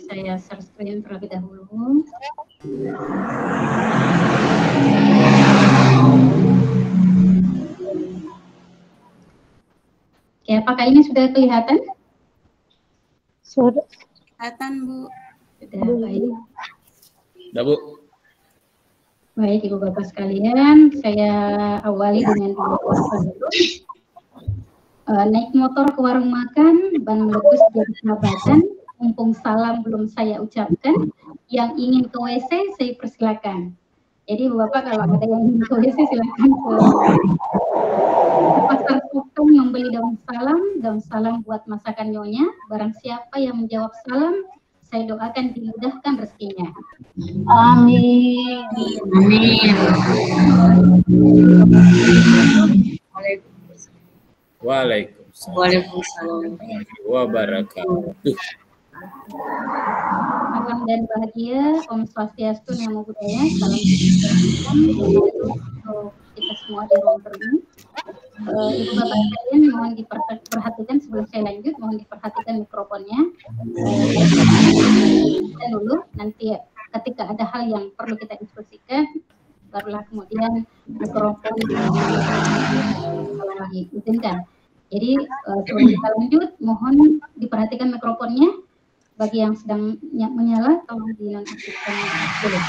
Saya share screen terlebih dahulu. Oke, apakah ini sudah kelihatan? Sudah. Kelihatan, Bu. Sudah, baik. Sudah, Bu. Baik, Ibu Bapak sekalian, saya awali dengan naik motor ke warung makan, ban meletus jadi sahabatan, mumpung salam belum saya ucapkan, yang ingin ke WC saya persilakan. Jadi Ibu Bapak kalau ada yang ingin ke WC silakan ke pasar Sokong membeli daun salam buat masakan nyonya. Barang siapa yang menjawab salam, saya doakan dimudahkan rezekinya. Amin. Amin. Waalaikumsalam. Waalaikumsalam. Wabarakatuh. Salam dan bahagia, Om Swastiastu, Namo Buddhaya, salam untuk kita semua di ruang terbuka. Ibu Bapak sekalian mohon diperhatikan sebelum saya lanjut, mohon diperhatikan mikrofonnya. Dan dulu nanti ketika ada hal yang perlu kita diskusikan, barulah kemudian mikrofon kalau diizinkan. Jadi sebelum kita lanjut, mohon diperhatikan mikrofonnya. Bagi yang sedang menyala, tolong dinonaktifkan dulu.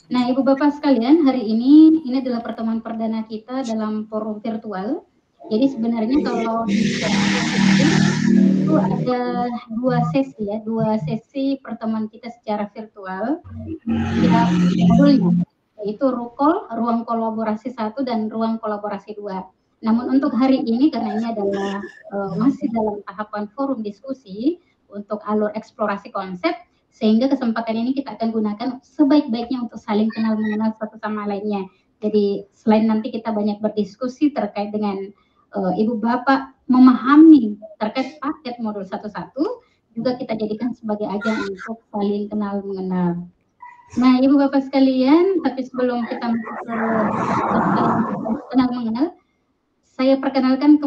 Nah, Ibu Bapak sekalian, hari ini adalah pertemuan perdana kita dalam forum virtual. Jadi sebenarnya kalau itu ada dua sesi pertemuan kita secara virtual. Setiap modulnya, yaitu RUKOL, ruang kolaborasi 1 dan ruang kolaborasi 2. Namun untuk hari ini karena ini adalah masih dalam tahapan forum diskusi untuk alur eksplorasi konsep, sehingga kesempatan ini kita akan gunakan sebaik-baiknya untuk saling kenal mengenal satu sama lainnya. Jadi selain nanti kita banyak berdiskusi terkait dengan Ibu Bapak memahami terkait paket modul 11, juga kita jadikan sebagai ajang untuk saling kenal mengenal. Nah, Ibu Bapak sekalian, tapi sebelum kita masuk ke kenal mengenal, saya perkenalkan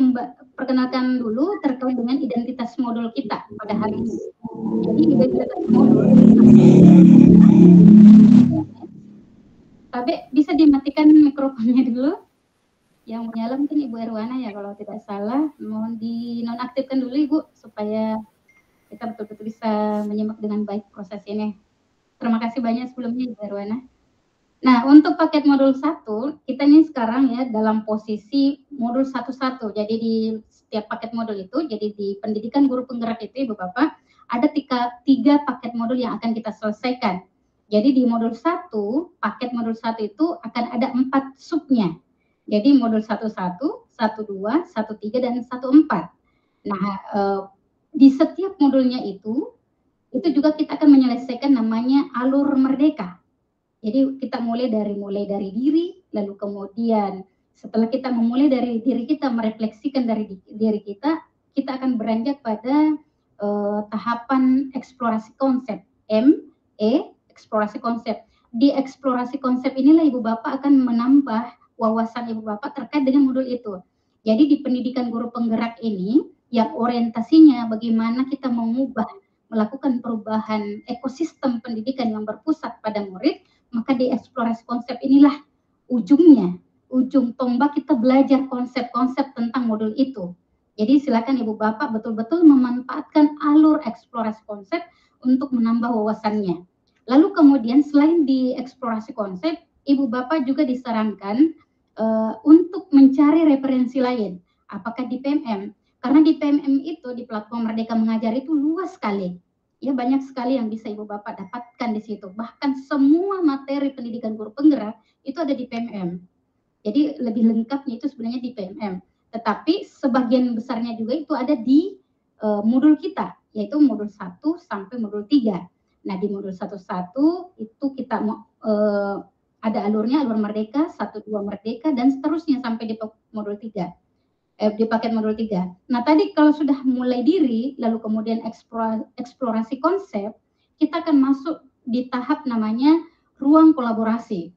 dulu terkait dengan identitas modul kita pada hari ini. Jadi identitas modul, tapi bisa dimatikan mikrofonnya dulu. Yang menyala mungkin Ibu Erwana ya kalau tidak salah. Mohon dinonaktifkan dulu Ibu supaya kita betul-betul bisa menyimak dengan baik proses ini. Terima kasih banyak sebelumnya Ibu Erwana. Nah, untuk paket modul 1, kita ini sekarang ya dalam posisi modul 11. Jadi di setiap paket modul itu, jadi di pendidikan guru penggerak itu Ibu Bapak, ada tiga paket modul yang akan kita selesaikan. Jadi di modul 1, paket modul 1 itu akan ada 4 subnya. Jadi modul 11, 12, 13, dan 14. Nah, di setiap modulnya itu juga kita akan menyelesaikan namanya alur merdeka. Jadi kita mulai dari diri, lalu kemudian setelah kita memulai dari diri kita, merefleksikan dari diri kita, kita akan beranjak pada tahapan eksplorasi konsep, eksplorasi konsep. Di eksplorasi konsep inilah Ibu Bapak akan menambah wawasan Ibu Bapak terkait dengan modul itu. Jadi di pendidikan guru penggerak ini, yang orientasinya bagaimana kita melakukan perubahan ekosistem pendidikan yang berpusat pada murid, maka di eksplorasi konsep inilah ujung tombak kita belajar konsep-konsep tentang modul itu. Jadi silakan Ibu Bapak betul-betul memanfaatkan alur eksplorasi konsep untuk menambah wawasannya. Lalu kemudian selain di eksplorasi konsep, Ibu Bapak juga disarankan untuk mencari referensi lain. Apakah di PMM? Karena di PMM itu, di platform Merdeka Mengajar itu luas sekali. Ya, banyak sekali yang bisa Ibu Bapak dapatkan di situ. Bahkan semua materi pendidikan guru penggerak itu ada di PMM. Jadi lebih lengkapnya itu sebenarnya di PMM. Tetapi sebagian besarnya juga itu ada di modul kita, yaitu modul 1 sampai modul 3. Nah, di modul 11 itu kita ada alurnya, alur merdeka, 1, 2 merdeka, dan seterusnya sampai di modul 3. Di paket modul 3. Nah, tadi kalau sudah mulai diri, lalu kemudian eksplorasi konsep, kita akan masuk di tahap namanya ruang kolaborasi.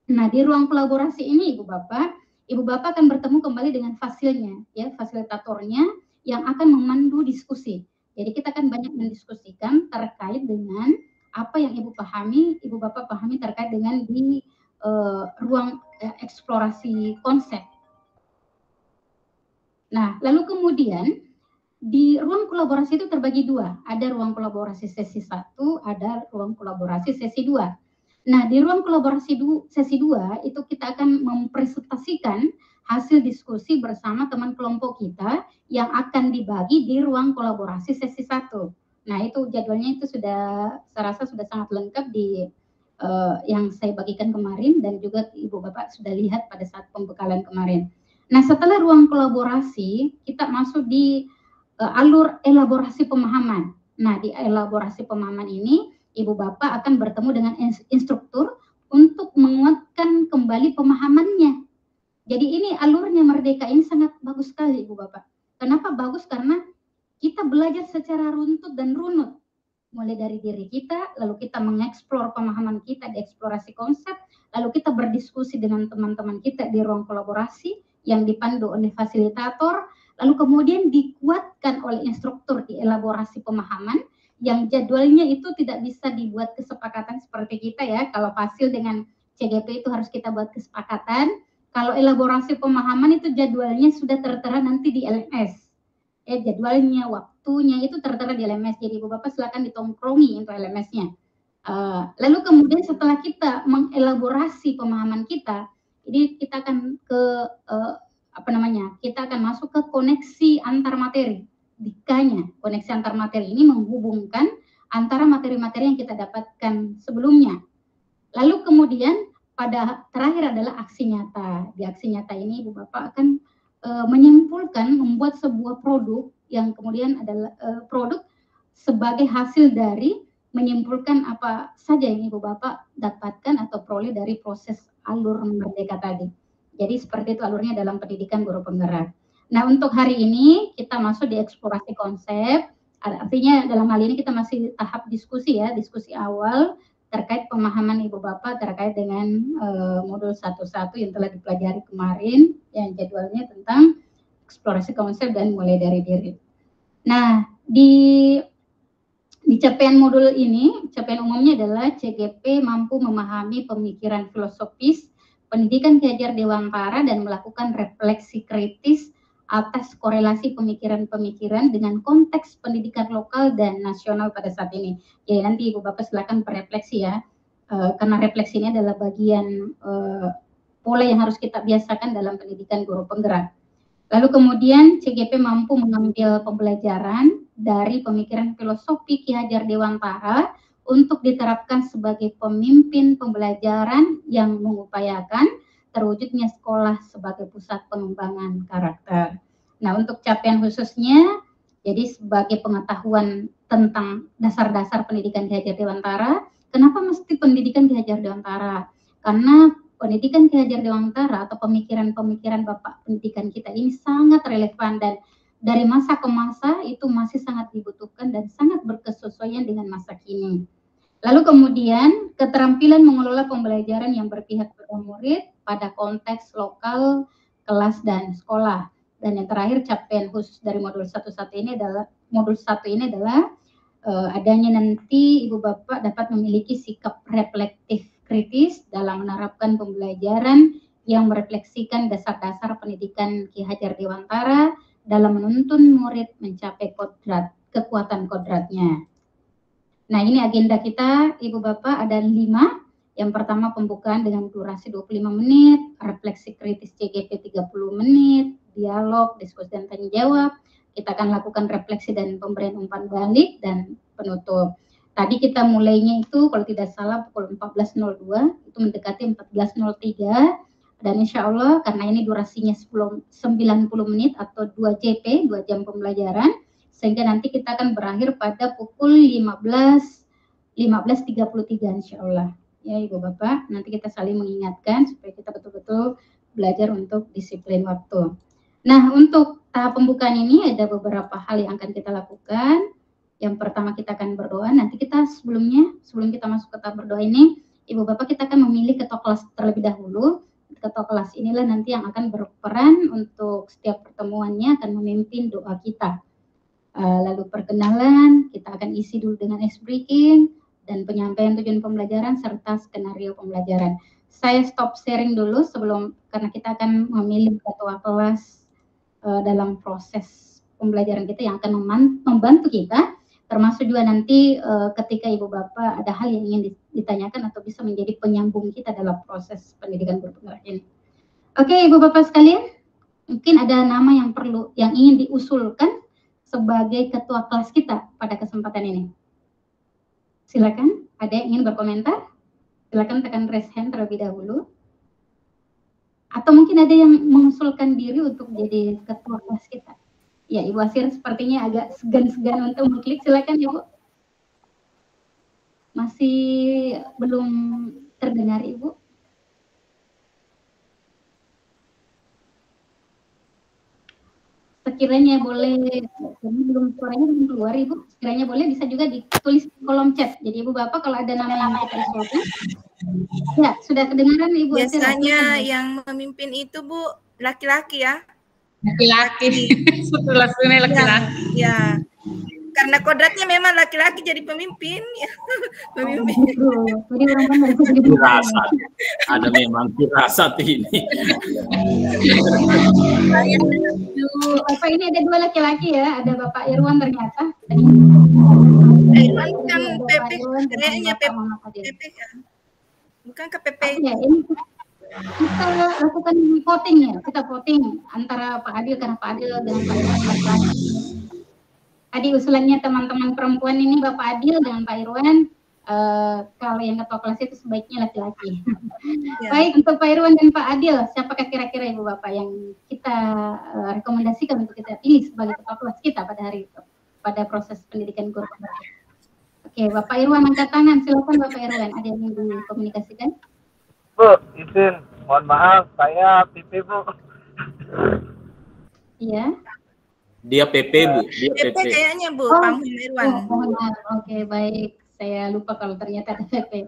Nah, di ruang kolaborasi ini Ibu Bapak akan bertemu kembali dengan fasilnya, ya, fasilitatornya yang akan memandu diskusi. Jadi kita akan banyak mendiskusikan terkait dengan apa yang Ibu pahami, Ibu Bapak pahami terkait dengan di ruang eksplorasi konsep. Nah, lalu kemudian di ruang kolaborasi itu terbagi dua. Ada ruang kolaborasi sesi 1, ada ruang kolaborasi sesi 2. Nah, di ruang kolaborasi sesi 2 itu kita akan mempresentasikan hasil diskusi bersama teman kelompok kita yang akan dibagi di ruang kolaborasi sesi 1. Nah, itu jadwalnya itu sudah, saya rasa sudah sangat lengkap di yang saya bagikan kemarin, dan juga Ibu Bapak sudah lihat pada saat pembekalan kemarin. Nah, setelah ruang kolaborasi, kita masuk di alur elaborasi pemahaman. Nah, di elaborasi pemahaman ini, Ibu Bapak akan bertemu dengan instruktur untuk menguatkan kembali pemahamannya. Jadi ini alurnya Merdeka ini sangat bagus sekali, Ibu Bapak. Kenapa bagus? Karena kita belajar secara runtut dan runut. Mulai dari diri kita, lalu kita mengeksplor pemahaman kita di eksplorasi konsep, lalu kita berdiskusi dengan teman-teman kita di ruang kolaborasi yang dipandu oleh fasilitator, lalu kemudian dikuatkan oleh instruktur di elaborasi pemahaman, yang jadwalnya itu tidak bisa dibuat kesepakatan seperti kita ya. Kalau fasil dengan CGP itu harus kita buat kesepakatan. Kalau elaborasi pemahaman itu jadwalnya sudah tertera nanti di LMS. Jadwalnya, waktunya itu tertera di LMS. Jadi Ibu Bapak silakan ditongkrongi untuk LMS-nya. Lalu kemudian setelah kita mengelaborasi pemahaman kita, ini kita akan ke kita akan masuk ke koneksi antar materi. Dikanya koneksi antar materi ini menghubungkan antara materi-materi yang kita dapatkan sebelumnya. Lalu kemudian pada terakhir adalah aksi nyata. Di aksi nyata ini Ibu Bapak akan menyimpulkan, membuat sebuah produk yang kemudian adalah produk sebagai hasil dari menyimpulkan apa saja yang Ibu Bapak dapatkan atau peroleh dari proses alur Merdeka tadi. Jadi seperti itu alurnya dalam pendidikan guru penggerak. Nah, untuk hari ini kita masuk di eksplorasi konsep. Artinya dalam hal ini kita masih tahap diskusi ya, diskusi awal terkait pemahaman Ibu Bapak terkait dengan modul 1.1 yang telah dipelajari kemarin, yang jadwalnya tentang eksplorasi konsep dan mulai dari diri. Nah, di capaian modul ini, capaian umumnya adalah CGP mampu memahami pemikiran filosofis pendidikan Ki Hajar Dewantara dan melakukan refleksi kritis atas korelasi pemikiran-pemikiran dengan konteks pendidikan lokal dan nasional pada saat ini. Ya, nanti Ibu Bapak silakan berefleksi ya, karena refleksi ini adalah bagian pola yang harus kita biasakan dalam pendidikan guru penggerak. Lalu kemudian CGP mampu mengambil pembelajaran dari pemikiran filosofi Ki Hajar Dewantara untuk diterapkan sebagai pemimpin pembelajaran yang mengupayakan terwujudnya sekolah sebagai pusat pengembangan karakter. Nah, untuk capaian khususnya, jadi sebagai pengetahuan tentang dasar-dasar pendidikan Ki Hajar Dewantara. Kenapa mesti pendidikan Ki Hajar Dewantara? Karena pendidikan Ki Hajar Dewantara atau pemikiran-pemikiran Bapak pendidikan kita ini sangat relevan, dan dari masa ke masa itu masih sangat dibutuhkan dan sangat berkesesuaian dengan masa kini. Lalu kemudian keterampilan mengelola pembelajaran yang berpihak pada murid pada konteks lokal, kelas dan sekolah. Dan yang terakhir capaian khusus dari modul 1.1 ini adalah adanya nanti Ibu Bapak dapat memiliki sikap reflektif kritis dalam menerapkan pembelajaran yang merefleksikan dasar-dasar pendidikan Ki Hajar Dewantara dalam menuntun murid mencapai kekuatan kodratnya. Nah, ini agenda kita Ibu Bapak ada 5. Yang pertama pembukaan dengan durasi 25 menit, refleksi kritis CGP 30 menit, dialog, diskusi dan tanya jawab. Kita akan lakukan refleksi dan pemberian umpan balik dan penutup. Tadi kita mulainya itu kalau tidak salah pukul 14.02, itu mendekati 14.03, dan insya Allah karena ini durasinya 90 menit atau 2 JP, 2 jam pembelajaran, sehingga nanti kita akan berakhir pada pukul 15.33 insya Allah. Ya Ibu Bapak, nanti kita saling mengingatkan supaya kita betul-betul belajar untuk disiplin waktu. Nah, untuk tahap pembukaan ini ada beberapa hal yang akan kita lakukan. Yang pertama kita akan berdoa. Nanti kita sebelum kita masuk ke tahap berdoa ini, Ibu Bapak kita akan memilih ketua kelas terlebih dahulu. Ketua kelas inilah nanti yang akan berperan untuk setiap pertemuannya akan memimpin doa kita. Lalu perkenalan, kita akan isi dulu dengan ice breaking, dan penyampaian tujuan pembelajaran serta skenario pembelajaran. Saya stop sharing dulu karena kita akan memilih ketua kelas dalam proses pembelajaran kita yang akan membantu kita, termasuk juga nanti ketika Ibu Bapak ada hal yang ingin ditanyakan atau bisa menjadi penyambung kita dalam proses pendidikan guru penggerak ini. Oke, Ibu Bapak sekalian, mungkin ada nama yang ingin diusulkan sebagai ketua kelas kita pada kesempatan ini. Silakan, ada yang ingin berkomentar? Silakan tekan raise hand terlebih dahulu. Atau mungkin ada yang mengusulkan diri untuk menjadi ketua kelas kita. Ya, Ibu Asir sepertinya agak segan-segan untuk mengklik. Silakan, Ibu. Masih belum terdengar, Ibu? Sekiranya boleh, suaranya belum keluar Ibu, sekiranya boleh bisa juga ditulis di kolom chat. Jadi Ibu Bapak kalau ada nama yang kita usulkan, ya sudah kedengaran Ibu. Biasanya yang memimpin itu Bu laki-laki ya. Laki-laki. Setelah laki-laki. Ya. Karena kodratnya memang laki-laki jadi pemimpin ya. Pemimpin. Jadi orang jadi Firasat. Ada memang firasat ini. Bapak ini ada dua laki-laki ya, ada Bapak Irwan ternyata. Irwan kan PP, kayaknya PP kan. Bukan ke PP. Ya, ini kita lakukan voting ya, kita voting antara Pak Adil karena Pak Adil dengan Pak Irwan laki-laki. Tadi usulannya teman-teman perempuan ini Bapak Adil dengan Pak Irwan, kalau yang ketua kelas itu sebaiknya laki-laki. Ya. Baik, untuk Pak Irwan dan Pak Adil, siapakah kira-kira Ibu Bapak yang kita rekomendasikan untuk kita pilih sebagai ketua kelas kita pada hari itu, pada proses pendidikan guru? Oke, Bapak Irwan angkat tangan, silakan Bapak Irwan, ada yang ingin dikomunikasikan? Bu, izin, mohon maaf, saya PP Bu. Iya. Dia PP Bu, dia PP. PP kayaknya Bu, Panggung Irwan. Oke, baik. Saya lupa kalau ternyata ada PP.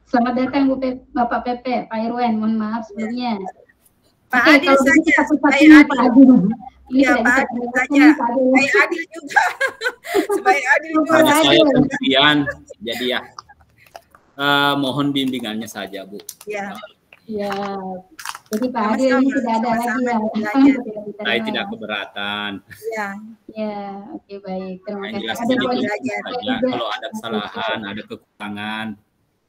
Selamat datang Bapak PP, Pak Irwan. Mohon maaf sebelumnya. Pak Adil saja, saya Adil. Iya, Pak Adil saja. Saya Adil juga. Supaya Adil juga. Ada saya kemudian, jadi ya mohon bimbingannya saja Bu. Ya. Ya. Jadi Pak Adil ini tidak ada lagi ya. Saya tidak keberatan. Ya. Ya, oke baik. Terima kasih. Jelas saja. Kalau ada kesalahan, ada kekurangan,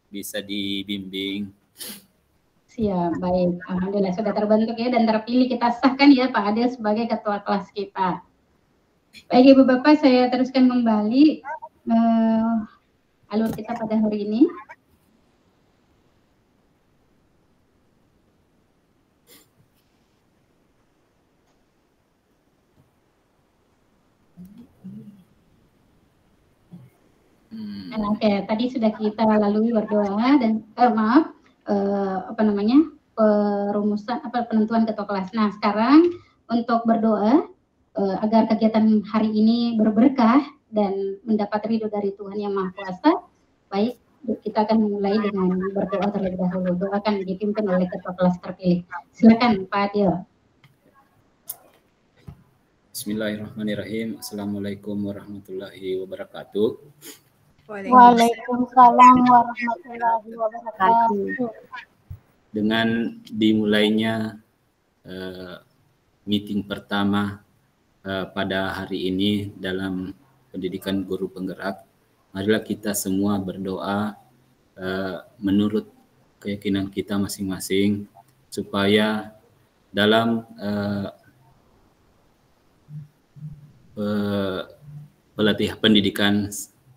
bisa dibimbing. Siap, baik. Alhamdulillah sudah terbentuk ya dan terpilih, kita sahkan ya Pak Adil sebagai ketua kelas kita. Baik Ibu Bapak, saya teruskan kembali alur kita pada hari ini. Oke, tadi sudah kita lalui berdoa dan perumusan penentuan ketua kelas. Nah, sekarang untuk berdoa agar kegiatan hari ini berberkah dan mendapat ridho dari Tuhan Yang Maha Kuasa. Baik, kita akan mulai dengan berdoa terlebih dahulu. Doa akan dipimpin oleh ketua kelas terpilih. Silakan Pak Adil. Bismillahirrahmanirrahim. Assalamualaikum warahmatullahi wabarakatuh. Waalaikumsalam warahmatullahi wabarakatuh. Dengan dimulainya meeting pertama pada hari ini dalam pendidikan guru penggerak, marilah kita semua berdoa menurut keyakinan kita masing-masing supaya dalam pelatihan pendidikan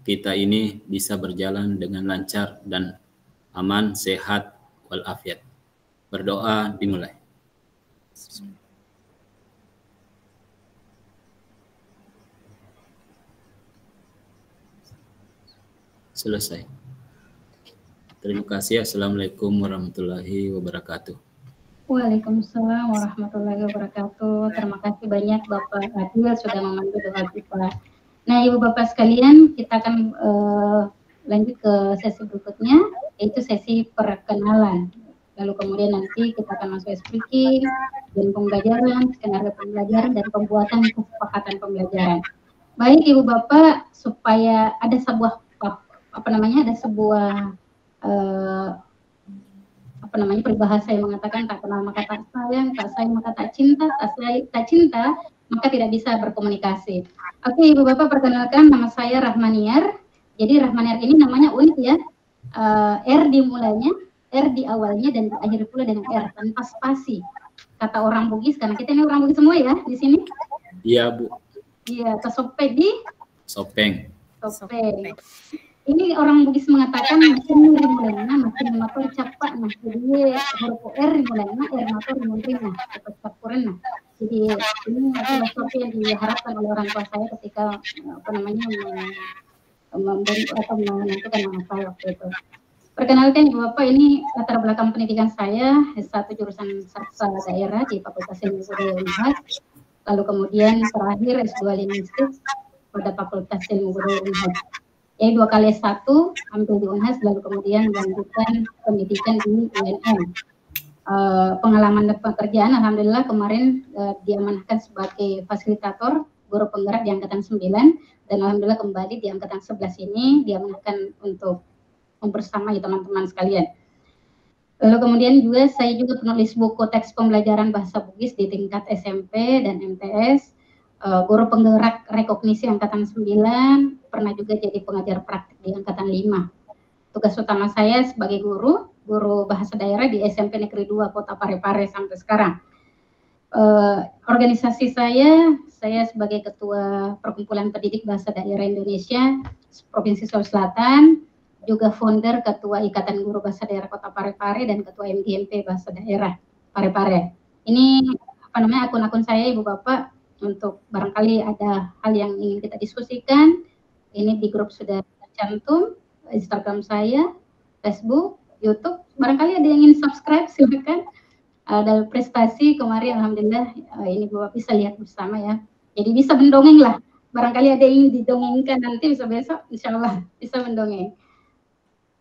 kita ini bisa berjalan dengan lancar dan aman, sehat, walafiat. Berdoa dimulai. Selesai. Terima kasih. Assalamualaikum warahmatullahi wabarakatuh. Waalaikumsalam warahmatullahi wabarakatuh. Terima kasih banyak Bapak Adil sudah memandu doa kita. Nah, Ibu Bapak sekalian, kita akan lanjut ke sesi berikutnya, yaitu sesi perkenalan. Lalu kemudian nanti kita akan masuk speaking, dan pembelajaran, skenario pembelajaran, dan pembuatan kesepakatan pembelajaran. Baik Ibu Bapak, supaya ada sebuah ada sebuah peribahasa yang mengatakan tak kenal maka tak sayang maka tak cinta, tak cinta maka tidak bisa berkomunikasi. Oke Ibu Bapak, perkenalkan nama saya Rahmaniar. Jadi Rahmaniar ini namanya unik ya. R dimulainya, R di awalnya dan diakhiri pula dengan R tanpa spasi. Kata orang Bugis, karena kita ini orang Bugis semua ya di sini. Iya Bu. Iya, kesopek di Sopeng. Sopeng. Ini orang Bugis mengatakan makin mulainya makin motor cepat nah. Jadi huruf R mulainya R motor mulainya cepat campuran nah. Jadi ini filosofi yang diharapkan oleh orang tua saya ketika menentukan nama saya waktu itu. Perkenalkan Ibu Bapak, ini latar belakang pendidikan saya S1 jurusan sastra daerah di Fakultas Ilmu Budaya Unhas. Lalu kemudian terakhir S2 Linguistik pada Fakultas Ilmu Budaya Unhas. Ya 2 kali S1 ambil di Unhas, lalu kemudian melanjutkan pendidikan di UNM. Pengalaman pekerjaan, alhamdulillah kemarin diamanahkan sebagai fasilitator guru penggerak di angkatan 9 dan alhamdulillah kembali di angkatan 11 ini diamanahkan untuk membersamai teman-teman sekalian. Lalu kemudian juga saya juga penulis buku teks pembelajaran bahasa Bugis di tingkat SMP dan MTS, guru penggerak rekognisi angkatan 9, pernah juga jadi pengajar praktik di angkatan 5. Tugas utama saya sebagai guru bahasa daerah di SMP Negeri 2 Kota Parepare sampai sekarang. Organisasi saya sebagai Ketua Perkumpulan Pendidik Bahasa Daerah Indonesia Provinsi Sulawesi Selatan, juga founder Ketua Ikatan Guru Bahasa Daerah Kota Parepare dan Ketua MGMP Bahasa Daerah Parepare. Ini akun-akun saya Ibu Bapak, untuk barangkali ada hal yang ingin kita diskusikan. Ini di grup sudah tercantum, Instagram saya, Facebook, YouTube. Barangkali ada yang ingin subscribe, silakan. Ada prestasi kemarin, alhamdulillah ini Bapak bisa lihat bersama ya. Jadi bisa mendongeng lah. Barangkali ada yang didongengkan nanti bisa besok, insya Allah bisa mendongeng.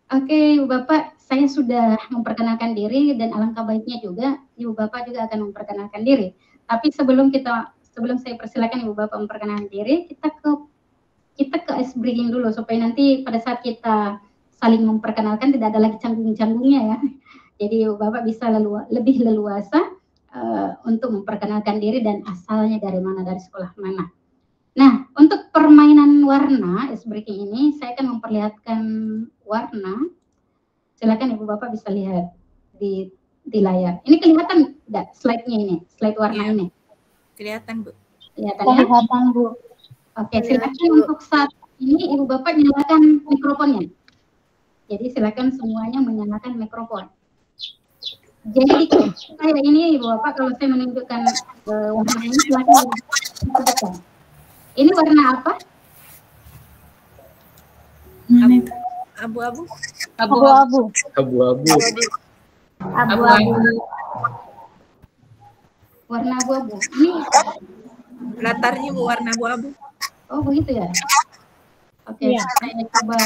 Oke, Ibu Bapak, saya sudah memperkenalkan diri dan alangkah baiknya juga Ibu Bapak juga akan memperkenalkan diri. Tapi sebelum saya persilakan Ibu Bapak memperkenalkan diri, kita ke ice breaking dulu supaya nanti pada saat kita saling memperkenalkan tidak ada lagi canggung-canggungnya ya. Jadi Ibu Bapak bisa lebih leluasa untuk memperkenalkan diri dan asalnya dari mana, dari sekolah mana. Nah, untuk permainan warna ice breaking ini saya akan memperlihatkan warna. Silakan Ibu Bapak bisa lihat di layar. Ini kelihatan enggak slide-nya ini, slide warna ini? Kelihatan, Bu. Kelihatan, Bu. Oke, silakan untuk saat ini Ibu Bapak nyalakan mikrofonnya. Jadi silakan semuanya menyalakan mikrofon. Jadi saya ini Ibu Bapak kalau saya menunjukkan warna ini silakan diperhatikan. Ini warna apa? Abu-abu. Abu-abu. Abu-abu. Abu-abu. Warna abu-abu. Ini Latarnya Bu warna abu-abu. oh begitu ya. Oke, Iya. saya coba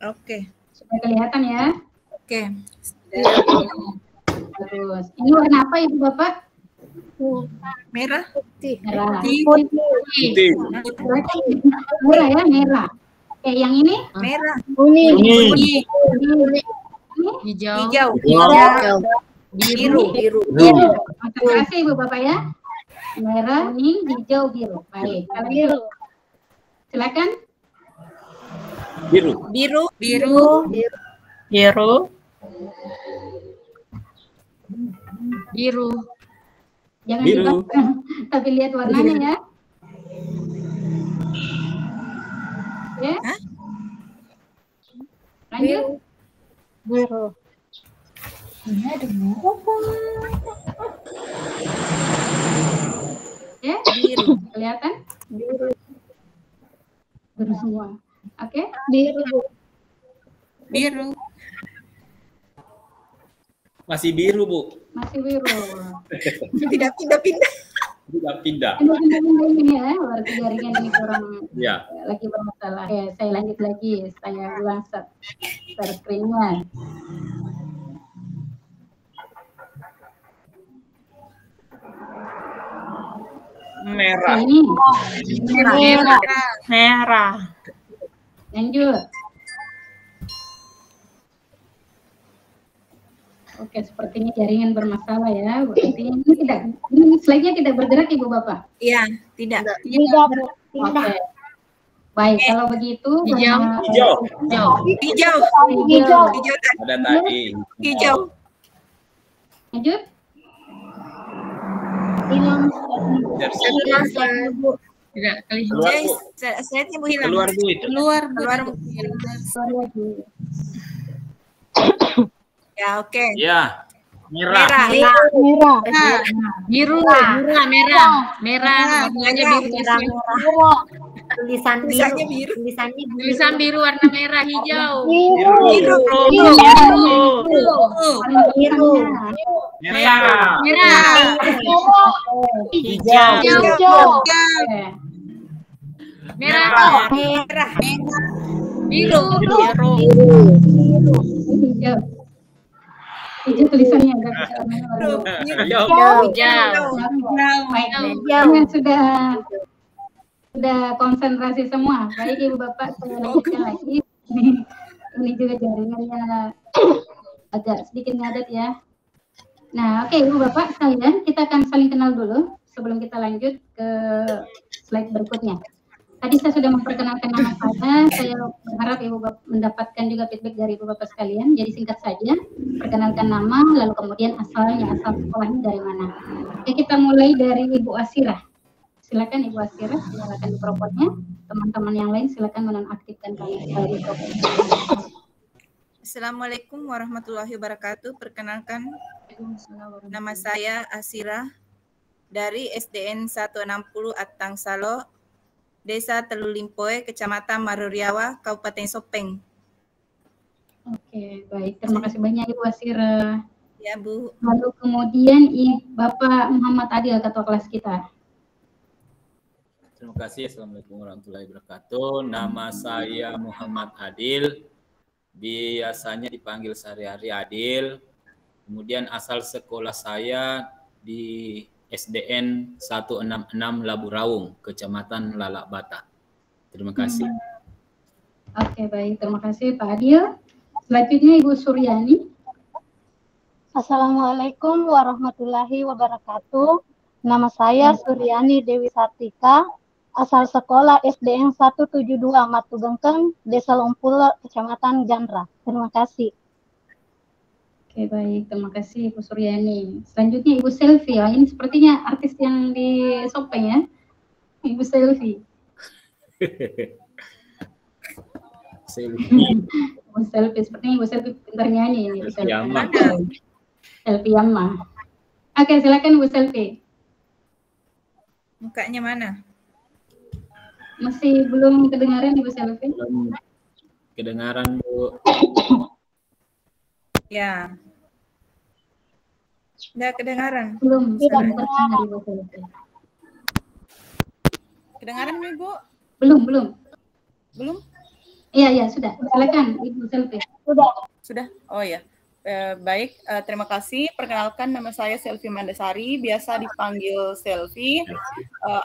Oke. supaya kelihatan ya. Oke. Terus, ini warna apa Ibu Bapak? Merah. Merah. Putih. Merah ya, merah. Oke, yang ini? Merah. Kuning. Ini? Hijau. Hijau. Biru. Terima kasih Ibu Bapak ya. Merah, kuning, hijau, biru. Baik. Kalau biru. Silakan. Biru. Jangan Biru. dibaca, tapi lihat warnanya ya. Oke. Lanjut. Biru. Oke. Biru. Kelihatan? Biru semua. Oke. Biru. Masih biru, Bu. Masih biru. Tidak pindah-pindah. pindah. Ini ya, warga jaringan ini kurang Ya. lagi bermasalah. Ya, saya lanjut lagi. Saya ulang share screen-nya. Merah. Ini Merah. lanjut. Oke, sepertinya jaringan bermasalah ya. Berarti ini slide-nya tidak bergerak Ibu Bapak. Iya, tidak. Tidak. Oke. Baik, kalau begitu Hijau. Hijau. Hijau. Hijau tadi. Ada tadi. Hijau. lanjut. Hilang. Hilang slide. Tidak kelihatan. Keluar, Bu. Slide-nya Bu hilang. Keluar, Bu. Itu. Keluar. Sorry lagi. Ya, oke. Ya. Merah. Merah. Merah. Biru, merah. Warnanya biru. Merah. Tulisannya biru. Tulisan biru warna merah, hijau. Biru. Biru. Merah. Merah. Hijau. Hijau. Oke. Merah. Merah. Biru. Hijau. Hijau tulisannya agak Hijau. Hijau. baik. Hijau. Ini sudah konsentrasi semua. Baik Ibu Bapak, saya lanjutkan lagi. Ini juga jaringannya agak sedikit ngadat ya. Nah, oke Ibu Bapak sekalian, kita akan saling kenal dulu sebelum kita lanjut ke slide berikutnya. Tadi saya sudah memperkenalkan nama saya berharap Ibu Bapak mendapatkan juga feedback dari Ibu Bapak sekalian. Jadi singkat saja, perkenalkan nama, lalu kemudian asalnya, asal sekolahnya dari mana. Oke, kita mulai dari Ibu Asirah. Silakan Ibu Asirah, silakan mikrofonnya. Teman-teman yang lain silakan menonaktifkan mikrofonnya. Assalamualaikum warahmatullahi wabarakatuh. Perkenalkan, nama saya Asirah dari SDN 160 Atang Salo, Desa Telulimpoe, Kecamatan Maruriawa, Kabupaten Sopeng. Oke, baik. Terima kasih banyak Ibu Asirah. Ya, Bu. Lalu kemudian Bapak Muhammad Adil, ketua kelas kita. Terima kasih. Assalamualaikum warahmatullahi wabarakatuh. Nama saya Muhammad Adil. Biasanya dipanggil sehari-hari Adil. Kemudian asal sekolah saya di SDN 166 Labu Raung, Kecamatan Lalak Bata. Terima kasih. Oke, baik. Terima kasih Pak Adil. Selanjutnya Ibu Suryani. Assalamualaikum warahmatullahi wabarakatuh. Nama saya Suryani Dewi Sartika, asal sekolah SDN 172 Matu Gengkeng, Desa Lompula, Kecamatan Jandra. Terima kasih. Oke, baik. Terima kasih Ibu Suryani. Selanjutnya Ibu Selvi. Ya, ini sepertinya artis yang di Sopeng ya. Ibu Selvi. Ibu Selvi. Sepertinya Ibu Selvi pintar nyanyi ini. Selvi Yama. Oke, silakan Ibu Selvi. Mukanya mana? Masih belum kedengaran Ibu Selvi? Belum kedengaran, Bu. Ya. Nggak kedengaran. Belum. Terdengar Ibu Selvi. Kedengaran, Ibu? Belum. Belum? Iya, sudah. Silakan Ibu Selvi. Sudah? Oh ya. Baik, terima kasih. Perkenalkan, nama saya Selvi Mandasari, biasa dipanggil Selvi.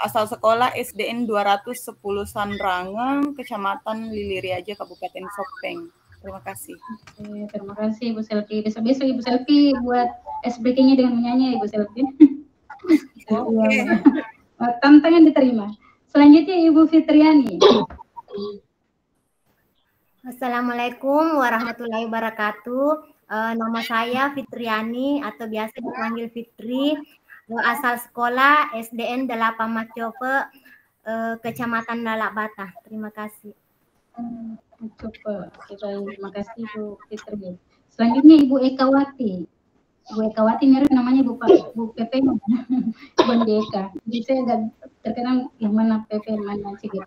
Asal sekolah SDN 210 Sandrangeng, Kecamatan Liliriaja, Kabupaten Sopeng. Terima kasih. Oke, terima kasih Ibu Selvi. Besok-besok Ibu Selvi buat SBK-nya dengan menyanyi Ibu Selvi. Oke. Tantangan diterima. Selanjutnya Ibu Fitriani. Assalamualaikum warahmatullahi wabarakatuh. Nama saya Fitriani atau biasa dipanggil Fitri. Asal sekolah SDN 8 Macope, Kecamatan Lalak Bata. Terima kasih. Coba terima kasih Ibu Fitri. Selanjutnya Ibu Ekawati. Ibu Ekawati mirip namanya Bu PP bukan Eka. Jadi saya agak terkenal yang mana PP mana CGP.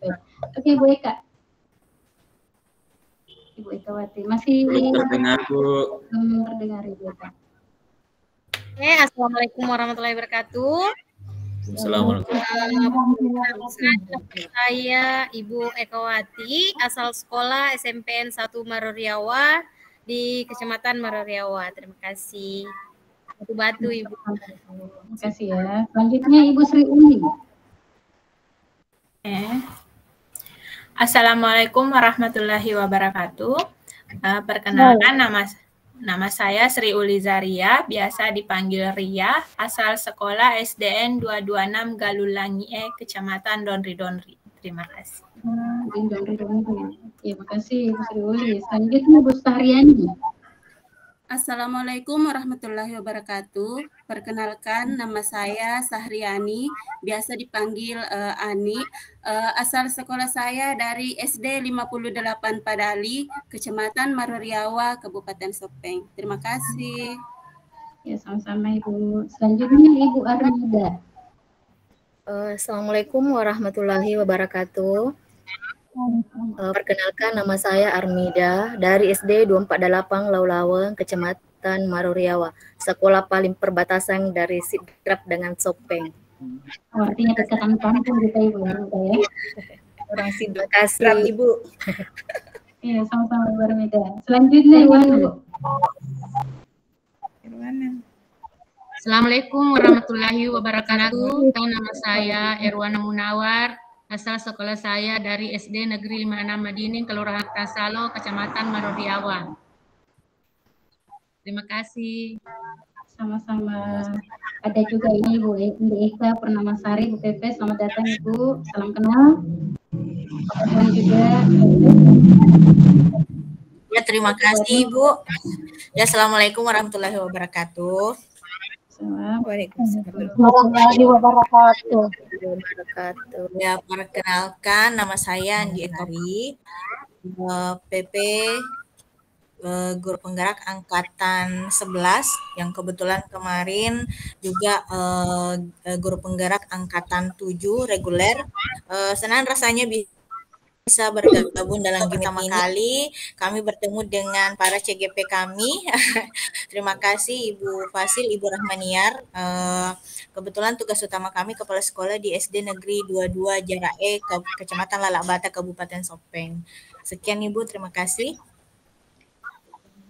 Oke Bu Eka. Ibu Ekawati masih Belum terdengar, Bu. belum terdengar Ibu Eka. Assalamualaikum warahmatullahi wabarakatuh. Assalamualaikum. Saya Ibu Ekawati, asal sekolah SMPN 1 Maroriawa di Kecamatan Maroriawa. Terima kasih. Batu-batu Ibu. Terima kasih ya. Selanjutnya Ibu Sri Uli. Assalamualaikum warahmatullahi wabarakatuh. Perkenalkan nama saya Sri Uli Zaria, biasa dipanggil Ria, asal sekolah SDN 226 Galulangi Kecamatan Donri. Terima kasih. Terima kasih Ibu Sri Uli. Selanjutnya Bu Stariani. Assalamualaikum warahmatullahi wabarakatuh. Perkenalkan, nama saya Sahriani, biasa dipanggil Ani. Asal sekolah saya dari SD 58 Padali, Kecamatan Maroriawa, Kabupaten Sopeng. Terima kasih. Ya, sama-sama Ibu. Selanjutnya Ibu Armida. Assalamualaikum warahmatullahi wabarakatuh. Perkenalkan, nama saya Armida dari SD 248 Laulaweng, Kecamatan Maroriawa, sekolah paling perbatasan dari Sidrap dengan Sopeng. Artinya dekat kampung kita Ibu ya. Orang Sidrap. Terima kasih Ibu. Iya, sama-sama Ibu Armida. Selanjutnya Ibu. Assalamualaikum warahmatullahi wabarakatuh. Nama saya Erwana Munawar. Asal sekolah saya dari SD Negeri 56 Madining, Kelurahan Tasalo, Kecamatan Maroriawa. Terima kasih. Sama-sama. Ada juga ini Bu Eka Purnamasari, Bu Pepe. Selamat datang Ibu. Salam kenal. Dan juga ya, terima kasih Bu. Ya, assalamualaikum warahmatullahi wabarakatuh. Waalaikumsalam warahmatullahi wabarakatuh. Ya, perkenalkan, nama saya Andi Ekari, PP Guru Penggerak Angkatan 11, yang kebetulan kemarin juga Guru Penggerak Angkatan 7 reguler. Senang rasanya bisa bergabung dalam game pertama kali. Kami bertemu dengan para CGP kami. Terima kasih Ibu Fasil, Ibu Rahmaniar. Kebetulan tugas utama kami kepala sekolah di SD Negeri 22 Jarae, Kecamatan Lalakbata, Kabupaten Sopeng. Sekian Ibu, terima kasih.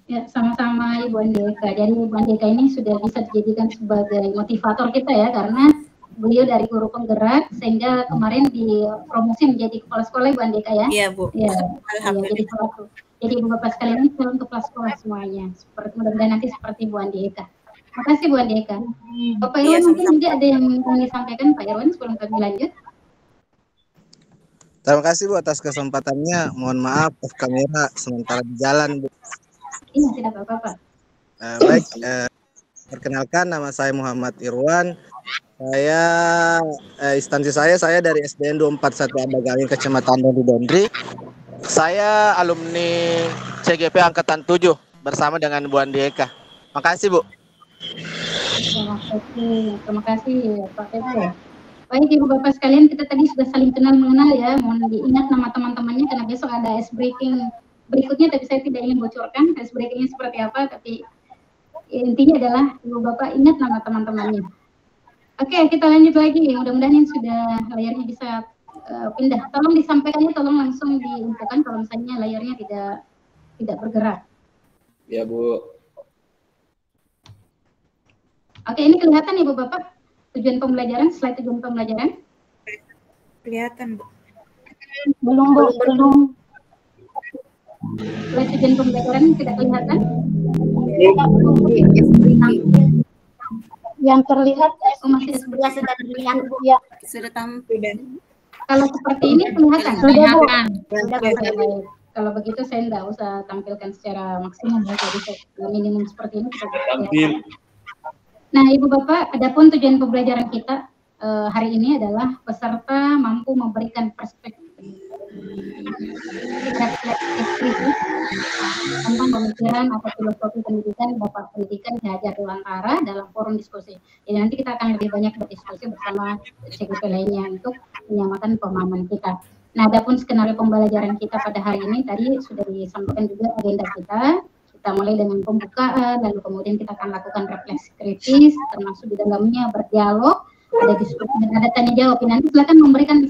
Ya, sama-sama Ibu Andeka. Jadi Ibu Andeka ini sudah bisa dijadikan sebagai motivator kita ya, karena beliau dari guru penggerak sehingga kemarin dipromosi menjadi kepala sekolah Ibu Andeka ya. Iya Bu. Ya, jadi Ibu Bapak sekalian ini calon kepala sekolah semuanya. Seperti mudah-mudahan nanti seperti Ibu Andeka. Terima kasih Bu Andeka. Bapak Irwan mungkin juga ada yang ingin disampaikan Pak Irwan sebelum kami lanjut. Terima kasih Bu atas kesempatannya. Mohon maaf off kamera sementara di jalan Bu. Iya, tidak apa-apa. Baik, perkenalkan nama saya Muhammad Irwan. Saya instansi saya dari SDN 241 Ambagaling, Kecamatan Dondri. Saya alumni CGP Angkatan 7 bersama dengan Bu Andieka. Makasih Bu. Terima kasih Pak Pepe. Baik Ibu Bapak sekalian, kita tadi sudah saling kenal mengenal ya. Mohon diingat nama teman-temannya karena besok ada ice breaking berikutnya, tapi saya tidak ingin bocorkan ice breakingnya seperti apa. Tapi intinya adalah Ibu Bapak ingat nama teman-temannya. Oke, kita lanjut lagi. Mudah-mudahan yang sudah layarnya bisa pindah. Tolong disampaikannya, tolong langsung diinfokan kalau misalnya layarnya tidak bergerak. Ya Bu. Oke, ini kelihatan Ibu Bapak tujuan pembelajaran, slide tujuan pembelajaran? Kelihatan Bu. Belum. Slide tujuan pembelajaran tidak kelihatan? Yang terlihat masih sudah terlihat Bu. Ya. Sudah tampil. Kalau seperti ini kelihatan? Kelihatan. Kalau begitu saya tidak usah tampilkan secara maksimal ya, jadi minimum seperti ini kita tampil. Nah, Ibu Bapak, adapun tujuan pembelajaran kita hari ini adalah peserta mampu memberikan perspektif tentang pemikiran atau filosofi pendidikan Bapak Pendidikan Ki Hajar Dewantara dalam forum diskusi. Jadi nanti kita akan lebih banyak berdiskusi bersama CGP lainnya untuk menyamakan pemahaman kita. Nah, adapun skenario pembelajaran kita pada hari ini tadi sudah disampaikan juga agenda kita. Kita mulai dengan pembukaan, lalu kemudian kita akan lakukan refleksi kritis, termasuk di dalamnya berdialog ada diskusi dan ada tanya jawab. Nanti silakan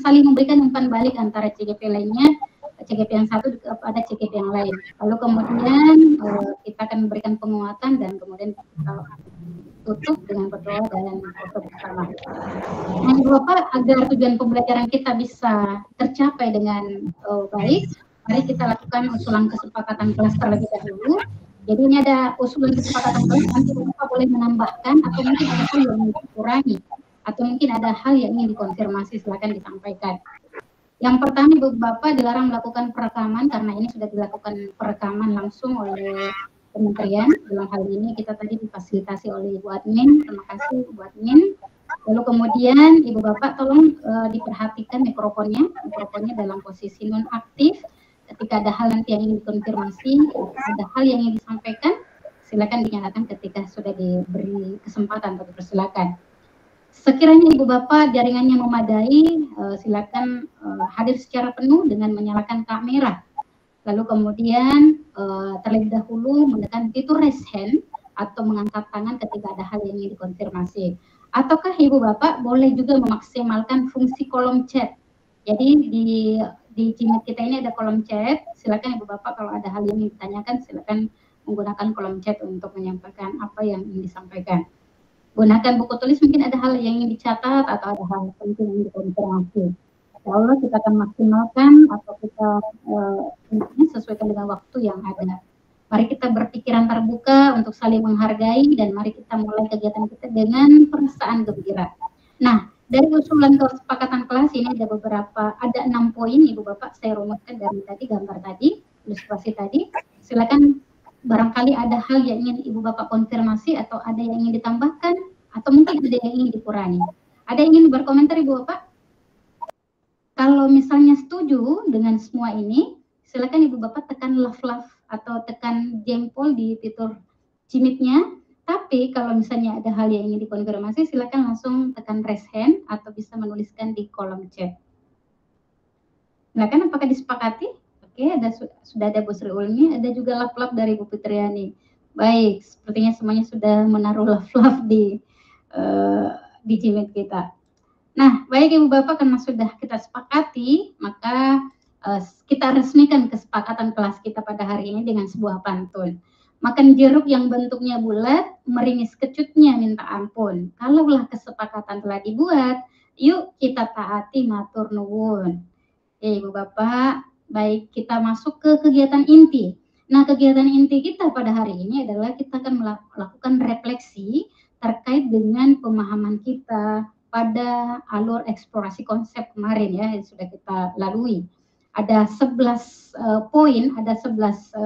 saling memberikan umpan balik antara CGP lainnya, CGP yang satu kepada CGP yang lain. Lalu kemudian kita akan memberikan penguatan dan kemudian kita tutup dengan berdoa dan foto bersama. Nah, Bapak, agar tujuan pembelajaran kita bisa tercapai dengan baik, mari kita lakukan usulan kesepakatan kelas terlebih dahulu. Jadi ini ada usulan kesepakatan kelas, nanti Bapak boleh menambahkan atau mungkin ada hal yang ingin dikurangi atau mungkin ada hal yang ingin dikonfirmasi, silakan disampaikan. Yang pertama, Ibu Bapak dilarang melakukan perekaman karena ini sudah dilakukan perekaman langsung oleh kementerian. Dalam hal ini kita tadi difasilitasi oleh Ibu Admin, terima kasih Ibu Admin. Lalu kemudian Ibu Bapak tolong diperhatikan mikrofonnya dalam posisi nonaktif. Ketika ada hal nanti yang ingin dikonfirmasi, ada hal yang ingin disampaikan, silakan dinyalakan ketika sudah diberi kesempatan atau dipersilakan. Sekiranya Ibu Bapak jaringannya memadai, silakan hadir secara penuh dengan menyalakan kamera. Lalu kemudian terlebih dahulu menekan fitur raise hand atau mengangkat tangan ketika ada hal yang ingin dikonfirmasi. Ataukah Ibu Bapak boleh juga memaksimalkan fungsi kolom chat. Jadi di Gmail kita ini ada kolom chat, silakan Ibu Bapak kalau ada hal yang ingin ditanyakan, silakan menggunakan kolom chat untuk menyampaikan apa yang ingin disampaikan. Gunakan buku tulis, mungkin ada hal yang ingin dicatat atau ada hal penting yang dikonfirmasi. Insya Allah kita akan maksimalkan atau kita sesuaikan dengan waktu yang ada. Mari kita berpikiran terbuka untuk saling menghargai dan mari kita mulai kegiatan kita dengan perasaan gembira. Nah, dari usulan kesepakatan kelas ini ada 6 poin Ibu Bapak, saya rumuskan dari tadi gambar tadi, ilustrasi tadi. Silakan barangkali ada hal yang ingin Ibu Bapak konfirmasi atau ada yang ingin ditambahkan atau mungkin ada yang ingin dikurangi. Ada yang ingin berkomentar Ibu Bapak? Kalau misalnya setuju dengan semua ini, silakan Ibu Bapak tekan love atau tekan jempol di fitur Gmeet-nya. Tapi kalau misalnya ada hal yang ingin dikonfirmasi, silakan langsung tekan raise hand atau bisa menuliskan di kolom chat. Silakan, apakah disepakati? Oke, sudah ada Bu Sri Ulmi, ada juga love dari Bu Fitriani. Baik, sepertinya semuanya sudah menaruh love di Gmeet kita. Nah, baik Ibu Bapak, karena sudah kita sepakati, maka kita resmikan kesepakatan kelas kita pada hari ini dengan sebuah pantun. Makan jeruk yang bentuknya bulat, meringis kecutnya minta ampun. Kalaulah kesepakatan telah dibuat, yuk kita taati matur nuwun. Ya Ibu Bapak, baik kita masuk ke kegiatan inti. Nah, kegiatan inti kita pada hari ini adalah kita akan melakukan refleksi terkait dengan pemahaman kita pada alur eksplorasi konsep kemarin ya yang sudah kita lalui. Ada 11 poin, ada 11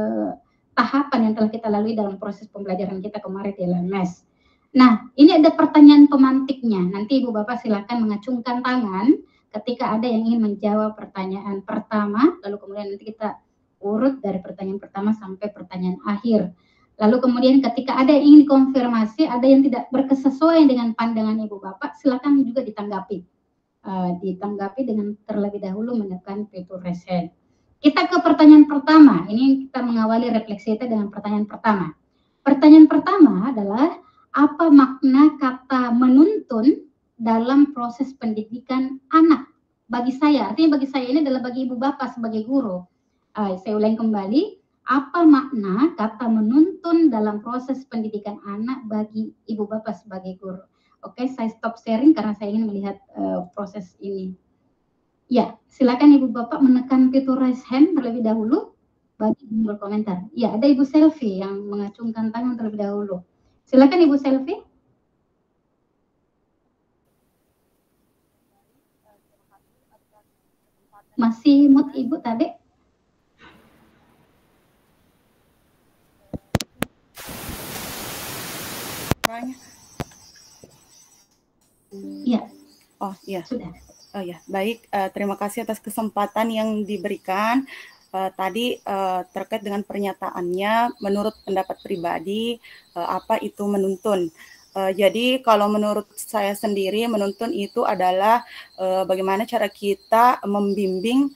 tahapan yang telah kita lalui dalam proses pembelajaran kita kemarin di LMS. Nah, ini ada pertanyaan pemantiknya. Nanti Ibu Bapak silakan mengacungkan tangan ketika ada yang ingin menjawab pertanyaan pertama, lalu kemudian nanti kita urut dari pertanyaan pertama sampai pertanyaan akhir. Lalu kemudian ketika ada yang ingin dikonfirmasi, ada yang tidak berkesesuaian dengan pandangan Ibu Bapak, silakan juga ditanggapi. Ditanggapi dengan terlebih dahulu menekan fitur raise hand. Kita ke pertanyaan pertama. Ini kita mengawali refleksi kita dengan pertanyaan pertama. Pertanyaan pertama adalah apa makna kata menuntun dalam proses pendidikan anak? Bagi saya, artinya bagi saya ini adalah bagi Ibu Bapak sebagai guru. Saya ulangi kembali, apa makna kata menuntun dalam proses pendidikan anak bagi Ibu Bapak sebagai guru? Oke, saya stop sharing karena saya ingin melihat proses ini. Ya, silakan Ibu Bapak menekan fitur raise hand terlebih dahulu bagi yang berkomentar. Ya, ada Ibu Selvi yang mengacungkan tangan terlebih dahulu. Silakan Ibu Selvi. Masih mute Ibu tadi? Iya. Oh, iya. Sudah. Oh ya, baik. Terima kasih atas kesempatan yang diberikan. Tadi terkait dengan pernyataannya, menurut pendapat pribadi, apa itu menuntun? Jadi kalau menurut saya sendiri, menuntun itu adalah bagaimana cara kita membimbing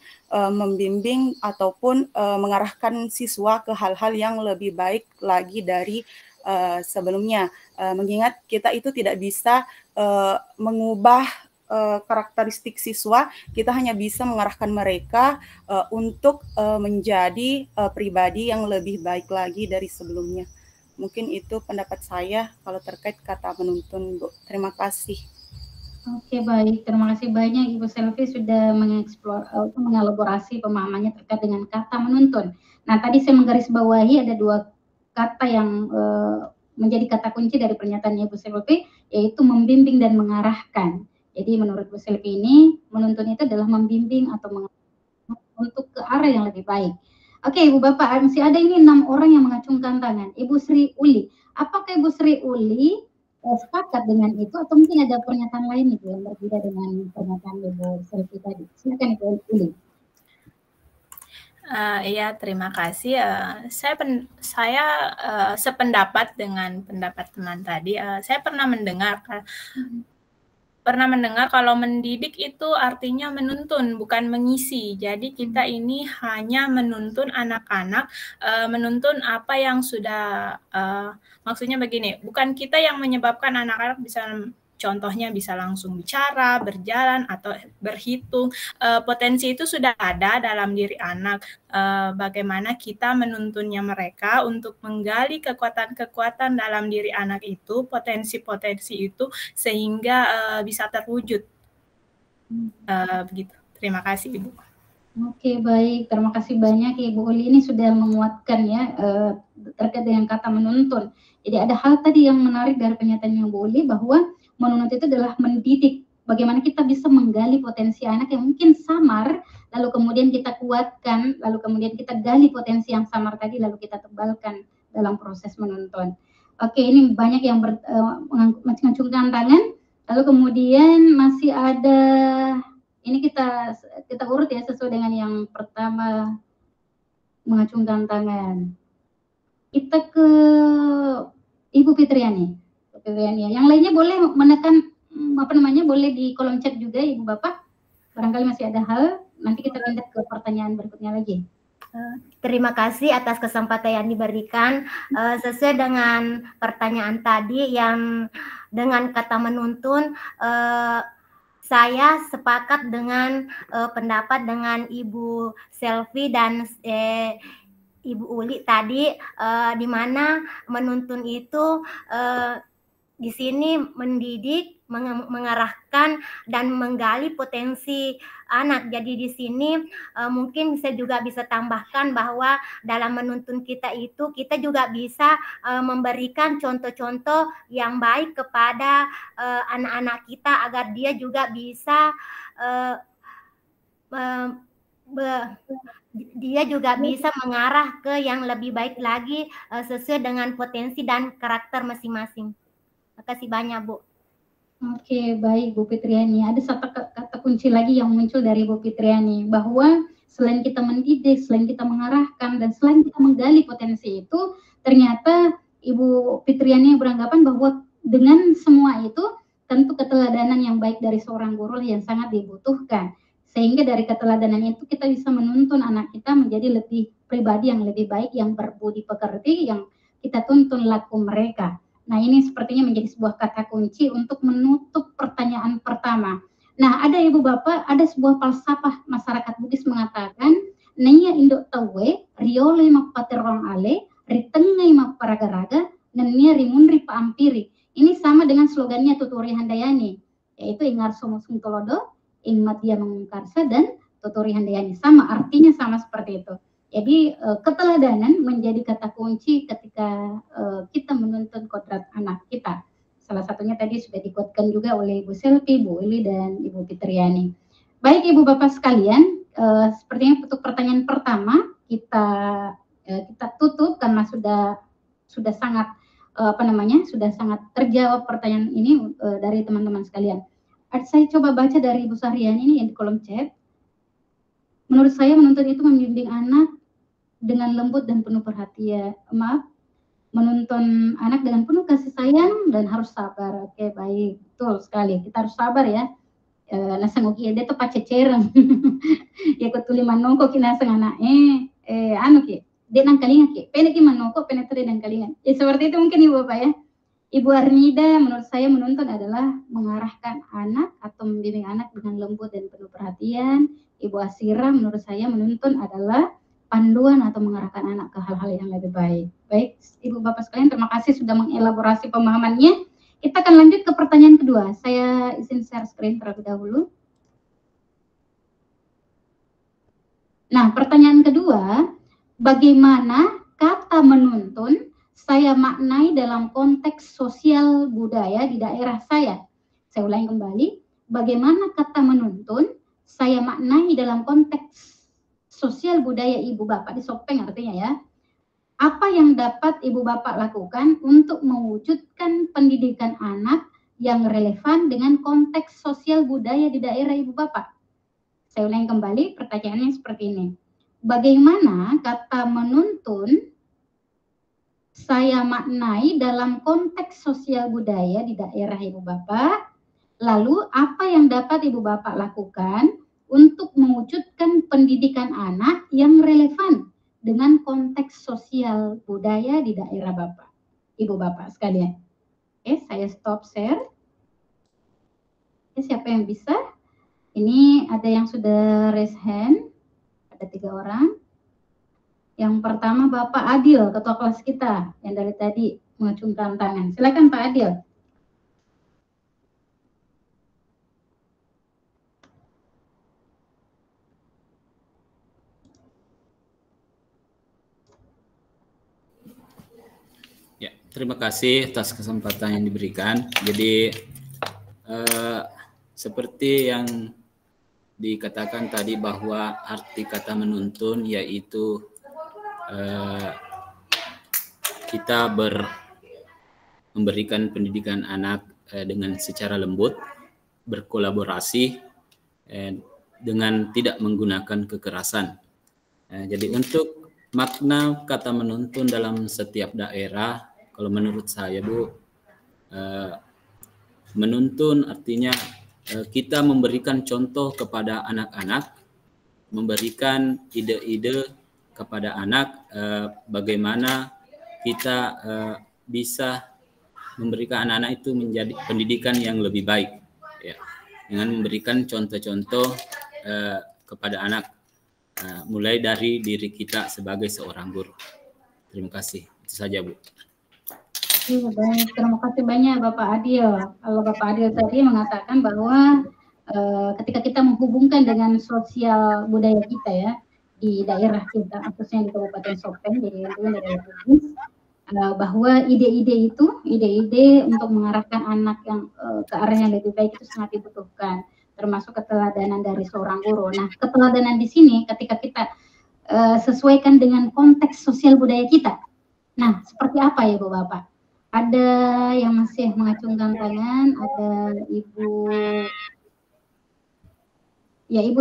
ataupun mengarahkan siswa ke hal-hal yang lebih baik lagi dari sebelumnya. Mengingat kita itu tidak bisa mengubah karakteristik siswa, kita hanya bisa mengarahkan mereka untuk menjadi pribadi yang lebih baik lagi dari sebelumnya. Mungkin itu pendapat saya kalau terkait kata menuntun, Bu. Terima kasih. Oke, baik. Terima kasih banyak Ibu Selvi sudah mengelaborasi pemahamannya terkait dengan kata menuntun. Nah, tadi saya menggarisbawahi ada dua kata yang menjadi kata kunci dari pernyataan Ibu Selvi, yaitu membimbing dan mengarahkan. Jadi menurut Bu Selvi ini, menuntun itu adalah membimbing atau mengarahkan untuk ke arah yang lebih baik. Oke, Ibu Bapak, masih ada ini 6 orang yang mengacungkan tangan. Ibu Sri Uli, apakah Ibu Sri Uli sepakat dengan itu atau mungkin ada pernyataan lain itu yang berbeda dengan pernyataan Ibu Selvi tadi? Silakan Ibu Uli. Iya, terima kasih. Saya sependapat dengan pendapat teman tadi. Saya pernah mendengar kalau mendidik itu artinya menuntun, bukan mengisi. Jadi kita ini hanya menuntun anak-anak, menuntun apa yang sudah, maksudnya begini, bukan kita yang menyebabkan anak-anak bisa, contohnya bisa langsung bicara, berjalan, atau berhitung. Potensi itu sudah ada dalam diri anak. Bagaimana kita menuntunnya mereka untuk menggali kekuatan-kekuatan dalam diri anak itu, potensi-potensi itu, sehingga bisa terwujud. Begitu. Terima kasih, Ibu. Oke, baik. Terima kasih banyak Ibu Uli ini sudah menguatkan ya terkait dengan kata menuntun. Jadi ada hal tadi yang menarik dari pernyataan Ibu Uli bahwa menuntun itu adalah mendidik. Bagaimana kita bisa menggali potensi anak yang mungkin samar, lalu kemudian kita kuatkan, lalu kemudian kita gali potensi yang samar tadi, lalu kita tebalkan dalam proses menuntun. Oke, ini banyak yang mengacungkan tangan, lalu kemudian masih ada, ini kita urut ya sesuai dengan yang pertama mengacungkan tangan. Kita ke Ibu Fitriani. Yang lainnya boleh menekan boleh di kolom chat juga Ibu Bapak. Barangkali masih ada hal, nanti kita pindah ke pertanyaan berikutnya lagi. Terima kasih atas kesempatan yang diberikan. Sesuai dengan pertanyaan tadi yang dengan kata menuntun, saya sepakat dengan pendapat dengan Ibu Selvi dan Ibu Uli tadi, di mana menuntun itu di sini mendidik, mengarahkan, dan menggali potensi anak. Jadi di sini mungkin saya juga bisa tambahkan bahwa dalam menuntun kita itu, kita juga bisa memberikan contoh-contoh yang baik kepada anak-anak kita agar dia juga bisa mengarah ke yang lebih baik lagi sesuai dengan potensi dan karakter masing-masing. Terima kasih banyak, Bu. Oke, baik Bu Fitriani. Ada satu kata kunci lagi yang muncul dari Bu Fitriani, bahwa selain kita mendidik, selain kita mengarahkan, dan selain kita menggali potensi itu, ternyata Ibu Fitriani beranggapan bahwa dengan semua itu, tentu keteladanan yang baik dari seorang guru yang sangat dibutuhkan. Sehingga dari keteladanan itu kita bisa menuntun anak kita menjadi lebih pribadi yang lebih baik, yang berbudi pekerti, yang kita tuntun laku mereka. Nah, ini sepertinya menjadi sebuah kata kunci untuk menutup pertanyaan pertama. Nah, ada Ibu Bapak, ada sebuah falsafah masyarakat Bugis mengatakan, Naya indok tawe, riole mapaterong ale, ritengai maparagaraga, nanya rimunri paampiri. Ini sama dengan slogannya Tuturi Handayani, yaitu Ingar Somusung Tolodo, Ingmat dia mengungkarsa, dan Tuturi Handayani. Sama, artinya sama seperti itu. Jadi keteladanan menjadi kata kunci ketika kita menuntun kodrat anak kita. Salah satunya tadi sudah dikuatkan juga oleh Ibu Selvi, Bu Uli, dan Ibu Fitriani. Baik Ibu Bapak sekalian, sepertinya untuk pertanyaan pertama kita tutup karena sudah sangat sudah sangat terjawab pertanyaan ini dari teman-teman sekalian. Saya coba baca dari Ibu Sahriani ini yang di kolom chat. Menurut saya menuntun itu membimbing anak dengan lembut dan penuh perhatian. Menuntun anak dengan penuh kasih sayang dan harus sabar. Oke, baik, betul sekali. Kita harus sabar ya. Nasang oke, dia tuh pace cereng. Ya ketuli manongko kina sang anak. Ki. denang kalinga ke pene ki manoko pene tu denang kalinga. Ya seperti itu mungkin Ibu Bapak ya. Ibu Arnida menurut saya menuntun adalah mengarahkan anak atau membimbing anak dengan lembut dan penuh perhatian. Ibu Asira menurut saya menuntun adalah panduan atau mengarahkan anak ke hal-hal yang lebih baik. Baik, Ibu Bapak sekalian, terima kasih sudah mengelaborasi pemahamannya. Kita akan lanjut ke pertanyaan kedua. Saya izin share screen terlebih dahulu. Nah, pertanyaan kedua, bagaimana kata menuntun saya maknai dalam konteks sosial budaya di daerah saya? Saya ulangi kembali, bagaimana kata menuntun saya maknai dalam konteks sosial budaya Ibu Bapak, di Sopeng artinya ya. Apa yang dapat Ibu Bapak lakukan untuk mewujudkan pendidikan anak yang relevan dengan konteks sosial budaya di daerah Ibu Bapak? Saya ulangi kembali, pertanyaannya seperti ini. Bagaimana kata menuntun saya maknai dalam konteks sosial budaya di daerah Ibu Bapak? Lalu apa yang dapat Ibu Bapak lakukan untuk mewujudkan pendidikan anak yang relevan dengan konteks sosial budaya di daerah Bapak, Ibu Bapak sekalian? Oke, saya stop share. Oke, siapa yang bisa? Ini ada yang sudah raise hand, ada 3 orang. Yang pertama Bapak Adil, ketua kelas kita yang dari tadi mengacungkan tangan. Silakan Pak Adil. Ya, terima kasih atas kesempatan yang diberikan. Jadi seperti yang dikatakan tadi bahwa arti kata menuntun yaitu kita memberikan pendidikan anak dengan secara lembut, berkolaborasi dengan tidak menggunakan kekerasan. Jadi untuk makna kata menuntun dalam setiap daerah, kalau menurut saya Bu, menuntun artinya kita memberikan contoh kepada anak-anak, memberikan ide-ide kepada anak bagaimana kita bisa memberikan anak-anak itu menjadi pendidikan yang lebih baik, ya, dengan memberikan contoh-contoh kepada anak, mulai dari diri kita sebagai seorang guru. Terima kasih. Itu saja Bu. Baik, terima kasih banyak Bapak Adil. Kalau Bapak Adil tadi mengatakan bahwa ketika kita menghubungkan dengan sosial budaya kita ya di daerah kita, khususnya di Kabupaten Sopeng, di daerah provinsi, bahwa ide-ide itu, ide-ide untuk mengarahkan anak yang ke arah yang lebih baik itu sangat dibutuhkan, termasuk keteladanan dari seorang guru. Nah, keteladanan di sini ketika kita sesuaikan dengan konteks sosial budaya kita. Nah, seperti apa ya Bu Bapak? Ada yang masih mengacungkan tangan, ada Ibu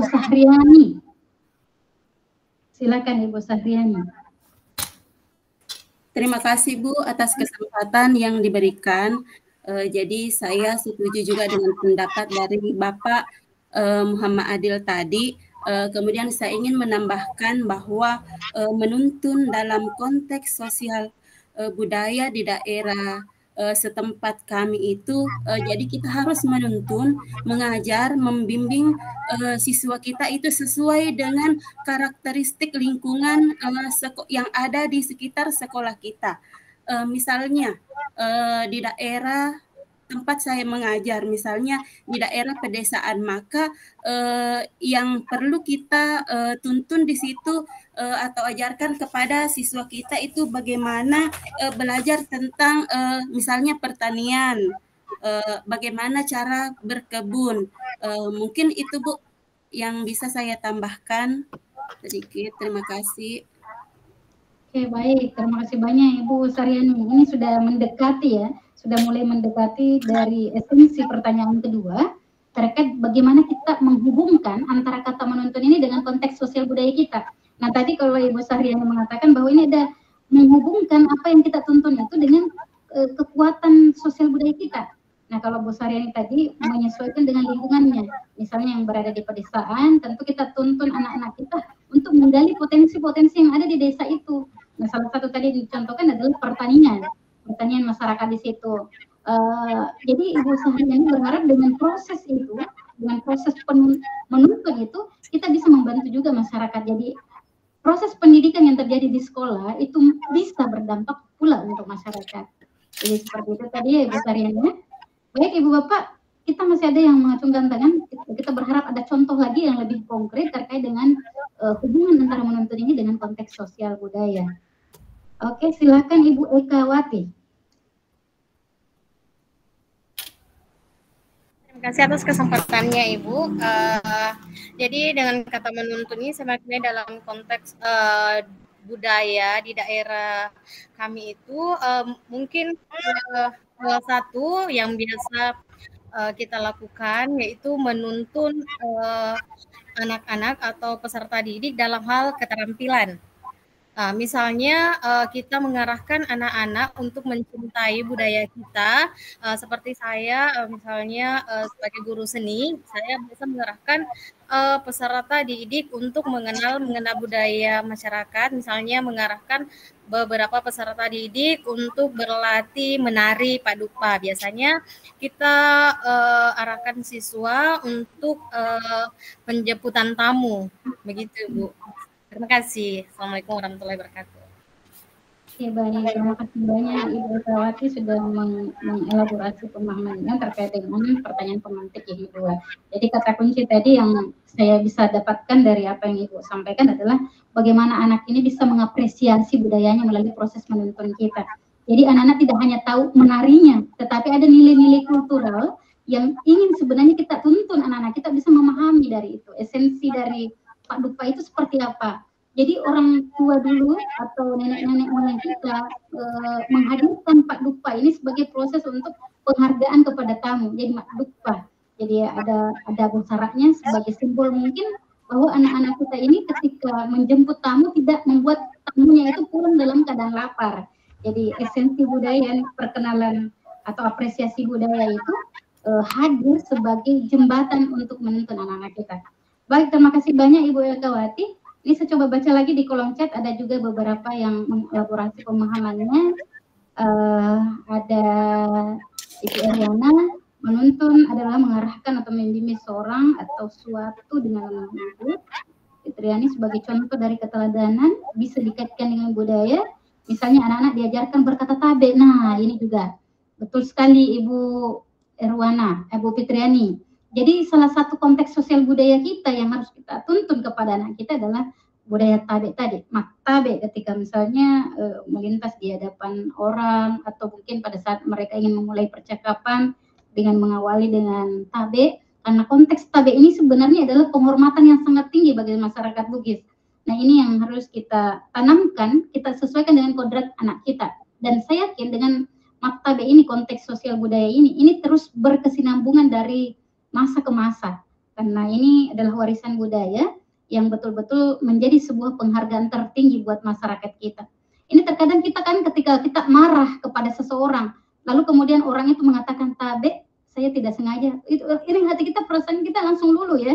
Sahriani. Silakan Ibu Sahriani. Terima kasih Bu atas kesempatan yang diberikan. Jadi saya setuju juga dengan pendapat dari Bapak Muhammad Adil tadi. Kemudian saya ingin menambahkan bahwa menuntun dalam konteks sosial budaya di daerah setempat kami itu, jadi kita harus menuntun, mengajar, membimbing siswa kita itu sesuai dengan karakteristik lingkungan yang ada di sekitar sekolah kita. Misalnya di daerah tempat saya mengajar, misalnya di daerah pedesaan, maka yang perlu kita tuntun di situ atau ajarkan kepada siswa kita itu bagaimana belajar tentang misalnya pertanian, bagaimana cara berkebun. Mungkin itu Bu yang bisa saya tambahkan sedikit. Terima kasih. Oke, baik. Terima kasih banyak Ibu Sahriani. Ini sudah mendekati ya, sudah mulai mendekati dari esensi pertanyaan kedua terkait bagaimana kita menghubungkan antara kata menuntun ini dengan konteks sosial budaya kita. Nah, tadi kalau Ibu Sahriani mengatakan bahwa ini ada menghubungkan apa yang kita tuntun itu dengan kekuatan sosial budaya kita. Nah, kalau Bu Sahriani tadi menyesuaikan dengan lingkungannya, misalnya yang berada di pedesaan, tentu kita tuntun anak-anak kita untuk menggali potensi-potensi yang ada di desa itu. Nah, salah satu tadi dicontohkan adalah pertanian masyarakat di situ. Jadi Ibu Sahriani berharap dengan proses itu, dengan proses menuntun itu, kita bisa membantu juga masyarakat. Jadi proses pendidikan yang terjadi di sekolah itu bisa berdampak pula untuk masyarakat. Jadi seperti itu tadi ya Ibu Sahriani. Baik Ibu Bapak, kita masih ada yang mengacungkan tangan. Kita berharap ada contoh lagi yang lebih konkret terkait dengan hubungan antara menuntun ini dengan konteks sosial budaya. Oke, silakan Ibu Eka Wati. Terima kasih atas kesempatannya Ibu. Jadi dengan kata menuntun ini sebenarnya dalam konteks budaya di daerah kami itu mungkin salah satu yang biasa kita lakukan yaitu menuntun anak-anak atau peserta didik dalam hal keterampilan. Misalnya kita mengarahkan anak-anak untuk mencintai budaya kita, seperti saya misalnya sebagai guru seni, saya bisa mengarahkan peserta didik untuk mengenal budaya masyarakat, misalnya mengarahkan beberapa peserta didik untuk berlatih menari paduka. Biasanya kita arahkan siswa untuk penjemputan tamu, begitu Bu. Terima kasih. Assalamualaikum warahmatullahi wabarakatuh. Ya baik, terima kasih banyak Ibu Ekawati sudah mengelaborasi pemahamannya terkait dengan pertanyaan pemantik yang kedua. Jadi kata kunci tadi yang saya bisa dapatkan dari apa yang Ibu sampaikan adalah bagaimana anak ini bisa mengapresiasi budayanya melalui proses menuntun kita. Jadi anak-anak tidak hanya tahu menarinya, tetapi ada nilai-nilai kultural yang ingin sebenarnya kita tuntun anak-anak kita bisa memahami dari itu. Esensi dari Pak Dupa itu seperti apa? Jadi orang tua dulu atau nenek-nenek moyang kita menghadirkan Pak Dupa ini sebagai proses untuk penghargaan kepada tamu. Jadi Pak Dupa. Jadi ada busaranya sebagai simbol mungkin bahwa anak-anak kita ini ketika menjemput tamu tidak membuat tamunya itu pulang dalam keadaan lapar. Jadi esensi budaya, perkenalan atau apresiasi budaya itu hadir sebagai jembatan untuk menuntun anak-anak kita. Baik, terima kasih banyak Ibu Ekawati. Ini saya coba baca lagi di kolom chat, ada juga beberapa yang mengelaborasi pemahamannya. Ada Ibu Erwana, menuntun adalah mengarahkan atau membimbing seorang atau suatu dengan menuntun. Fitriani sebagai contoh dari keteladanan bisa dikaitkan dengan budaya. Misalnya anak-anak diajarkan berkata tabe. Nah, ini juga betul sekali Ibu Erwana, Ibu Fitriani. Jadi salah satu konteks sosial budaya kita yang harus kita tuntun kepada anak kita adalah budaya tabe tadi. Tabe ketika misalnya melintas di hadapan orang atau mungkin pada saat mereka ingin memulai percakapan dengan mengawali dengan tabe. Karena konteks tabe ini sebenarnya adalah penghormatan yang sangat tinggi bagi masyarakat Bugis. Nah ini yang harus kita tanamkan, kita sesuaikan dengan kodrat anak kita. Dan saya yakin dengan maktabe ini, konteks sosial budaya ini terus berkesinambungan dari masa ke masa, karena ini adalah warisan budaya yang betul-betul menjadi sebuah penghargaan tertinggi buat masyarakat kita. Ini terkadang kita kan ketika kita marah kepada seseorang, lalu kemudian orang itu mengatakan tabe, saya tidak sengaja, itu iring hati kita, perasaan kita langsung lulu ya.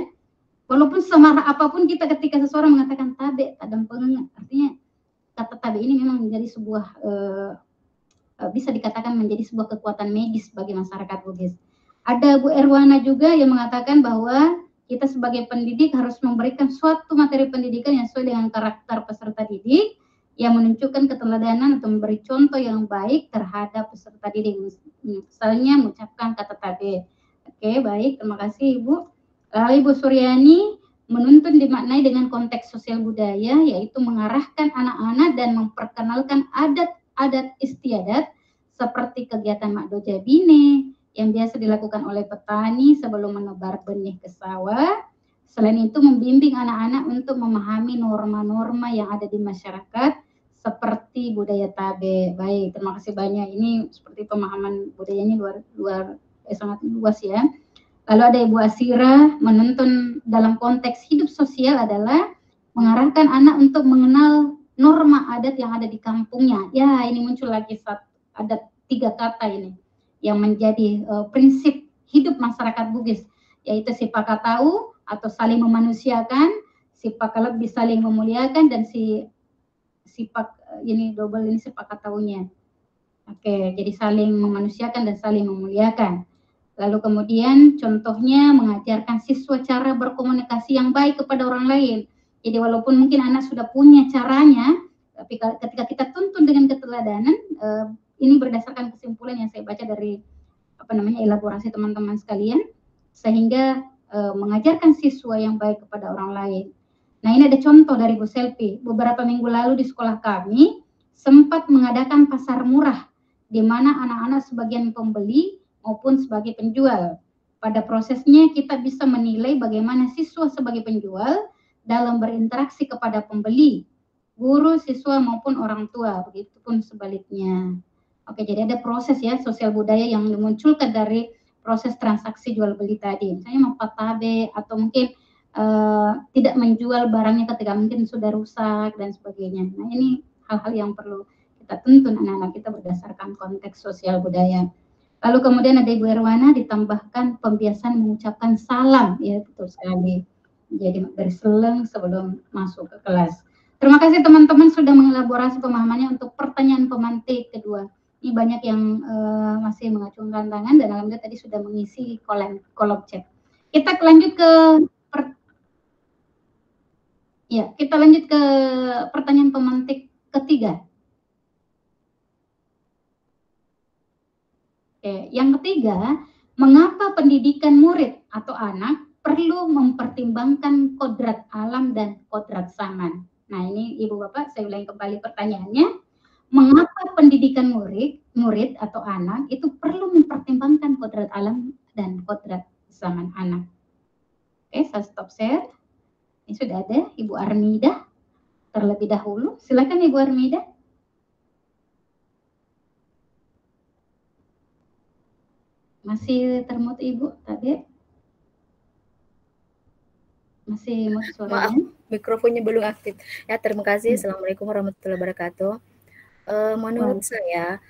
Walaupun semarah apapun kita ketika seseorang mengatakan tabe, tadam pengengat, artinya kata tabe ini memang menjadi sebuah bisa dikatakan menjadi sebuah kekuatan medis bagi masyarakat Bugis. Ada Bu Erwana juga yang mengatakan bahwa kita sebagai pendidik harus memberikan suatu materi pendidikan yang sesuai dengan karakter peserta didik, yang menunjukkan keteladanan atau memberi contoh yang baik terhadap peserta didik. Misalnya mengucapkan kata tabe. Oke, baik, terima kasih Ibu. Lalu Ibu Suryani, menuntun dimaknai dengan konteks sosial budaya, yaitu mengarahkan anak-anak dan memperkenalkan adat-adat istiadat seperti kegiatan Makdo Jabine, yang biasa dilakukan oleh petani sebelum menebar benih ke sawah. Selain itu membimbing anak-anak untuk memahami norma-norma yang ada di masyarakat seperti budaya tabe. Baik, terima kasih banyak. Ini seperti pemahaman budayanya sangat luas ya. Lalu ada Ibu Asira, menuntun dalam konteks hidup sosial adalah mengarahkan anak untuk mengenal norma adat yang ada di kampungnya. Ya, ini muncul lagi ada 3 kata ini yang menjadi prinsip hidup masyarakat Bugis, yaitu si pakatau atau saling memanusiakan, si pakalebih saling memuliakan, dan si ini double ini sepakat tahunya. Oke, jadi saling memanusiakan dan saling memuliakan. Lalu kemudian contohnya mengajarkan siswa cara berkomunikasi yang baik kepada orang lain. Jadi walaupun mungkin anak sudah punya caranya, tapi ketika kita tuntun dengan keteladanan, ini berdasarkan kesimpulan yang saya baca dari elaborasi teman-teman sekalian, sehingga mengajarkan siswa yang baik kepada orang lain. Nah, ini ada contoh dari Bu Selvi. Beberapa minggu lalu di sekolah kami sempat mengadakan pasar murah, di mana anak-anak sebagian pembeli maupun sebagai penjual. Pada prosesnya kita bisa menilai bagaimana siswa sebagai penjual dalam berinteraksi kepada pembeli, guru, siswa maupun orang tua, begitupun sebaliknya. Oke, jadi ada proses ya sosial budaya yang dimunculkan dari proses transaksi jual beli tadi. Misalnya mempatabe atau mungkin tidak menjual barangnya ketika mungkin sudah rusak dan sebagainya. Nah, ini hal-hal yang perlu kita tuntun anak-anak kita berdasarkan konteks sosial budaya. Lalu kemudian ada Ibu Erwana ditambahkan pembiasaan mengucapkan salam, ya betul sekali. Jadi berseleng sebelum masuk ke kelas. Terima kasih teman-teman sudah mengelaborasi pemahamannya untuk pertanyaan pemantik kedua. Ini banyak yang masih mengacungkan tangan dan alhamdulillah tadi sudah mengisi kolom chat. Kita lanjut ke pertanyaan pemantik ketiga. Oke, yang ketiga, mengapa pendidikan murid atau anak perlu mempertimbangkan kodrat alam dan kodrat zaman? Nah, ini Ibu Bapak, saya ulangi kembali pertanyaannya. Mengapa pendidikan murid atau anak itu perlu mempertimbangkan kodrat alam dan kodrat zaman anak? Oke, saya stop share. Ini sudah ada Ibu Armida terlebih dahulu. Silakan Ibu Armida. Masih termute Ibu tadi? Masih mute suaranya? Maaf, mikrofonnya belum aktif. Ya, terima kasih. Assalamualaikum warahmatullahi wabarakatuh. Menurut saya,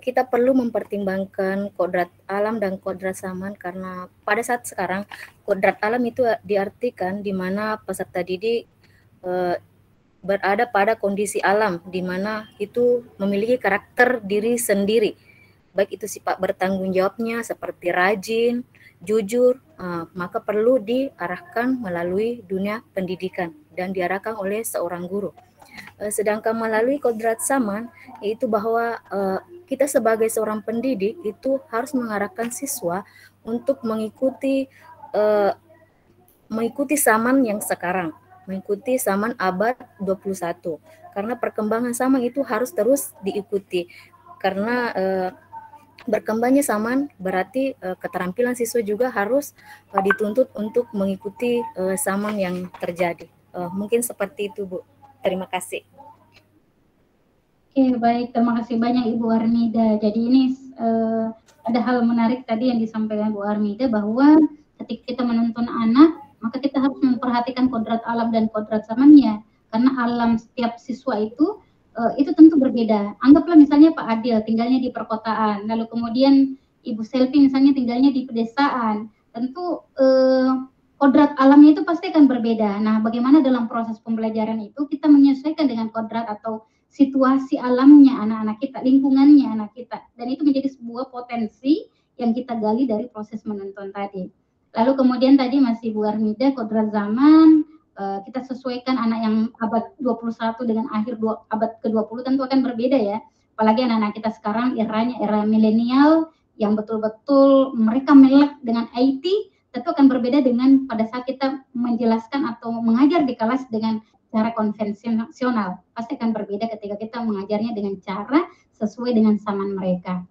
kita perlu mempertimbangkan kodrat alam dan kodrat zaman karena pada saat sekarang kodrat alam itu diartikan di mana peserta didik berada pada kondisi alam di mana itu memiliki karakter diri sendiri. Baik itu sifat bertanggung jawabnya seperti rajin, jujur, maka perlu diarahkan melalui dunia pendidikan dan diarahkan oleh seorang guru. Sedangkan melalui kodrat zaman, yaitu bahwa kita sebagai seorang pendidik itu harus mengarahkan siswa untuk mengikuti zaman yang sekarang, mengikuti zaman abad 21. Karena perkembangan zaman itu harus terus diikuti. Karena berkembangnya zaman berarti keterampilan siswa juga harus dituntut untuk mengikuti zaman yang terjadi. Mungkin seperti itu, Bu. Terima kasih. Oke, baik. Terima kasih banyak Ibu Armida. Jadi ini ada hal menarik tadi yang disampaikan Bu Armida bahwa ketika kita menuntun anak, maka kita harus memperhatikan kodrat alam dan kodrat zamannya. Karena alam setiap siswa itu tentu berbeda. Anggaplah misalnya Pak Adil tinggalnya di perkotaan, lalu kemudian Ibu Selvi misalnya tinggalnya di pedesaan. Tentu kodrat alamnya itu pasti akan berbeda. Nah, bagaimana dalam proses pembelajaran itu kita menyesuaikan dengan kodrat atau situasi alamnya anak-anak kita, lingkungannya anak kita. Dan itu menjadi sebuah potensi yang kita gali dari proses menuntun tadi. Lalu kemudian tadi masih Bu Armida, kodrat zaman, kita sesuaikan anak yang abad 21 dengan akhir abad ke-20 tentu akan berbeda ya. Apalagi anak-anak kita sekarang eranya era milenial yang betul-betul mereka melek dengan IT, tentu akan berbeda dengan pada saat kita menjelaskan atau mengajar di kelas dengan cara konvensional. Pasti akan berbeda ketika kita mengajarnya dengan cara sesuai dengan zaman mereka.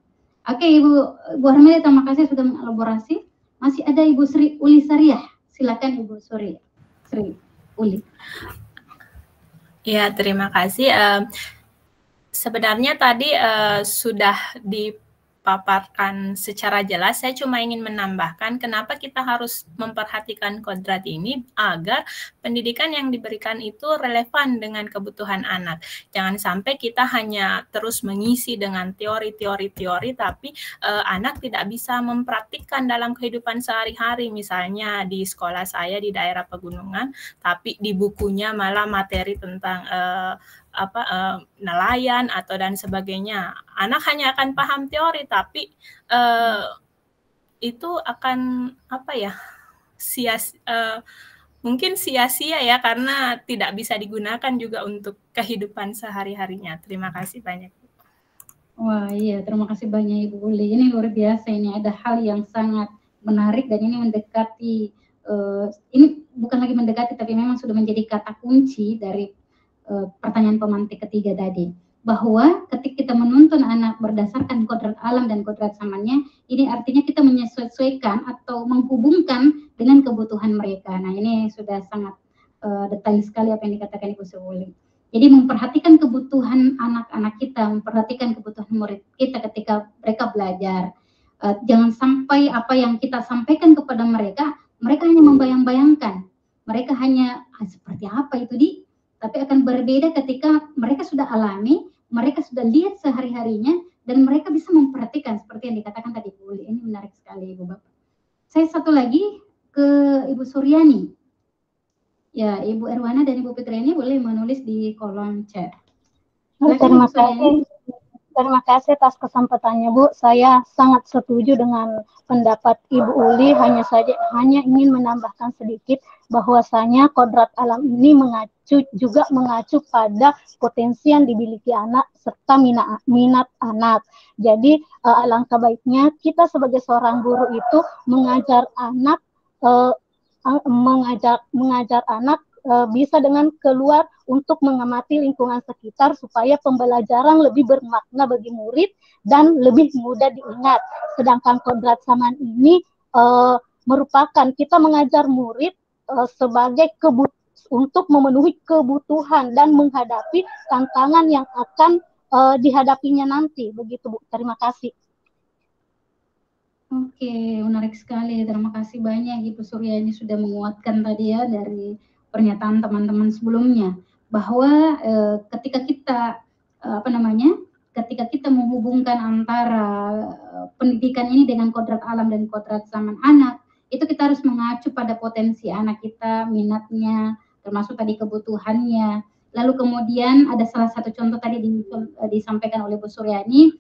Oke, Ibu Armida, terima kasih sudah mengelaborasi. Masih ada Ibu Sri Uli Sariah. Silakan Ibu Sri Uli. Ya, terima kasih. Sebenarnya tadi sudah dipaparkan secara jelas. Saya cuma ingin menambahkan kenapa kita harus memperhatikan kodrat ini agar pendidikan yang diberikan itu relevan dengan kebutuhan anak. Jangan sampai kita hanya terus mengisi dengan teori, tapi anak tidak bisa mempraktikkan dalam kehidupan sehari-hari. Misalnya di sekolah saya di daerah pegunungan, tapi di bukunya malah materi tentang nelayan atau dan sebagainya. Anak hanya akan paham teori, tapi itu akan mungkin sia-sia ya, karena tidak bisa digunakan juga untuk kehidupan sehari-harinya. Terima kasih banyak. Wah iya, terima kasih banyak Ibu Uli. Ini luar biasa, ini ada hal yang sangat menarik dan ini mendekati, ini bukan lagi mendekati tapi memang sudah menjadi kata kunci dari pertanyaan pemantik ketiga tadi. Bahwa ketika kita menuntun anak berdasarkan kodrat alam dan kodrat zamannya, ini artinya kita menyesuaikan atau menghubungkan dengan kebutuhan mereka. Nah ini sudah sangat detail sekali apa yang dikatakan Ibu Sewuli. Jadi memperhatikan kebutuhan anak-anak kita, memperhatikan kebutuhan murid kita ketika mereka belajar. Jangan sampai apa yang kita sampaikan kepada mereka, mereka hanya membayang-bayangkan. Mereka hanya seperti apa itu tapi akan berbeda ketika mereka sudah alami, mereka sudah lihat sehari-harinya, dan mereka bisa memperhatikan seperti yang dikatakan tadi Bu Uli. Ini menarik sekali Ibu Bapak. Saya satu lagi ke Ibu Suryani. Ya, Ibu Erwana dan Ibu Fitriani boleh menulis di kolom chat. Terima kasih atas kesempatannya Bu. Saya sangat setuju dengan pendapat Ibu Uli. Hanya ingin menambahkan sedikit bahwasanya kodrat alam ini mengacu pada potensi yang dimiliki anak serta minat anak. Jadi alangkah baiknya kita sebagai seorang guru itu mengajar anak bisa dengan keluar untuk mengamati lingkungan sekitar supaya pembelajaran lebih bermakna bagi murid dan lebih mudah diingat. Sedangkan kodrat zaman ini merupakan kita mengajar murid sebagai untuk memenuhi kebutuhan dan menghadapi tantangan yang akan dihadapinya nanti. Begitu Bu. Terima kasih. Oke, menarik sekali. Terima kasih banyak Ibu Suryani sudah menguatkan tadi ya dari pernyataan teman-teman sebelumnya bahwa ketika kita ketika kita menghubungkan antara pendidikan ini dengan kodrat alam dan kodrat zaman anak, itu kita harus mengacu pada potensi anak kita, minatnya, termasuk tadi kebutuhannya. Lalu kemudian ada salah satu contoh tadi disampaikan oleh Bu Suryani,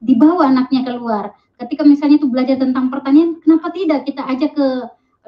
dibawa anaknya keluar. Ketika misalnya itu belajar tentang pertanian, kenapa tidak kita ajak ke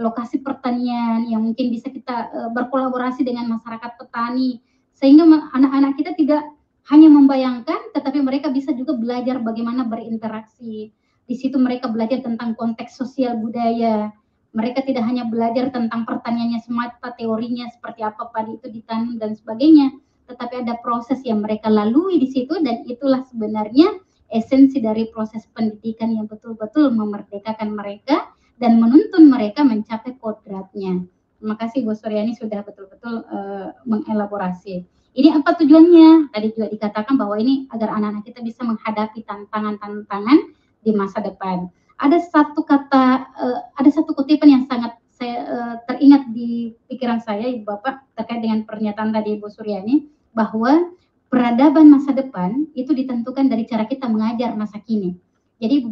lokasi pertanian yang mungkin bisa kita berkolaborasi dengan masyarakat petani, sehingga anak-anak kita tidak hanya membayangkan, tetapi mereka bisa juga belajar bagaimana berinteraksi. Di situ mereka belajar tentang konteks sosial budaya. Mereka tidak hanya belajar tentang pertaniannya semata, teorinya seperti apa padi itu ditanam dan sebagainya, tetapi ada proses yang mereka lalui di situ, dan itulah sebenarnya esensi dari proses pendidikan yang betul-betul memerdekakan mereka dan menuntun mereka mencapai kodratnya. Terima kasih Bu Suryani sudah betul-betul mengelaborasi. Ini apa tujuannya? Tadi juga dikatakan bahwa ini agar anak-anak kita bisa menghadapi tantangan-tantangan di masa depan. Ada satu kutipan yang sangat saya teringat di pikiran saya Ibu Bapak terkait dengan pernyataan tadi Bu Suryani, bahwa peradaban masa depan itu ditentukan dari cara kita mengajar masa kini. Jadi Ibu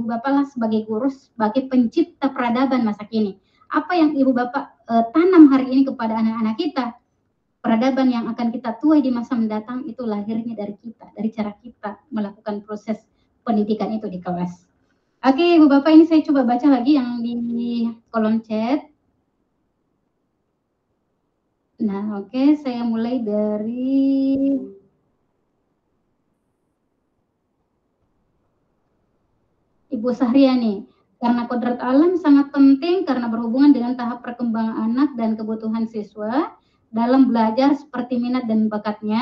Bapak lah sebagai guru, sebagai pencipta peradaban masa kini. Apa yang Ibu Bapak tanam hari ini kepada anak-anak kita, peradaban yang akan kita tuai di masa mendatang itu lahirnya dari kita, dari cara kita melakukan proses pendidikan itu di kelas. Oke Ibu Bapak, ini saya coba baca lagi yang di kolom chat. Nah, oke, saya mulai dari Ibu Sahriani. Karena kodrat alam sangat penting karena berhubungan dengan tahap perkembangan anak dan kebutuhan siswa dalam belajar seperti minat dan bakatnya.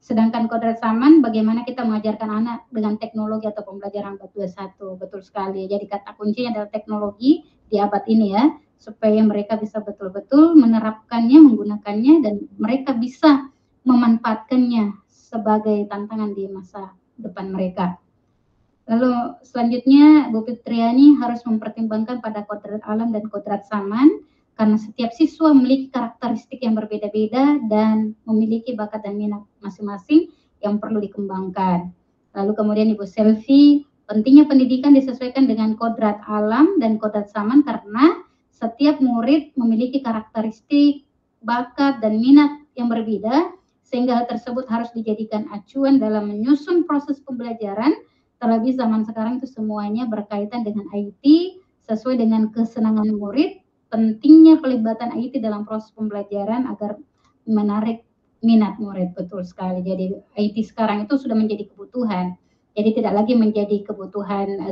Sedangkan kodrat zaman bagaimana kita mengajarkan anak dengan teknologi atau pembelajaran abad 21. Betul sekali. Jadi kata kuncinya adalah teknologi di abad ini ya, supaya mereka bisa betul-betul menerapkannya, menggunakannya, dan mereka bisa memanfaatkannya sebagai tantangan di masa depan mereka. Lalu selanjutnya Bu Fitriani harus mempertimbangkan pada kodrat alam dan kodrat zaman karena setiap siswa memiliki karakteristik yang berbeda-beda dan memiliki bakat dan minat masing-masing yang perlu dikembangkan. Lalu kemudian Ibu Selvi, pentingnya pendidikan disesuaikan dengan kodrat alam dan kodrat zaman karena setiap murid memiliki karakteristik, bakat, dan minat yang berbeda sehingga hal tersebut harus dijadikan acuan dalam menyusun proses pembelajaran. Terlebih zaman sekarang itu semuanya berkaitan dengan IT, sesuai dengan kesenangan murid, pentingnya pelibatan IT dalam proses pembelajaran agar menarik minat murid. Betul sekali. Jadi IT sekarang itu sudah menjadi kebutuhan. Jadi tidak lagi menjadi kebutuhan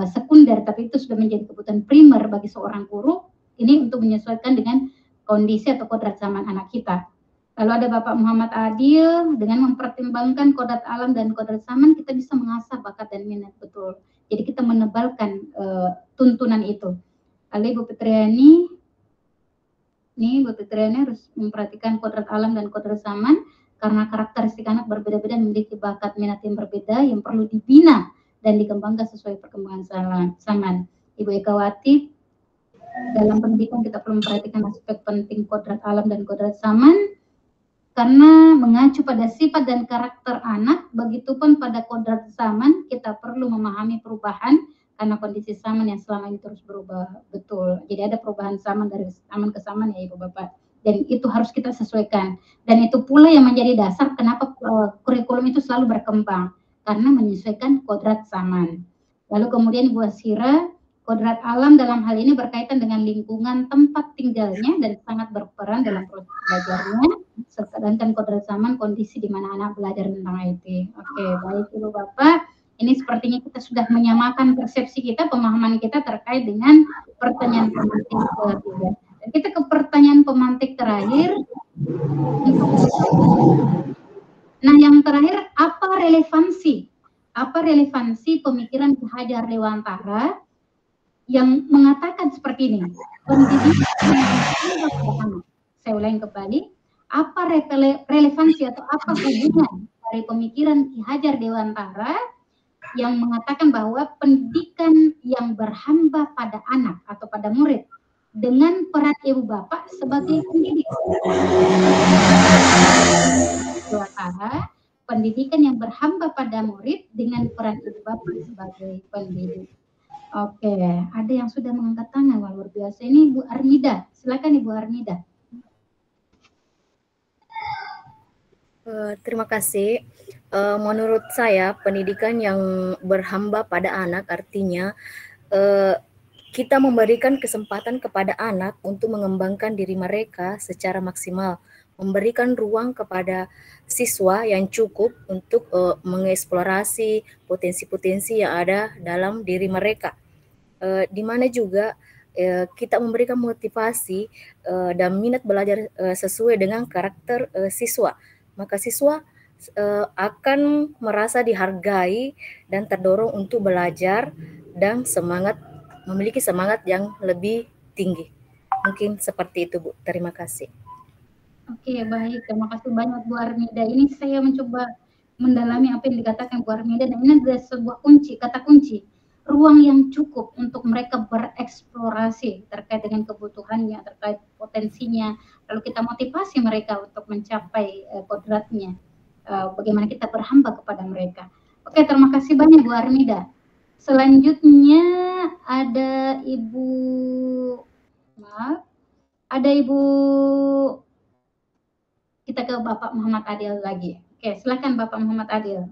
sekunder, tapi itu sudah menjadi kebutuhan primer bagi seorang guru. Ini untuk menyesuaikan dengan kondisi atau kodrat zaman anak kita. Lalu ada Bapak Muhammad Adil, dengan mempertimbangkan kodrat alam dan kodrat zaman, kita bisa mengasah bakat dan minat. Betul. Jadi kita menebalkan tuntunan itu. Lalu Ibu Fitriani, ini Ibu Fitriani harus memperhatikan kodrat alam dan kodrat zaman, karena karakteristik anak berbeda-beda, memiliki bakat minat yang berbeda yang perlu dibina dan dikembangkan sesuai perkembangan zaman. Ibu Ekawati, dalam pendidikan kita perlu memperhatikan aspek penting kodrat alam dan kodrat zaman, karena mengacu pada sifat dan karakter anak, begitupun pada kodrat zaman, kita perlu memahami perubahan, karena kondisi zaman yang selama ini terus berubah. Betul, jadi ada perubahan zaman dari zaman ke zaman ya Ibu Bapak, dan itu harus kita sesuaikan. Dan itu pula yang menjadi dasar kenapa kurikulum itu selalu berkembang, karena menyesuaikan kodrat zaman. Lalu kemudian Ibu Asira, kodrat alam dalam hal ini berkaitan dengan lingkungan tempat tinggalnya dan sangat berperan dalam proses belajarnya, sedangkan kodrat zaman kondisi di mana anak belajar tentang IT. Oke, baik Ibu Bapak, ini sepertinya kita sudah menyamakan persepsi kita, pemahaman kita terkait dengan pertanyaan pemantik ketiga. Dan kita ke pertanyaan pemantik terakhir. Nah, yang terakhir, apa relevansi pemikiran Ki Hajar Dewantara yang mengatakan seperti ini? Saya ulangi kembali, apa relevansi atau apa hubungan dari pemikiran Ki Hajar Dewantara yang mengatakan bahwa pendidikan yang berhamba pada anak atau pada murid dengan peran ibu bapak sebagai pendidik? Dewantara, pendidikan yang berhamba pada murid dengan peran ibu bapak sebagai pendidik. Oke, ada yang sudah mengangkat tangan, wah luar biasa. Ini Bu Armida, silakan Ibu Armida. Terima kasih. Menurut saya pendidikan yang berhamba pada anak artinya kita memberikan kesempatan kepada anak untuk mengembangkan diri mereka secara maksimal, memberikan ruang kepada siswa yang cukup untuk mengeksplorasi potensi-potensi yang ada dalam diri mereka. Di mana juga kita memberikan motivasi dan minat belajar sesuai dengan karakter siswa. Maka siswa akan merasa dihargai dan terdorong untuk belajar dan memiliki semangat yang lebih tinggi. Mungkin seperti itu, Bu. Terima kasih. Oke, baik. Terima kasih banyak Bu Armida. Ini saya mencoba mendalami apa yang dikatakan Bu Armida, dan ini adalah sebuah kunci, kata kunci. Ruang yang cukup untuk mereka bereksplorasi terkait dengan kebutuhannya, terkait potensinya. Lalu kita motivasi mereka untuk mencapai kodratnya. Bagaimana kita berhamba kepada mereka. Oke, terima kasih banyak Bu Armida. Selanjutnya ada Ibu, kita ke Bapak Muhammad Adil lagi. Oke, silakan Bapak Muhammad Adil.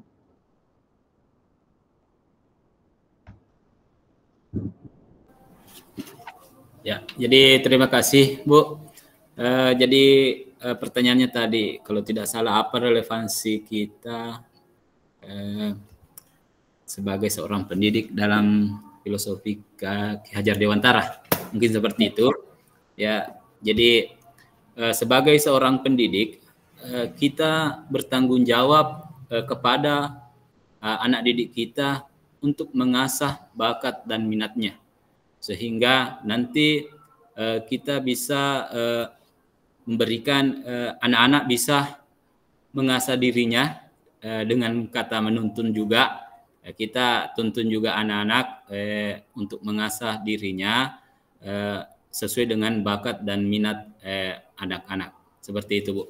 Ya, jadi terima kasih Bu. Jadi pertanyaannya tadi, kalau tidak salah apa relevansi kita sebagai seorang pendidik dalam filosofi Ki Hajar Dewantara? Mungkin seperti itu. Ya, jadi sebagai seorang pendidik kita bertanggung jawab kepada anak didik kita untuk mengasah bakat dan minatnya, sehingga nanti kita bisa memberikan anak-anak bisa mengasah dirinya dengan kata menuntun juga. Kita tuntun juga anak-anak untuk mengasah dirinya sesuai dengan bakat dan minat anak-anak. Seperti itu, Bu.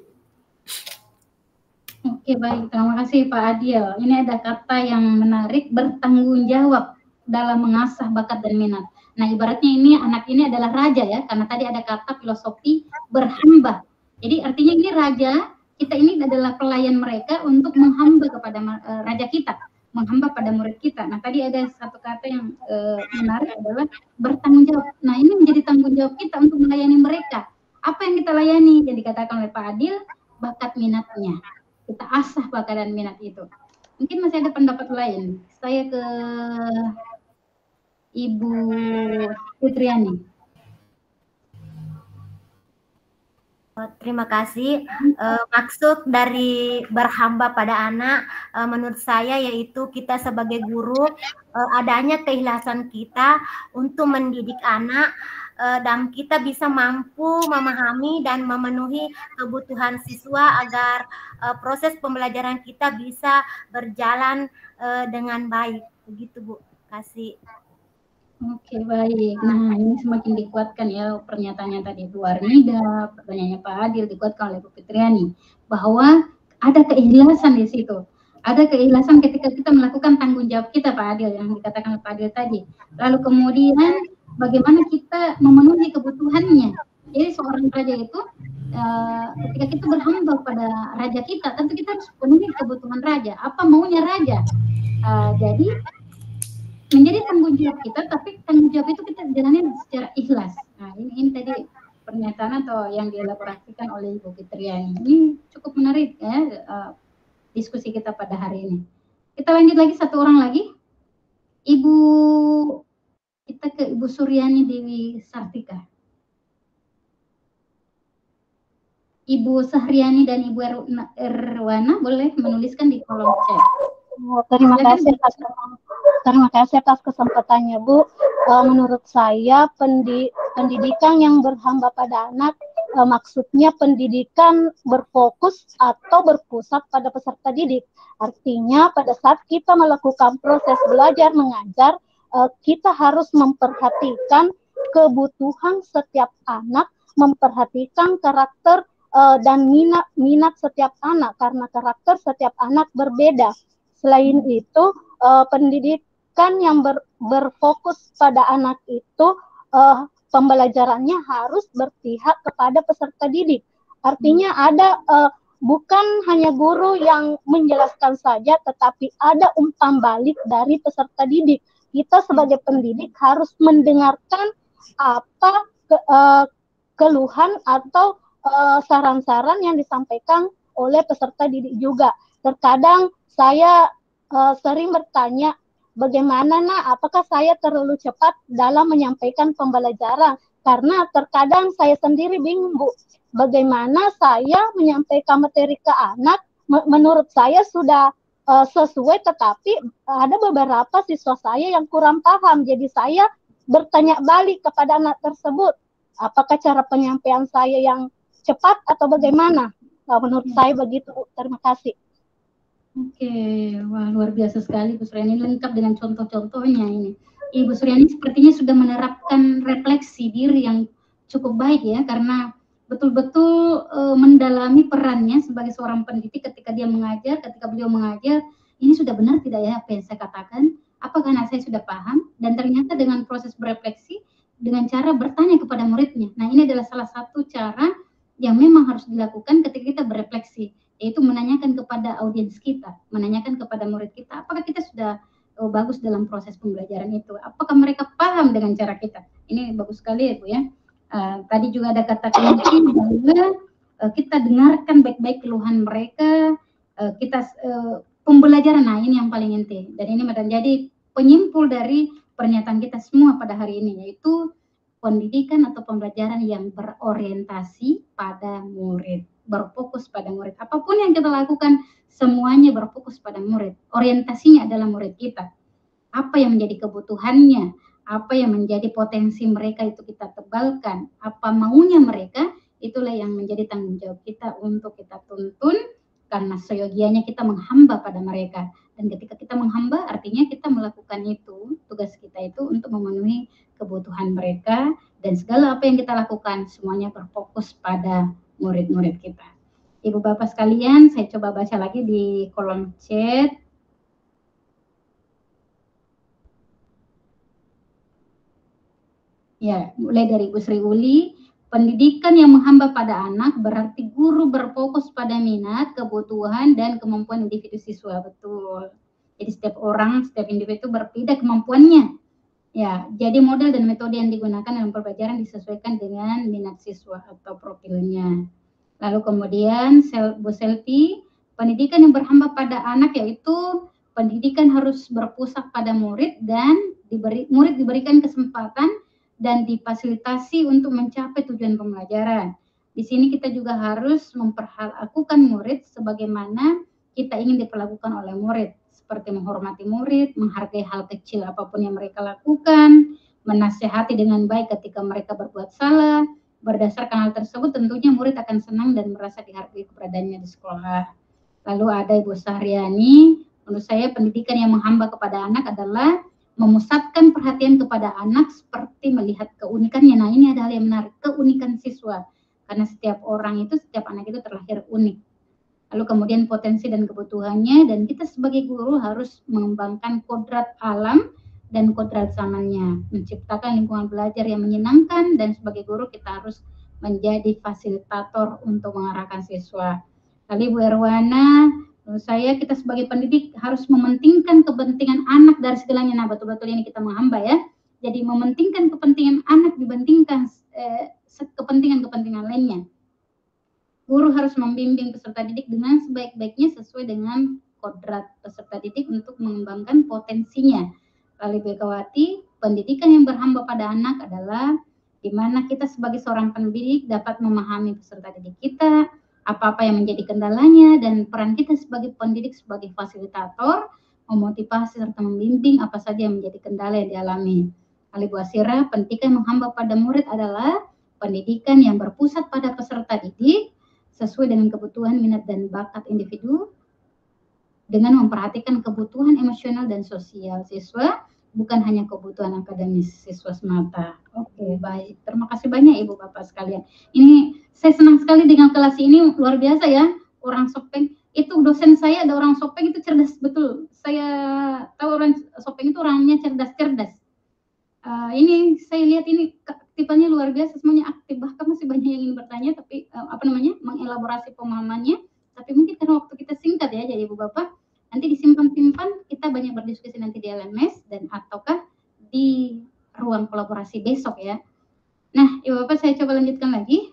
Oke, baik. Terima kasih Pak Adil. Ini ada kata yang menarik, bertanggung jawab dalam mengasah bakat dan minat. Nah, ibaratnya ini anak ini adalah raja ya, karena tadi ada kata filosofi berhamba. Jadi artinya ini raja kita ini adalah pelayan mereka untuk menghamba kepada raja kita, menghamba pada murid kita. Nah, tadi ada satu kata yang menarik adalah bertanggung jawab. Nah, ini menjadi tanggung jawab kita untuk melayani mereka. Apa yang kita layani? Yang dikatakan oleh Pak Adil, bakat minatnya. Kita asah bakat dan minat itu. Mungkin masih ada pendapat lain. Saya ke Ibu Fitriani. Terima kasih. Maksud dari berhamba pada anak, menurut saya yaitu kita sebagai guru, adanya keikhlasan kita untuk mendidik anak, dan kita bisa mampu memahami dan memenuhi kebutuhan siswa agar proses pembelajaran kita bisa berjalan dengan baik. Begitu, Bu. Kasih. Oke, baik. Nah, ini semakin dikuatkan ya pernyataannya tadi Bu Arnida, pertanyaannya Pak Adil dikuatkan oleh Bu Fitriani bahwa ada keikhlasan di situ. Ada keikhlasan ketika kita melakukan tanggung jawab kita, Pak Adil, yang dikatakan Pak Adil tadi. Lalu kemudian bagaimana kita memenuhi kebutuhannya. Jadi seorang raja itu ketika kita berhamba pada raja kita, tentu kita harus penuhi kebutuhan raja. Apa maunya raja? Jadi menjadi tanggung jawab kita, tapi tanggung jawab itu kita jalani secara ikhlas. Nah, ini tadi pernyataan atau yang dielaborasikan oleh Ibu Fitriani. Ini cukup menarik ya diskusi kita pada hari ini. Kita lanjut lagi satu orang lagi. Kita ke Ibu Suryani Dewi Sartika. Ibu Sahriani dan Ibu Erwana boleh menuliskan di kolom chat. Terima kasih atas kesempatannya, Bu. Menurut saya pendidikan yang berhamba pada anak, maksudnya pendidikan berfokus atau berpusat pada peserta didik. Artinya pada saat kita melakukan proses belajar mengajar, kita harus memperhatikan kebutuhan setiap anak, memperhatikan karakter dan minat setiap anak, karena karakter setiap anak berbeda. Selain itu, pendidikan yang berfokus pada anak itu, pembelajarannya harus berpihak kepada peserta didik. Artinya ada bukan hanya guru yang menjelaskan saja, tetapi ada umpan balik dari peserta didik. Kita sebagai pendidik harus mendengarkan apa keluhan atau saran-saran yang disampaikan oleh peserta didik juga. Terkadang saya sering bertanya, bagaimana apakah saya terlalu cepat dalam menyampaikan pembelajaran? Karena terkadang saya sendiri bingung, Bu. Bagaimana saya menyampaikan materi ke anak, menurut saya sudah sesuai, tetapi ada beberapa siswa saya yang kurang paham. Jadi saya bertanya balik kepada anak tersebut, apakah cara penyampaian saya yang cepat atau bagaimana? Menurut saya begitu, Bu. Terima kasih. Oke, wah luar biasa sekali Bu Suryani, lengkap dengan contoh-contohnya ini. Ibu Suryani sepertinya sudah menerapkan refleksi diri yang cukup baik ya, karena betul-betul mendalami perannya sebagai seorang pendidik ketika dia mengajar, ketika beliau mengajar, ini sudah benar tidak ya apa yang saya katakan? Apakah anak saya sudah paham? Dan ternyata dengan proses berefleksi, dengan cara bertanya kepada muridnya. Nah, ini adalah salah satu cara yang memang harus dilakukan ketika kita berefleksi, yaitu menanyakan kepada audiens kita, menanyakan kepada murid kita, apakah kita sudah bagus dalam proses pembelajaran itu, apakah mereka paham dengan cara kita. Ini bagus sekali ya Bu ya. Tadi juga ada kata kunci bahwa kita dengarkan baik-baik keluhan mereka, kita pembelajaran, nah ini yang paling inti, dan ini menjadi penyimpul dari pernyataan kita semua pada hari ini, yaitu pendidikan atau pembelajaran yang berorientasi pada murid, berfokus pada murid. Apapun yang kita lakukan, semuanya berfokus pada murid. Orientasinya adalah murid kita. Apa yang menjadi kebutuhannya, apa yang menjadi potensi mereka itu kita tebalkan. Apa maunya mereka, itulah yang menjadi tanggung jawab kita untuk kita tuntun, karena seyogianya kita menghamba pada mereka. Dan ketika kita menghamba, artinya kita melakukan itu, tugas kita itu untuk memenuhi kebutuhan mereka, dan segala apa yang kita lakukan semuanya berfokus pada murid-murid kita. Ibu Bapak sekalian, saya coba baca lagi di kolom chat. Ya, mulai dari Ibu Sri Uli, pendidikan yang menghamba pada anak berarti guru berfokus pada minat, kebutuhan, dan kemampuan individu siswa. Betul. Jadi setiap orang, setiap individu berbeda kemampuannya. Ya, jadi model dan metode yang digunakan dalam pembelajaran disesuaikan dengan minat siswa atau profilnya. Lalu kemudian Bu Selvi, pendidikan yang berhamba pada anak yaitu pendidikan harus berpusat pada murid dan murid diberikan kesempatan dan difasilitasi untuk mencapai tujuan pembelajaran. Di sini kita juga harus memperlakukan murid sebagaimana kita ingin diperlakukan oleh murid, seperti menghormati murid, menghargai hal kecil apapun yang mereka lakukan, menasihati dengan baik ketika mereka berbuat salah. Berdasarkan hal tersebut tentunya murid akan senang dan merasa dihargai keberadaannya di sekolah. Lalu ada Ibu Sahriani, menurut saya pendidikan yang menghamba kepada anak adalah memusatkan perhatian kepada anak seperti melihat keunikannya. Nah, ini adalah yang menarik, keunikan siswa. Karena setiap orang itu, setiap anak itu terlahir unik. Lalu kemudian potensi dan kebutuhannya, dan kita sebagai guru harus mengembangkan kodrat alam dan kodrat zamannya. Menciptakan lingkungan belajar yang menyenangkan, dan sebagai guru kita harus menjadi fasilitator untuk mengarahkan siswa. Lalu Bu Erwana, menurut saya kita sebagai pendidik harus mementingkan kepentingan anak dari segalanya. Nah, betul-betul ini kita menghamba ya. Jadi mementingkan kepentingan anak dibandingkan kepentingan-kepentingan lainnya. Guru harus membimbing peserta didik dengan sebaik-baiknya sesuai dengan kodrat peserta didik untuk mengembangkan potensinya. Lalu Bekawati, pendidikan yang berhamba pada anak adalah di mana kita sebagai seorang pendidik dapat memahami peserta didik kita, apa-apa yang menjadi kendalanya, dan peran kita sebagai pendidik sebagai fasilitator, memotivasi serta membimbing apa saja yang menjadi kendala yang dialami. Ali Bu Asira, pendidikan yang menghamba pada murid adalah pendidikan yang berpusat pada peserta didik sesuai dengan kebutuhan, minat, dan bakat individu dengan memperhatikan kebutuhan emosional dan sosial siswa, bukan hanya kebutuhan akademis siswa semata. Oke, baik. Terima kasih banyak Ibu Bapak sekalian. Ini saya senang sekali dengan kelas ini, luar biasa ya. Orang Sopeng, itu dosen saya ada orang Sopeng itu cerdas betul. Saya tahu orang Sopeng itu orangnya cerdas-cerdas. Ini saya lihat ini keaktifannya luar biasa, semuanya aktif. Bahkan masih banyak yang ingin bertanya, tapi mengelaborasi pemahamannya. Tapi mungkin karena waktu kita singkat ya, jadi Ibu Bapak, nanti disimpan-simpan, kita banyak berdiskusi nanti di LMS dan ataukah di ruang kolaborasi besok ya. Nah, Ibu Bapak saya coba lanjutkan lagi.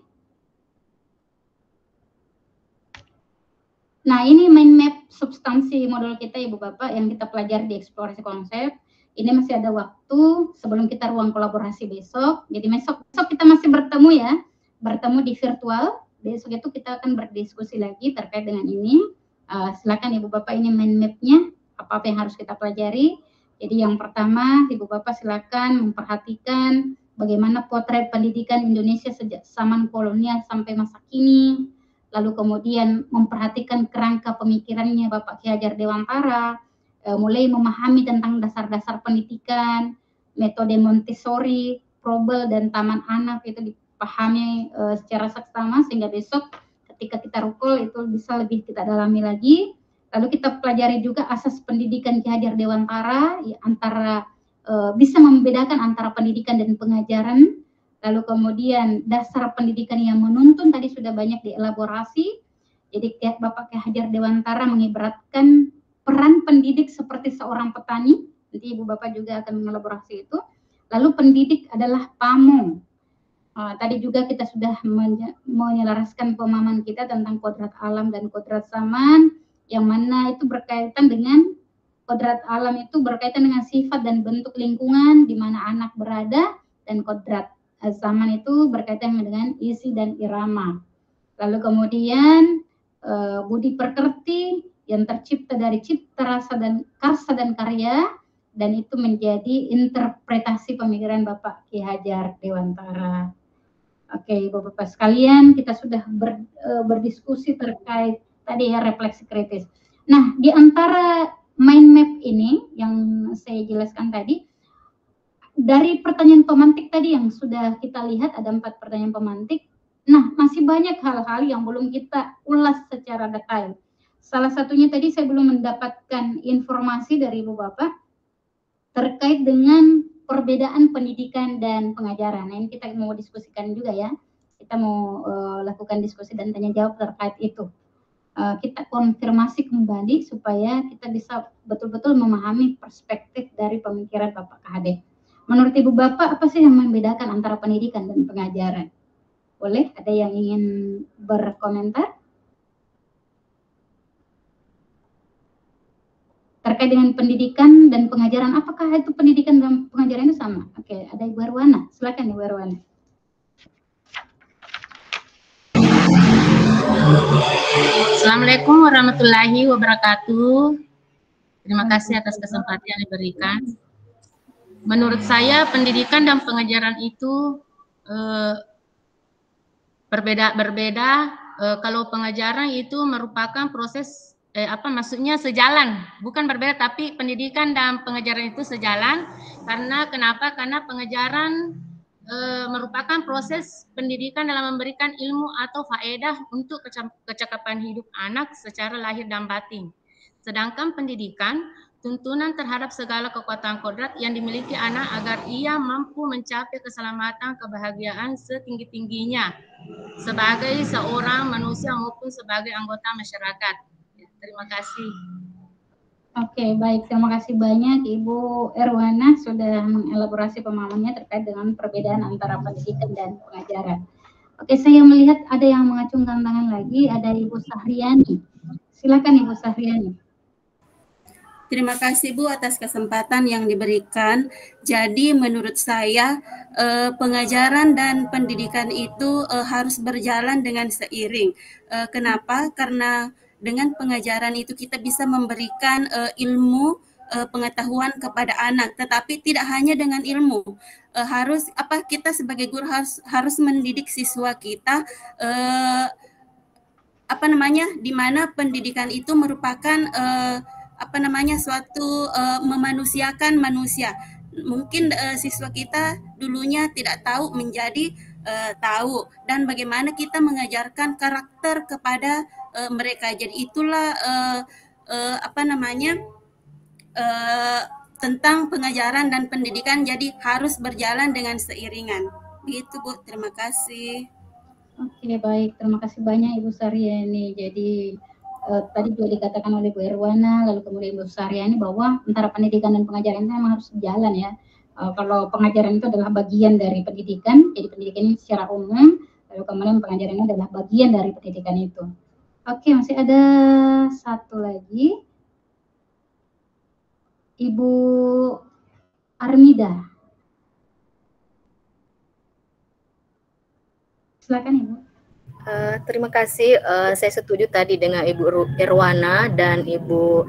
Nah, ini mind map substansi modul kita Ibu Bapak yang kita pelajari di eksplorasi konsep. Ini masih ada waktu sebelum kita ruang kolaborasi besok. Jadi besok kita masih bertemu ya, bertemu di virtual. Besok itu kita akan berdiskusi lagi terkait dengan ini. Silakan Ibu Bapak, ini mind map-nya, apa-apa yang harus kita pelajari. Jadi yang pertama, Ibu Bapak silakan memperhatikan bagaimana potret pendidikan Indonesia sejak zaman kolonial sampai masa kini. Lalu kemudian memperhatikan kerangka pemikirannya Bapak Ki Hajar Dewantara, mulai memahami tentang dasar-dasar pendidikan, metode Montessori, Froebel, dan taman anak itu dipahami secara seksama sehingga besok ketika kita rukul itu bisa lebih kita dalami lagi. Lalu kita pelajari juga asas pendidikan Ki Hajar Dewantara, ya, antara bisa membedakan antara pendidikan dan pengajaran. Lalu kemudian dasar pendidikan yang menuntun tadi sudah banyak dielaborasi. Jadi Bapak Ki Hajar Dewantara mengibaratkan peran pendidik seperti seorang petani. Nanti Ibu Bapak juga akan mengelaborasi itu. Lalu pendidik adalah pamong. Tadi juga kita sudah menyelaraskan pemahaman kita tentang kodrat alam dan kodrat zaman, yang mana itu berkaitan dengan kodrat alam itu berkaitan dengan sifat dan bentuk lingkungan di mana anak berada, dan kodrat zaman itu berkaitan dengan isi dan irama. Lalu kemudian budi pekerti yang tercipta dari cipta rasa dan karsa dan karya, dan itu menjadi interpretasi pemikiran Bapak Ki Hajar Dewantara. Oke, Bapak-Bapak sekalian, kita sudah berdiskusi terkait tadi ya refleksi kritis. Nah, di antara mind map ini yang saya jelaskan tadi, dari pertanyaan pemantik tadi yang sudah kita lihat ada 4 pertanyaan pemantik. Nah, masih banyak hal-hal yang belum kita ulas secara detail. Salah satunya tadi saya belum mendapatkan informasi dari Ibu Bapak terkait dengan perbedaan pendidikan dan pengajaran. Nah, ini kita mau diskusikan juga ya. kita mau lakukan diskusi dan tanya jawab terkait itu. Kita konfirmasi kembali supaya kita bisa betul-betul memahami perspektif dari pemikiran Bapak KHD. Menurut Ibu Bapak, apa sih yang membedakan antara pendidikan dan pengajaran? Boleh, ada yang ingin berkomentar? Terkait dengan pendidikan dan pengajaran, apakah itu pendidikan dan pengajaran itu sama? Oke, ada Ibu Arwana, silakan Ibu Arwana. Assalamualaikum warahmatullahi wabarakatuh. Terima kasih atas kesempatan yang diberikan. Menurut saya pendidikan dan pengajaran itu berbeda. Kalau pengajaran itu merupakan proses maksudnya sejalan, bukan berbeda, tapi pendidikan dan pengajaran itu sejalan. Karena kenapa? Karena pengajaran merupakan proses pendidikan dalam memberikan ilmu atau faedah untuk kecakapan hidup anak secara lahir dan batin. Sedangkan pendidikan, tuntunan terhadap segala kekuatan kodrat yang dimiliki anak agar ia mampu mencapai keselamatan, kebahagiaan setinggi-tingginya sebagai seorang manusia maupun sebagai anggota masyarakat. Terima kasih. Oke, baik. Terima kasih banyak Ibu Erwana sudah mengelaborasi pemahamannya terkait dengan perbedaan antara pendidikan dan pengajaran. Oke, saya melihat ada yang mengacungkan tangan lagi, ada Ibu Sahriani. Silakan Ibu Sahriani. Terima kasih Bu atas kesempatan yang diberikan. Jadi menurut saya pengajaran dan pendidikan itu harus berjalan dengan seiring. Kenapa? Karena dengan pengajaran itu kita bisa memberikan ilmu pengetahuan kepada anak, tetapi tidak hanya dengan ilmu. Kita sebagai guru harus mendidik siswa kita di mana pendidikan itu merupakan suatu memanusiakan manusia. Mungkin siswa kita dulunya tidak tahu menjadi tahu, dan bagaimana kita mengajarkan karakter kepada mereka. Jadi itulah tentang pengajaran dan pendidikan, jadi harus berjalan dengan seiringan. Begitu Bu, terima kasih. Oke, baik, terima kasih banyak Ibu Sahriani. Jadi tadi juga dikatakan oleh Bu Erwana, lalu kemudian Ibu Sahriani bahwa antara pendidikan dan pengajaran itu memang harus berjalan ya. Kalau pengajaran itu adalah bagian dari pendidikan, jadi pendidikan ini secara umum, lalu kemudian pengajaran ini adalah bagian dari pendidikan itu. Oke, masih ada satu lagi. Ibu Armida. Silakan Ibu. Terima kasih. Saya setuju tadi dengan Ibu Erwana dan Ibu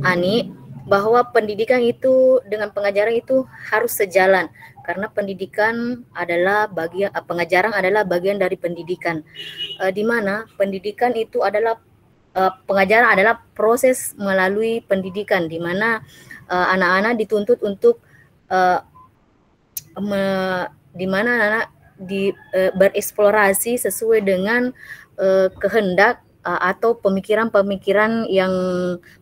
Ani bahwa pendidikan itu dengan pengajaran itu harus sejalan, karena pendidikan adalah pengajaran adalah bagian dari pendidikan, di mana pendidikan itu adalah pengajaran adalah proses melalui pendidikan, di mana anak-anak dituntut untuk di mana anak bereksplorasi sesuai dengan kehendak atau pemikiran-pemikiran yang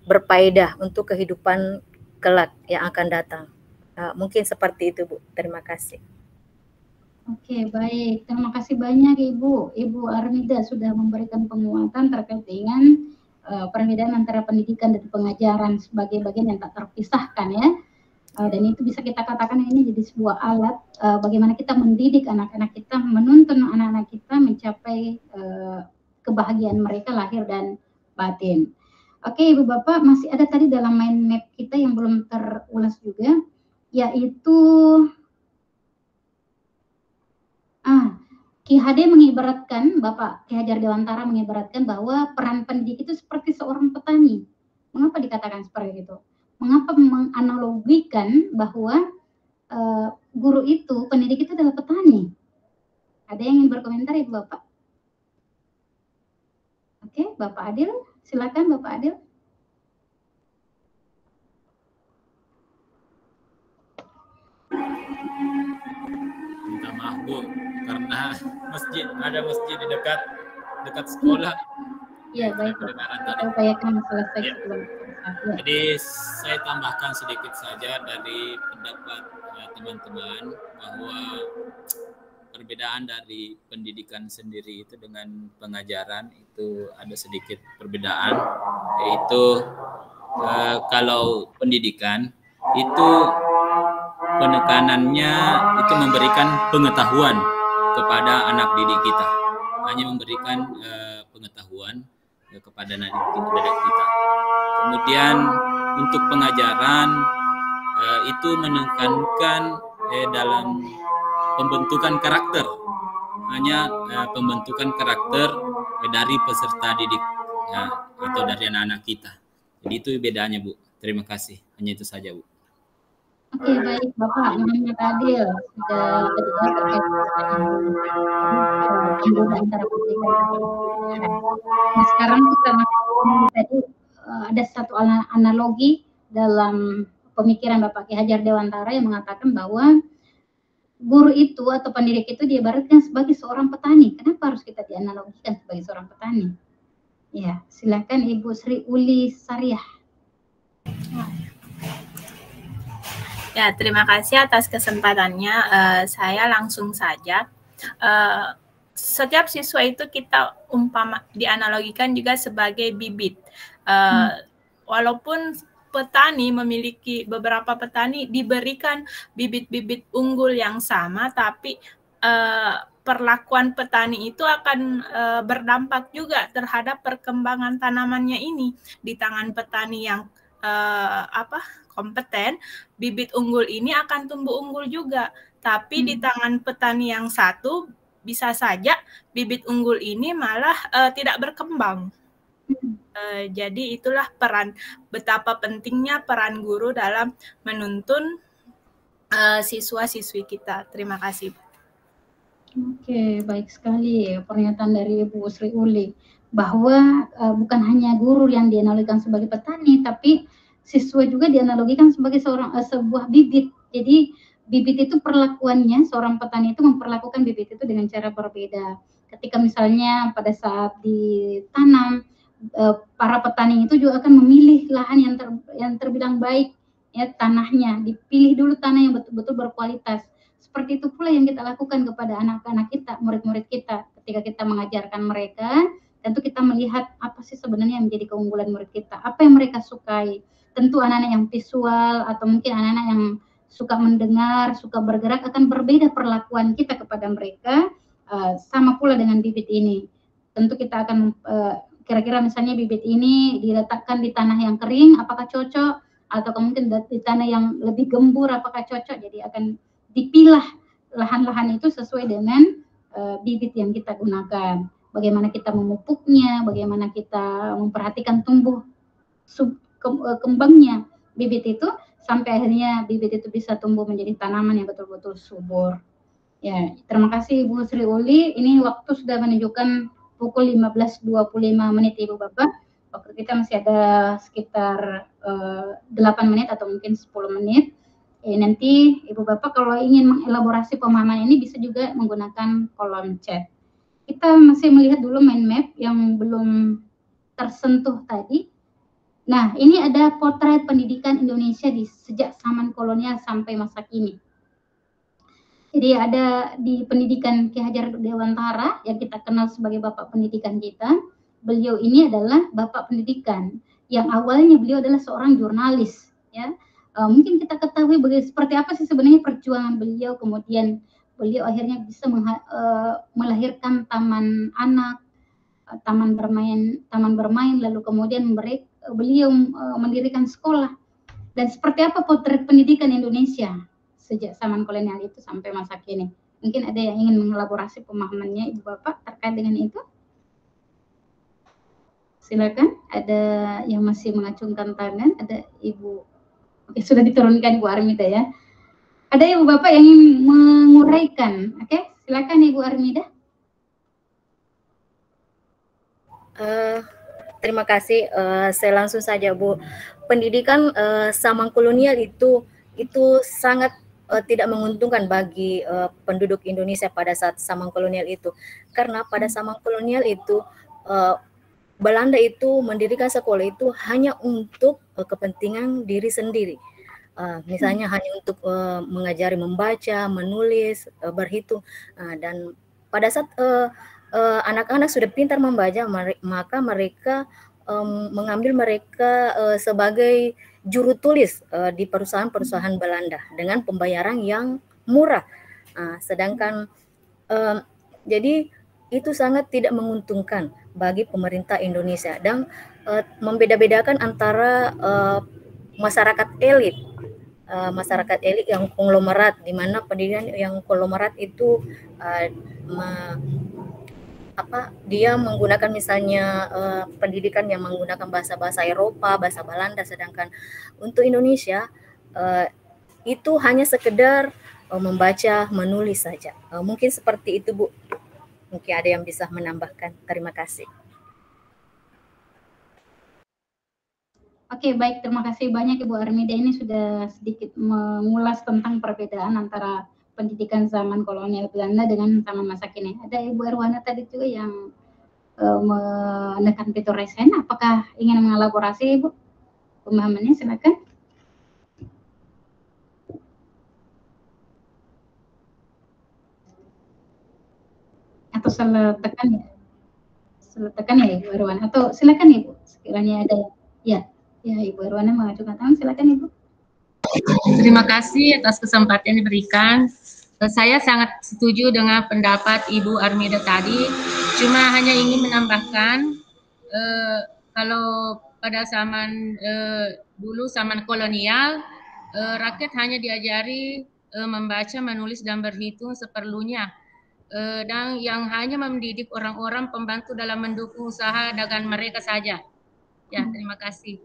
berfaedah untuk kehidupan kelak yang akan datang. Mungkin seperti itu Bu. Terima kasih. Oke, baik. Terima kasih banyak Ibu. Ibu Armida sudah memberikan penguatan terkait dengan perbedaan antara pendidikan dan pengajaran sebagai bagian yang tak terpisahkan ya. Dan itu bisa kita katakan ini jadi sebuah alat bagaimana kita mendidik anak-anak kita, menuntun anak-anak kita mencapai kebahagiaan mereka lahir dan batin. Oke, Ibu Bapak, masih ada tadi dalam mind map kita yang belum terulas juga, yaitu Ki HD mengibaratkan, Bapak Ki Hajar Dewantara mengibaratkan bahwa peran pendidik itu seperti seorang petani. Mengapa dikatakan seperti itu? Mengapa menganalogikan bahwa guru itu, pendidik itu adalah petani? Ada yang ingin berkomentar Ibu Bapak? Oke, Bapak Adil, silakan Bapak Adil. Minta maaf Bu, karena ada masjid di dekat sekolah. Iya, baik. Kita upayakan selesai sebelum. Jadi saya tambahkan sedikit saja dari pendapat teman-teman bahwa perbedaan dari pendidikan sendiri itu dengan pengajaran itu ada sedikit perbedaan, yaitu kalau pendidikan itu penekanannya itu memberikan pengetahuan kepada anak didik kita, hanya memberikan pengetahuan kepada anak didik kita. Kemudian untuk pengajaran itu menekankan dalam pembentukan karakter, hanya pembentukan karakter dari peserta didik atau dari anak-anak kita. Jadi itu bedanya, Bu. Terima kasih. Hanya itu saja, Bu. Oke, baik Bapak Muhammad Adil sudah tadi terkait antara pendidikan. Nah, sekarang kita tadi ada satu analogi dalam pemikiran Bapak Ki Hajar Dewantara yang mengatakan bahwa guru itu atau pendidik itu diibaratkan sebagai seorang petani. Kenapa harus kita dianalogikan sebagai seorang petani? Ya, silakan Ibu Sri Uli Sariah. Ya, terima kasih atas kesempatannya. Saya langsung saja. Setiap siswa itu kita dianalogikan juga sebagai bibit. Walaupun beberapa petani diberikan bibit-bibit unggul yang sama, tapi perlakuan petani itu akan berdampak juga terhadap perkembangan tanamannya ini. Di tangan petani yang kompeten, bibit unggul ini akan tumbuh unggul juga. Tapi di tangan petani yang satu, bisa saja bibit unggul ini malah tidak berkembang. Jadi itulah betapa pentingnya peran guru dalam menuntun siswa-siswi kita. Terima kasih. Oke, baik sekali pernyataan dari Ibu Sri Uli bahwa bukan hanya guru yang dianalogikan sebagai petani, tapi siswa juga dianalogikan sebagai sebuah bibit. Jadi bibit itu perlakuannya, seorang petani itu memperlakukan bibit itu dengan cara berbeda. Ketika misalnya pada saat ditanam, para petani itu juga akan memilih lahan yang terbilang baik, ya, tanahnya dipilih dulu, tanah yang betul-betul berkualitas. Seperti itu pula yang kita lakukan kepada anak-anak kita, murid-murid kita. Ketika kita mengajarkan mereka, tentu kita melihat apa sih sebenarnya yang menjadi keunggulan murid kita, apa yang mereka sukai. Tentu anak-anak yang visual atau mungkin anak-anak yang suka mendengar, suka bergerak akan berbeda perlakuan kita kepada mereka. Sama pula dengan bibit ini. Tentu kita akan kira-kira misalnya bibit ini diletakkan di tanah yang kering, apakah cocok? Atau mungkin di tanah yang lebih gembur, apakah cocok? Jadi akan dipilah lahan-lahan itu sesuai dengan bibit yang kita gunakan. Bagaimana kita memupuknya, bagaimana kita memperhatikan tumbuh kembangnya bibit itu, sampai akhirnya bibit itu bisa tumbuh menjadi tanaman yang betul-betul subur. Ya, terima kasih Ibu Sri Uli. Ini waktu sudah menunjukkan pukul 15.25 Ibu Bapak. Waktu kita masih ada sekitar 8 menit atau mungkin 10 menit. Nanti Ibu Bapak kalau ingin mengelaborasi pemahaman ini bisa juga menggunakan kolom chat. Kita masih melihat dulu mind map yang belum tersentuh tadi. Nah, ini ada potret pendidikan Indonesia sejak zaman kolonial sampai masa kini. Jadi ada di pendidikan Ki Hajar Dewantara yang kita kenal sebagai Bapak Pendidikan kita. Beliau ini adalah Bapak Pendidikan yang awalnya beliau adalah seorang jurnalis. Ya, mungkin kita ketahui seperti apa sih sebenarnya perjuangan beliau. Kemudian beliau akhirnya bisa melahirkan taman anak, taman bermain, lalu kemudian beliau mendirikan sekolah. Dan seperti apa potret pendidikan Indonesia sejak zaman kolonial itu sampai masa kini. Mungkin ada yang ingin mengelaborasi pemahamannya Ibu Bapak terkait dengan itu? Silakan, ada yang masih mengacungkan tangan, ada Ibu. Oke, sudah diturunkan Ibu Armida ya. Ada Ibu Bapak yang ingin menguraikan. Oke, silakan Ibu Armida. Terima kasih. Saya langsung saja, Bu. Pendidikan zaman kolonial itu sangat tidak menguntungkan bagi penduduk Indonesia pada saat zaman kolonial itu, karena pada zaman kolonial itu Belanda itu mendirikan sekolah itu hanya untuk kepentingan diri sendiri. misalnya hanya untuk mengajari membaca, menulis, berhitung, dan pada saat anak-anak sudah pintar membaca, maka mereka mengambil mereka sebagai juru tulis di perusahaan-perusahaan Belanda dengan pembayaran yang murah. Sedangkan jadi itu sangat tidak menguntungkan bagi pemerintah Indonesia dan membeda-bedakan antara masyarakat elit yang konglomerat, di mana pendidikan yang konglomerat itu dia menggunakan misalnya pendidikan yang menggunakan bahasa-bahasa Eropa, bahasa Belanda, sedangkan untuk Indonesia itu hanya sekedar membaca, menulis saja. Mungkin seperti itu, Bu. Mungkin ada yang bisa menambahkan. Terima kasih. Oke, baik. Terima kasih banyak Ibu Armida. Ini sudah sedikit mengulas tentang perbedaan antara pendidikan zaman kolonial Belanda dengan zaman masa kini. Ada Ibu Erwana tadi juga yang menekan Peter Resen. Apakah ingin mengelaborasi Ibu? Pemahamannya silakan. Atau salah tekan ya? Salah tekan ya Ibu Erwana? Atau silakan Ibu, sekiranya ada. Ya. Ya, Ibu Erwana mengajukan tangan, silakan Ibu. Terima kasih atas kesempatan yang diberikan. Saya sangat setuju dengan pendapat Ibu Armida tadi. Cuma hanya ingin menambahkan, kalau pada zaman dulu, zaman kolonial, rakyat hanya diajari membaca, menulis, dan berhitung seperlunya. Dan yang hanya mendidik orang-orang pembantu dalam mendukung usaha dagang mereka saja. Ya, terima kasih.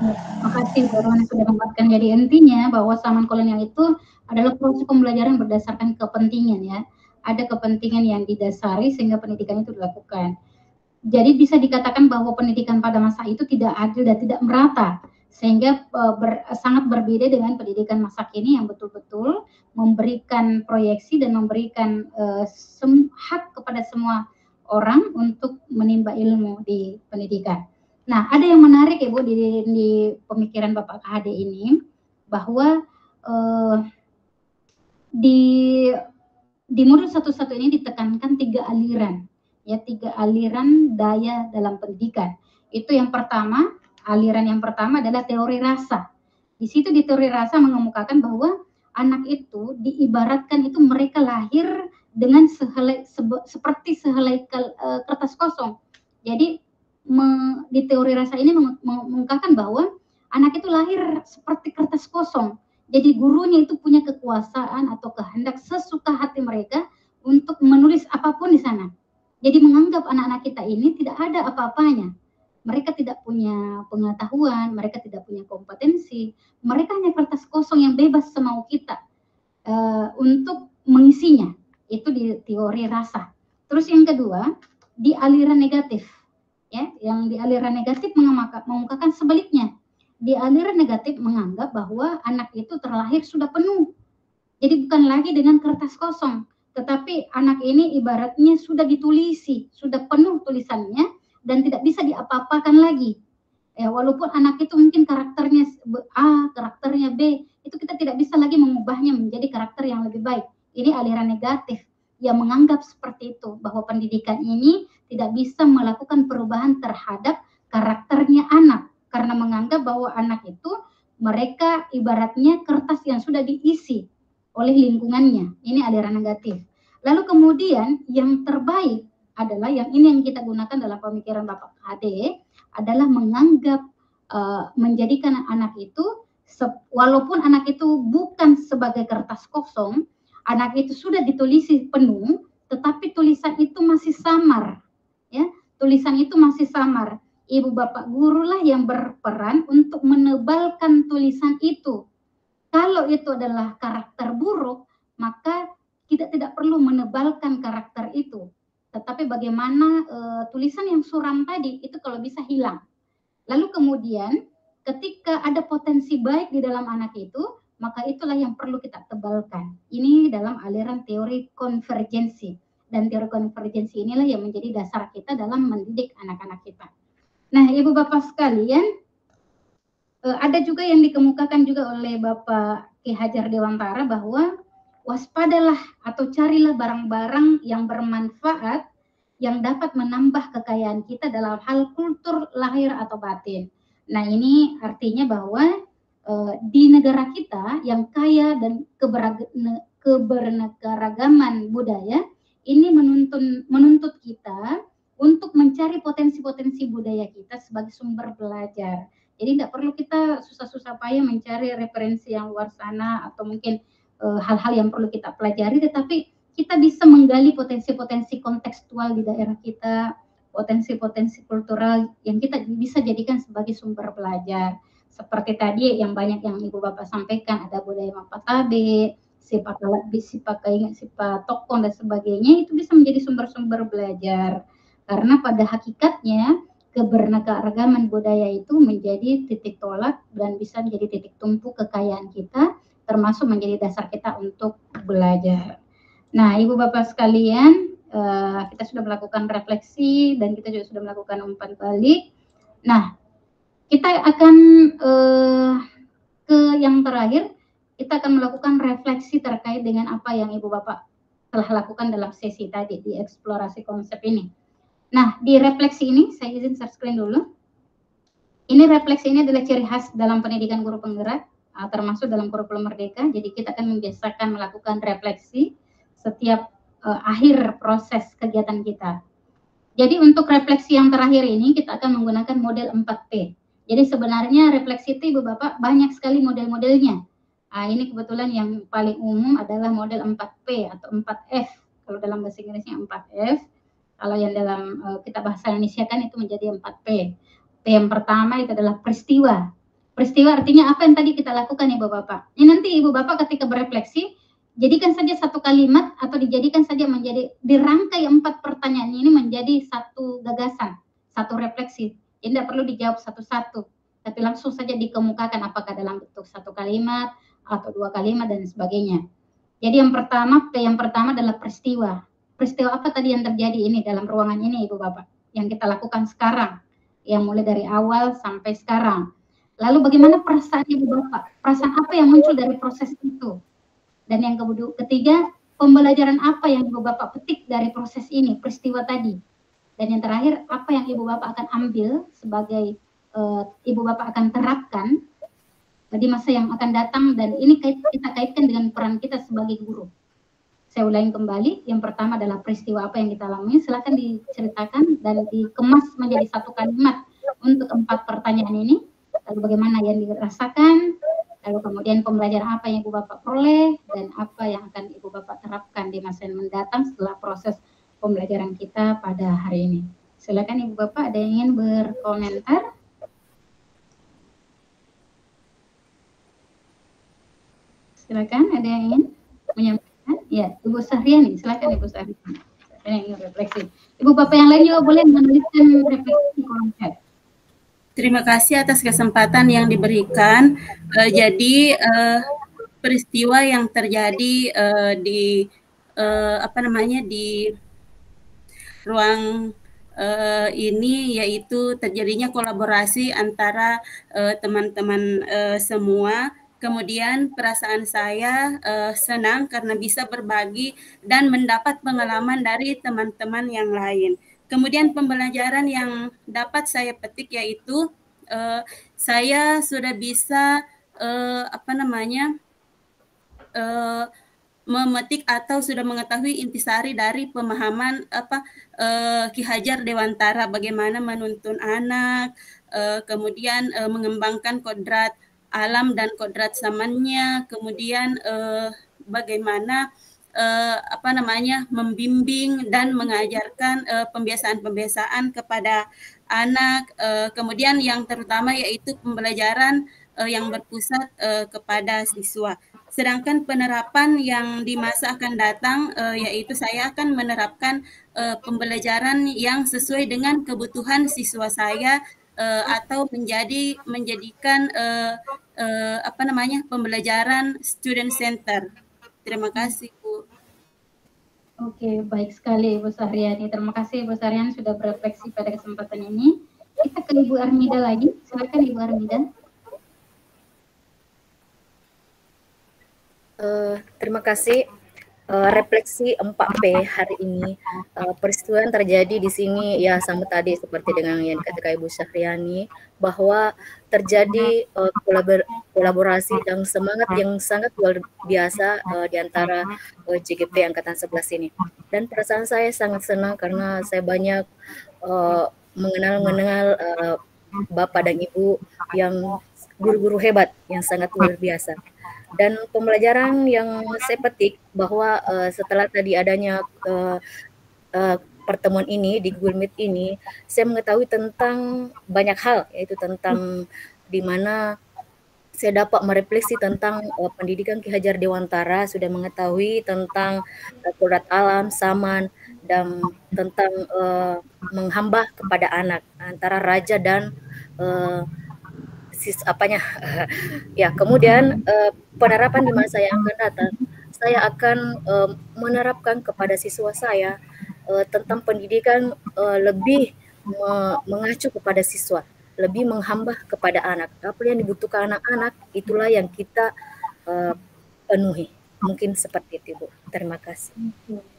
Terima kasih Bu Erwana sudah menguatkan. Jadi intinya bahwa zaman kolonial itu adalah proses pembelajaran berdasarkan kepentingan ya. Ada kepentingan yang didasari sehingga pendidikan itu dilakukan. Jadi bisa dikatakan bahwa pendidikan pada masa itu tidak adil dan tidak merata. Sehingga sangat berbeda dengan pendidikan masa kini yang betul-betul memberikan proyeksi dan memberikan hak kepada semua orang untuk menimba ilmu di pendidikan. Nah, ada yang menarik Ibu di pemikiran Bapak KHD ini, bahwa di modul 1.1 ini ditekankan 3 aliran, ya 3 aliran daya dalam pendidikan. Itu yang pertama, aliran yang pertama adalah teori rasa. Di situ di teori rasa mengemukakan bahwa anak itu diibaratkan itu mereka lahir dengan seperti sehelai kertas kosong. Jadi di teori rasa ini mengungkapkan bahwa anak itu lahir seperti kertas kosong. Jadi gurunya itu punya kekuasaan atau kehendak sesuka hati mereka untuk menulis apapun di sana. Jadi menganggap anak-anak kita ini tidak ada apa-apanya. Mereka tidak punya pengetahuan, mereka tidak punya kompetensi. Mereka hanya kertas kosong yang bebas semau kita untuk mengisinya. Itu di teori rasa. Terus yang kedua, di aliran negatif. Ya, yang di aliran negatif mengungkapkan sebaliknya. Di aliran negatif menganggap bahwa anak itu terlahir sudah penuh. Jadi bukan lagi dengan kertas kosong, tetapi anak ini ibaratnya sudah ditulisi, sudah penuh tulisannya dan tidak bisa diapa-apakan lagi. Ya, walaupun anak itu mungkin karakternya A, karakternya B, itu kita tidak bisa lagi mengubahnya menjadi karakter yang lebih baik. Ini aliran negatif yang menganggap seperti itu, bahwa pendidikan ini tidak bisa melakukan perubahan terhadap karakternya anak, karena menganggap bahwa anak itu mereka ibaratnya kertas yang sudah diisi oleh lingkungannya. Ini aliran negatif. Lalu kemudian yang terbaik adalah yang ini yang kita gunakan dalam pemikiran Bapak KHD, adalah menganggap menjadikan anak itu walaupun anak itu bukan sebagai kertas kosong, anak itu sudah ditulisi penuh, tetapi tulisan itu masih samar. Ya, tulisan itu masih samar. Ibu bapak guru lah yang berperan untuk menebalkan tulisan itu. Kalau itu adalah karakter buruk, maka kita tidak perlu menebalkan karakter itu. Tetapi bagaimana tulisan yang suram tadi itu kalau bisa hilang. Lalu kemudian ketika ada potensi baik di dalam anak itu, maka itulah yang perlu kita tebalkan. Ini dalam aliran teori konvergensi. Dan teori konvergensi inilah yang menjadi dasar kita dalam mendidik anak-anak kita. Nah, Ibu Bapak sekalian, ada juga yang dikemukakan juga oleh Bapak Ki Hajar Dewantara bahwa waspadalah atau carilah barang-barang yang bermanfaat yang dapat menambah kekayaan kita dalam hal kultur lahir atau batin. Nah, ini artinya bahwa di negara kita yang kaya dan kebernegaragaman budaya ini menuntut kita untuk mencari potensi-potensi budaya kita sebagai sumber belajar. Jadi tidak perlu kita susah-susah payah mencari referensi yang luar sana atau mungkin hal-hal yang perlu kita pelajari, tetapi kita bisa menggali potensi-potensi kontekstual di daerah kita, potensi-potensi kultural yang kita bisa jadikan sebagai sumber belajar. Seperti tadi yang banyak yang Ibu Bapak sampaikan, ada budaya Mapatabe, sifat Tokon dan sebagainya, itu bisa menjadi sumber-sumber belajar. Karena pada hakikatnya kebernegaragaman budaya itu menjadi titik tolak dan bisa menjadi titik tumpu kekayaan kita, termasuk menjadi dasar kita untuk belajar. Nah, Ibu Bapak sekalian, kita sudah melakukan refleksi dan kita juga sudah melakukan umpan balik. Nah, kita akan ke yang terakhir, kita akan melakukan refleksi terkait dengan apa yang Ibu Bapak telah lakukan dalam sesi tadi di eksplorasi konsep ini. Nah, di refleksi ini, saya izin share screen dulu. Ini refleksi ini adalah ciri khas dalam pendidikan guru penggerak, termasuk dalam kurikulum Merdeka. Jadi kita akan membiasakan melakukan refleksi setiap akhir proses kegiatan kita. Jadi untuk refleksi yang terakhir ini, kita akan menggunakan model 4P. Jadi sebenarnya refleksi itu Ibu Bapak banyak sekali model-modelnya. Ini kebetulan yang paling umum adalah model 4P atau 4F. Kalau dalam bahasa Inggrisnya 4F. Kalau yang dalam kita bahasa Indonesia kan itu menjadi 4P. P yang pertama itu adalah peristiwa. Peristiwa artinya apa yang tadi kita lakukan Ibu Bapak. Ini nanti Ibu Bapak ketika berefleksi, jadikan saja satu kalimat atau dijadikan saja menjadi, dirangkai 4 pertanyaan ini menjadi satu gagasan, satu refleksi. Jadi tidak perlu dijawab satu-satu, tapi langsung saja dikemukakan apakah dalam bentuk satu kalimat atau 2 kalimat dan sebagainya. Jadi yang pertama, P yang pertama adalah peristiwa. Peristiwa apa tadi yang terjadi ini dalam ruangan ini Ibu Bapak, yang kita lakukan sekarang, yang mulai dari awal sampai sekarang. Lalu bagaimana perasaan Ibu Bapak? Perasaan apa yang muncul dari proses itu? Dan yang ketiga, pembelajaran apa yang Ibu Bapak petik dari proses ini, peristiwa tadi? Dan yang terakhir, apa yang Ibu Bapak akan ambil sebagai Ibu Bapak akan terapkan di masa yang akan datang, dan ini kita kaitkan dengan peran kita sebagai guru. Saya ulangi kembali, yang pertama adalah peristiwa apa yang kita alami, silakan diceritakan dan dikemas menjadi satu kalimat untuk 4 pertanyaan ini. Lalu bagaimana yang dirasakan, lalu kemudian pembelajaran apa yang Ibu Bapak peroleh, dan apa yang akan Ibu Bapak terapkan di masa yang mendatang setelah proses pembelajaran kita pada hari ini. Silakan Ibu Bapak, ada yang ingin berkomentar? Silakan, ada yang ingin menyampaikan? Ya, Ibu Sahriani, silakan Ibu Sahriani. Ada yang ingin refleksi. Ibu Bapak yang lain juga boleh menuliskan refleksi di kolom chat. Terima kasih atas kesempatan yang diberikan. Jadi peristiwa yang terjadi di di ruang ini yaitu terjadinya kolaborasi antara teman-teman semua. Kemudian perasaan saya senang karena bisa berbagi dan mendapat pengalaman dari teman-teman yang lain. Kemudian pembelajaran yang dapat saya petik yaitu saya sudah bisa memetik atau sudah mengetahui intisari dari pemahaman Ki Hajar Dewantara, bagaimana menuntun anak, kemudian mengembangkan kodrat alam dan kodrat zamannya, kemudian bagaimana membimbing dan mengajarkan pembiasaan-pembiasaan kepada anak, kemudian yang terutama yaitu pembelajaran yang berpusat kepada siswa. Sedangkan penerapan yang di masa akan datang yaitu saya akan menerapkan pembelajaran yang sesuai dengan kebutuhan siswa saya atau menjadikan pembelajaran student center. Terima kasih, Bu. Oke, baik sekali Ibu Sahriani. Terima kasih Ibu Sahriani sudah berefleksi pada kesempatan ini. Kita ke Ibu Armida lagi. Silakan Ibu Armida. Terima kasih. Refleksi 4P hari ini, peristiwa yang terjadi di sini ya sama tadi seperti dengan yang dikatakan Ibu Syahriani, bahwa terjadi kolaborasi dan semangat yang sangat luar biasa di antara CGP Angkatan 11 ini. Dan perasaan saya sangat senang karena saya banyak mengenal Bapak dan Ibu yang guru-guru hebat yang sangat luar biasa. Dan pembelajaran yang saya petik bahwa setelah tadi adanya pertemuan ini di Google Meet ini, saya mengetahui tentang banyak hal, yaitu tentang di mana saya dapat merefleksi tentang pendidikan Ki Hajar Dewantara, sudah mengetahui tentang kodrat alam, saman, dan tentang menghamba kepada anak antara raja dan ya, kemudian penerapan di masa yang akan datang, saya akan menerapkan kepada siswa saya tentang pendidikan lebih mengacu kepada siswa, lebih menghamba kepada anak. Apa yang dibutuhkan anak-anak, itulah yang kita penuhi. Mungkin seperti itu, Bu. Terima kasih.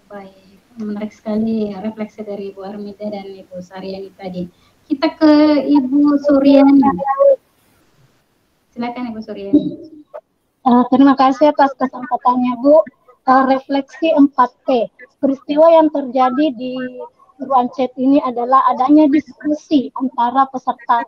Baik, menarik sekali refleksi dari Ibu Armida dan Ibu Saryani tadi. Kita ke Ibu Suryani. Silakan Ibu Suryani. Terima kasih atas kesempatannya, Bu. Refleksi 4P. Peristiwa yang terjadi di ruang chat ini adalah adanya diskusi antara peserta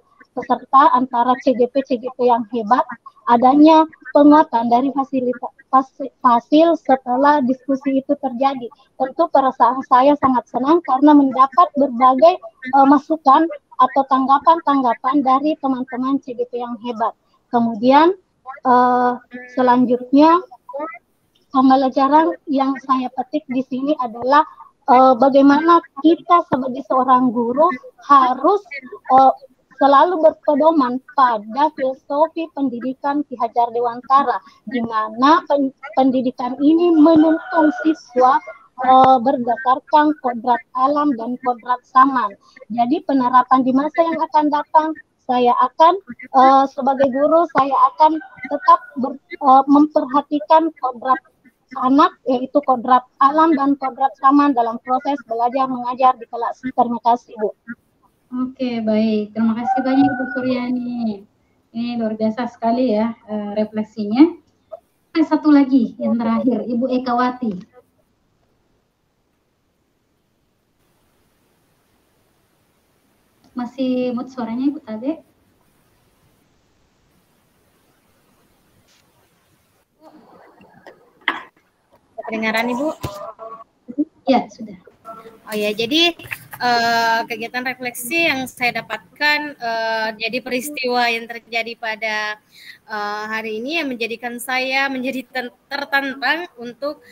antara CGP yang hebat, adanya penguatan dari fasil setelah diskusi itu terjadi. Tentu perasaan saya sangat senang karena mendapat berbagai masukan atau tanggapan-tanggapan dari teman-teman CGP yang hebat. Kemudian selanjutnya pembelajaran yang saya petik di sini adalah bagaimana kita sebagai seorang guru harus selalu berpedoman pada filosofi pendidikan Ki Hajar Dewantara, di mana pendidikan ini menuntun siswa berdasarkan kodrat alam dan kodrat saman. Jadi penerapan di masa yang akan datang, saya akan sebagai guru saya akan tetap memperhatikan kodrat anak, yaitu kodrat alam dan kodrat saman dalam proses belajar mengajar di kelas. Terima kasih, Bu. Oke, baik. Terima kasih banyak Ibu Suryani. Ini luar biasa sekali ya refleksinya. Satu lagi yang terakhir, Ibu Ekawati. Masih mute suaranya Ibu Tabe? Kedengaran Ibu? Ya, sudah. Oh ya, jadi kegiatan refleksi yang saya dapatkan, jadi peristiwa yang terjadi pada hari ini yang menjadikan saya menjadi tertantang untuk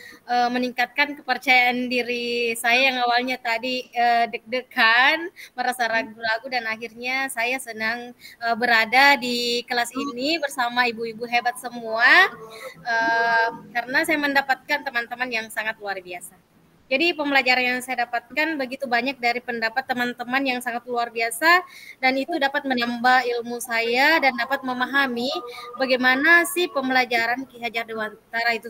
meningkatkan kepercayaan diri saya yang awalnya tadi deg-degan, merasa ragu-ragu, dan akhirnya saya senang berada di kelas ini bersama ibu-ibu hebat semua, karena saya mendapatkan teman-teman yang sangat luar biasa. Jadi pembelajaran yang saya dapatkan begitu banyak dari pendapat teman-teman yang sangat luar biasa, dan itu dapat menambah ilmu saya dan dapat memahami bagaimana sih pembelajaran Ki Hajar Dewantara itu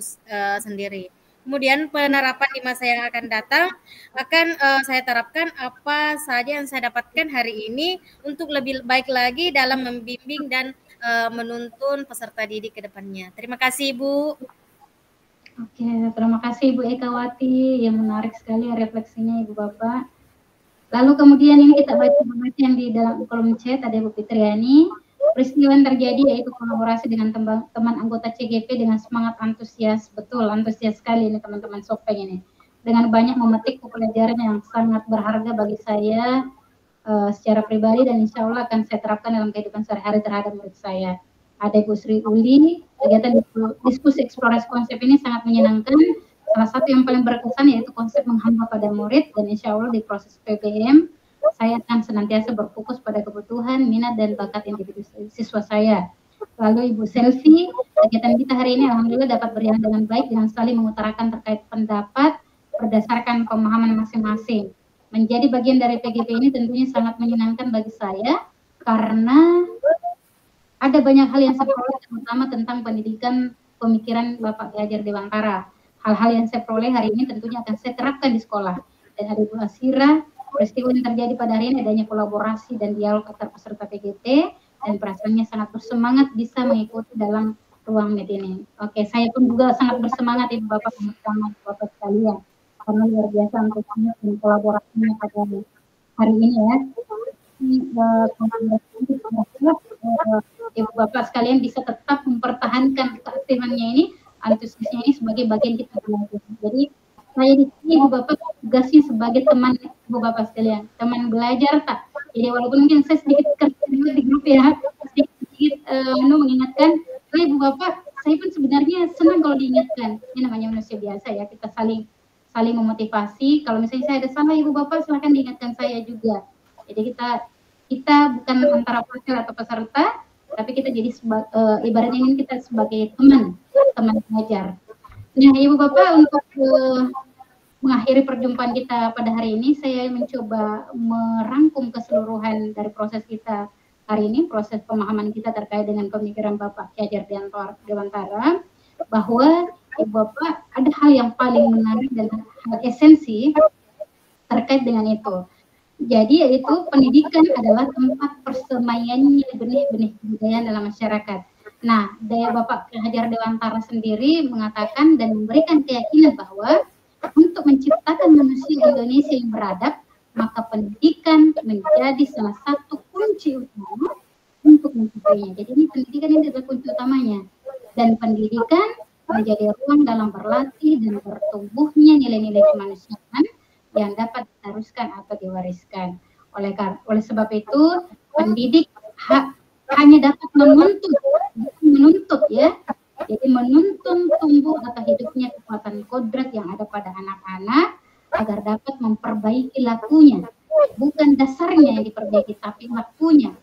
sendiri. Kemudian penerapan di masa yang akan datang akan saya terapkan apa saja yang saya dapatkan hari ini untuk lebih baik lagi dalam membimbing dan menuntun peserta didik ke depannya. Terima kasih, Ibu. Oke, terima kasih Ibu Ekawati, yang menarik sekali refleksinya Ibu Bapak. Lalu kemudian ini kita baca yang di dalam kolom chat, ada Ibu Fitriani. Peristiwa yang terjadi yaitu kolaborasi dengan teman anggota CGP dengan semangat antusias, betul antusias sekali ini teman-teman Sopeng ini. Dengan banyak memetik pelajaran yang sangat berharga bagi saya secara pribadi, dan insya Allah akan saya terapkan dalam kehidupan sehari-hari terhadap murid saya. Ada Ibu Sri Uli, kegiatan diskusi eksplorasi konsep ini sangat menyenangkan. Salah satu yang paling berkesan yaitu konsep menghamba pada murid, dan insya Allah di proses PPM saya akan senantiasa berfokus pada kebutuhan, minat, dan bakat individu siswa saya. Lalu Ibu Selvi, kegiatan kita hari ini alhamdulillah dapat berjalan dengan baik dengan saling mengutarakan terkait pendapat berdasarkan pemahaman masing-masing. Menjadi bagian dari PGP ini tentunya sangat menyenangkan bagi saya karena ada banyak hal yang saya peroleh, terutama tentang pendidikan pemikiran Bapak Ki Hajar Dewantara. Hal-hal yang saya peroleh hari ini tentunya akan saya terapkan di sekolah. Dan ada Bu Asira, peristiwa yang terjadi pada hari ini adanya kolaborasi dan dialog antar peserta PGT, dan perasaannya sangat bersemangat bisa mengikuti dalam ruang meet ini. Oke, saya pun juga sangat bersemangat Ibu Bapak bersama Bapak sekalian, karena luar biasa untuk dan kolaborasinya pada hari ini ya. Ibu Bapak sekalian bisa tetap mempertahankan keaktifannya ini, antusiasnya ini sebagai bagian kita belajar. Jadi saya di sini Ibu Bapak tugasnya sebagai teman Ibu Bapak sekalian, teman belajar tak. Jadi walaupun mungkin saya sedikit kerja di grup ya, sedikit mengingatkan, Ibu Bapak, saya pun sebenarnya senang kalau diingatkan. Ini namanya manusia biasa ya, kita saling memotivasi. Kalau misalnya saya ada salah Ibu Bapak, silahkan diingatkan saya juga. Jadi kita bukan antara pasir atau peserta, tapi kita jadi ibaratnya ini kita sebagai teman belajar. Nah, Ibu Bapak, untuk mengakhiri perjumpaan kita pada hari ini, saya mencoba merangkum keseluruhan dari proses kita hari ini, proses pemahaman kita terkait dengan pemikiran Bapak Ki Hajar Dewantara, bahwa Ibu Bapak ada hal yang paling menarik dan hal esensi terkait dengan itu. Jadi yaitu pendidikan adalah tempat persemaiannya benih-benih kebudayaan dalam masyarakat. Nah, dari Bapak Ki Hajar Dewantara sendiri mengatakan dan memberikan keyakinan bahwa untuk menciptakan manusia Indonesia yang beradab, maka pendidikan menjadi salah satu kunci utama untuk mencapainya. Jadi ini pendidikan ini adalah kunci utamanya. Dan pendidikan menjadi ruang dalam berlatih dan bertumbuhnya nilai-nilai kemanusiaan yang dapat diteruskan atau diwariskan. Oleh sebab itu, pendidik hanya dapat menuntut ya. Jadi menuntun tumbuh atau hidupnya kekuatan kodrat yang ada pada anak-anak agar dapat memperbaiki lakunya. Bukan dasarnya yang diperbaiki, tapi lakunya.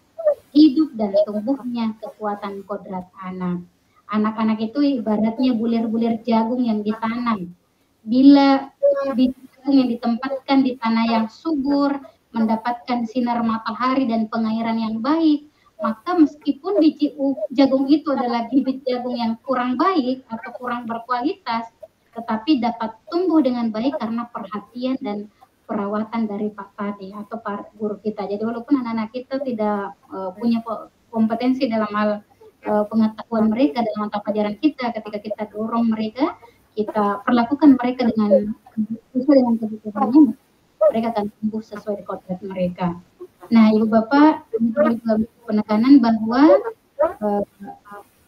Hidup dan tumbuhnya kekuatan kodrat anak. Anak-anak itu ibaratnya bulir-bulir jagung yang ditanam. Bila jagung yang ditempatkan di tanah yang subur, mendapatkan sinar matahari dan pengairan yang baik, maka meskipun biji jagung itu adalah bibit jagung yang kurang baik atau kurang berkualitas, tetapi dapat tumbuh dengan baik karena perhatian dan perawatan dari Pak Tadi atau Pak Guru kita. Jadi walaupun anak-anak kita tidak punya kompetensi dalam hal pengetahuan mereka dalam mata pelajaran kita, ketika kita dorong mereka, kita perlakukan mereka sesuai dengan kebutuhannya, mereka akan tumbuh sesuai kodrat mereka. Nah, Ibu Bapak, ini juga penekanan bahwa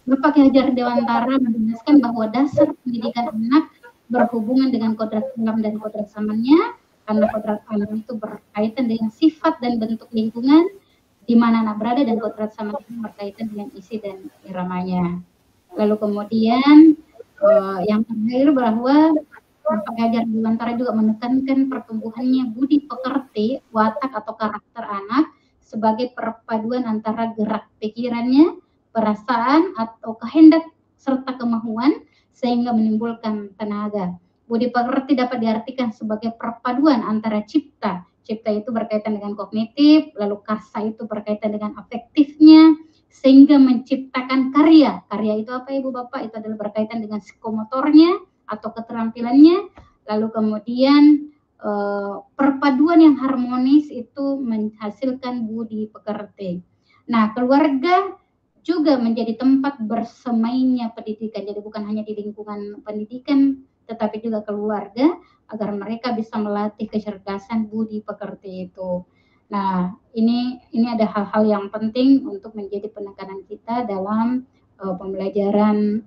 Bapak Ki Hajar Dewantara menjelaskan bahwa dasar pendidikan anak berhubungan dengan kodrat alam dan kodrat samannya, karena kodrat alam itu berkaitan dengan sifat dan bentuk lingkungan di mana anak berada, dan kodrat saman itu berkaitan dengan isi dan iramanya. Lalu kemudian yang terakhir bahwa Bapak Ki Hajar Dewantara juga menekankan pertumbuhannya budi pekerti, watak atau karakter anak sebagai perpaduan antara gerak pikirannya, perasaan atau kehendak serta kemauan sehingga menimbulkan tenaga. Budi pekerti dapat diartikan sebagai perpaduan antara cipta. Cipta itu berkaitan dengan kognitif, lalu kasa itu berkaitan dengan afektifnya, sehingga menciptakan karya. Karya itu apa Ibu Bapak? Itu adalah berkaitan dengan psikomotornya atau keterampilannya. Lalu kemudian perpaduan yang harmonis itu menghasilkan budi pekerti. Nah, keluarga juga menjadi tempat bersemainya pendidikan. Jadi bukan hanya di lingkungan pendidikan, tetapi juga keluarga, agar mereka bisa melatih kecerdasan budi pekerti itu. Nah, ini ada hal-hal yang penting untuk menjadi penekanan kita dalam pembelajaran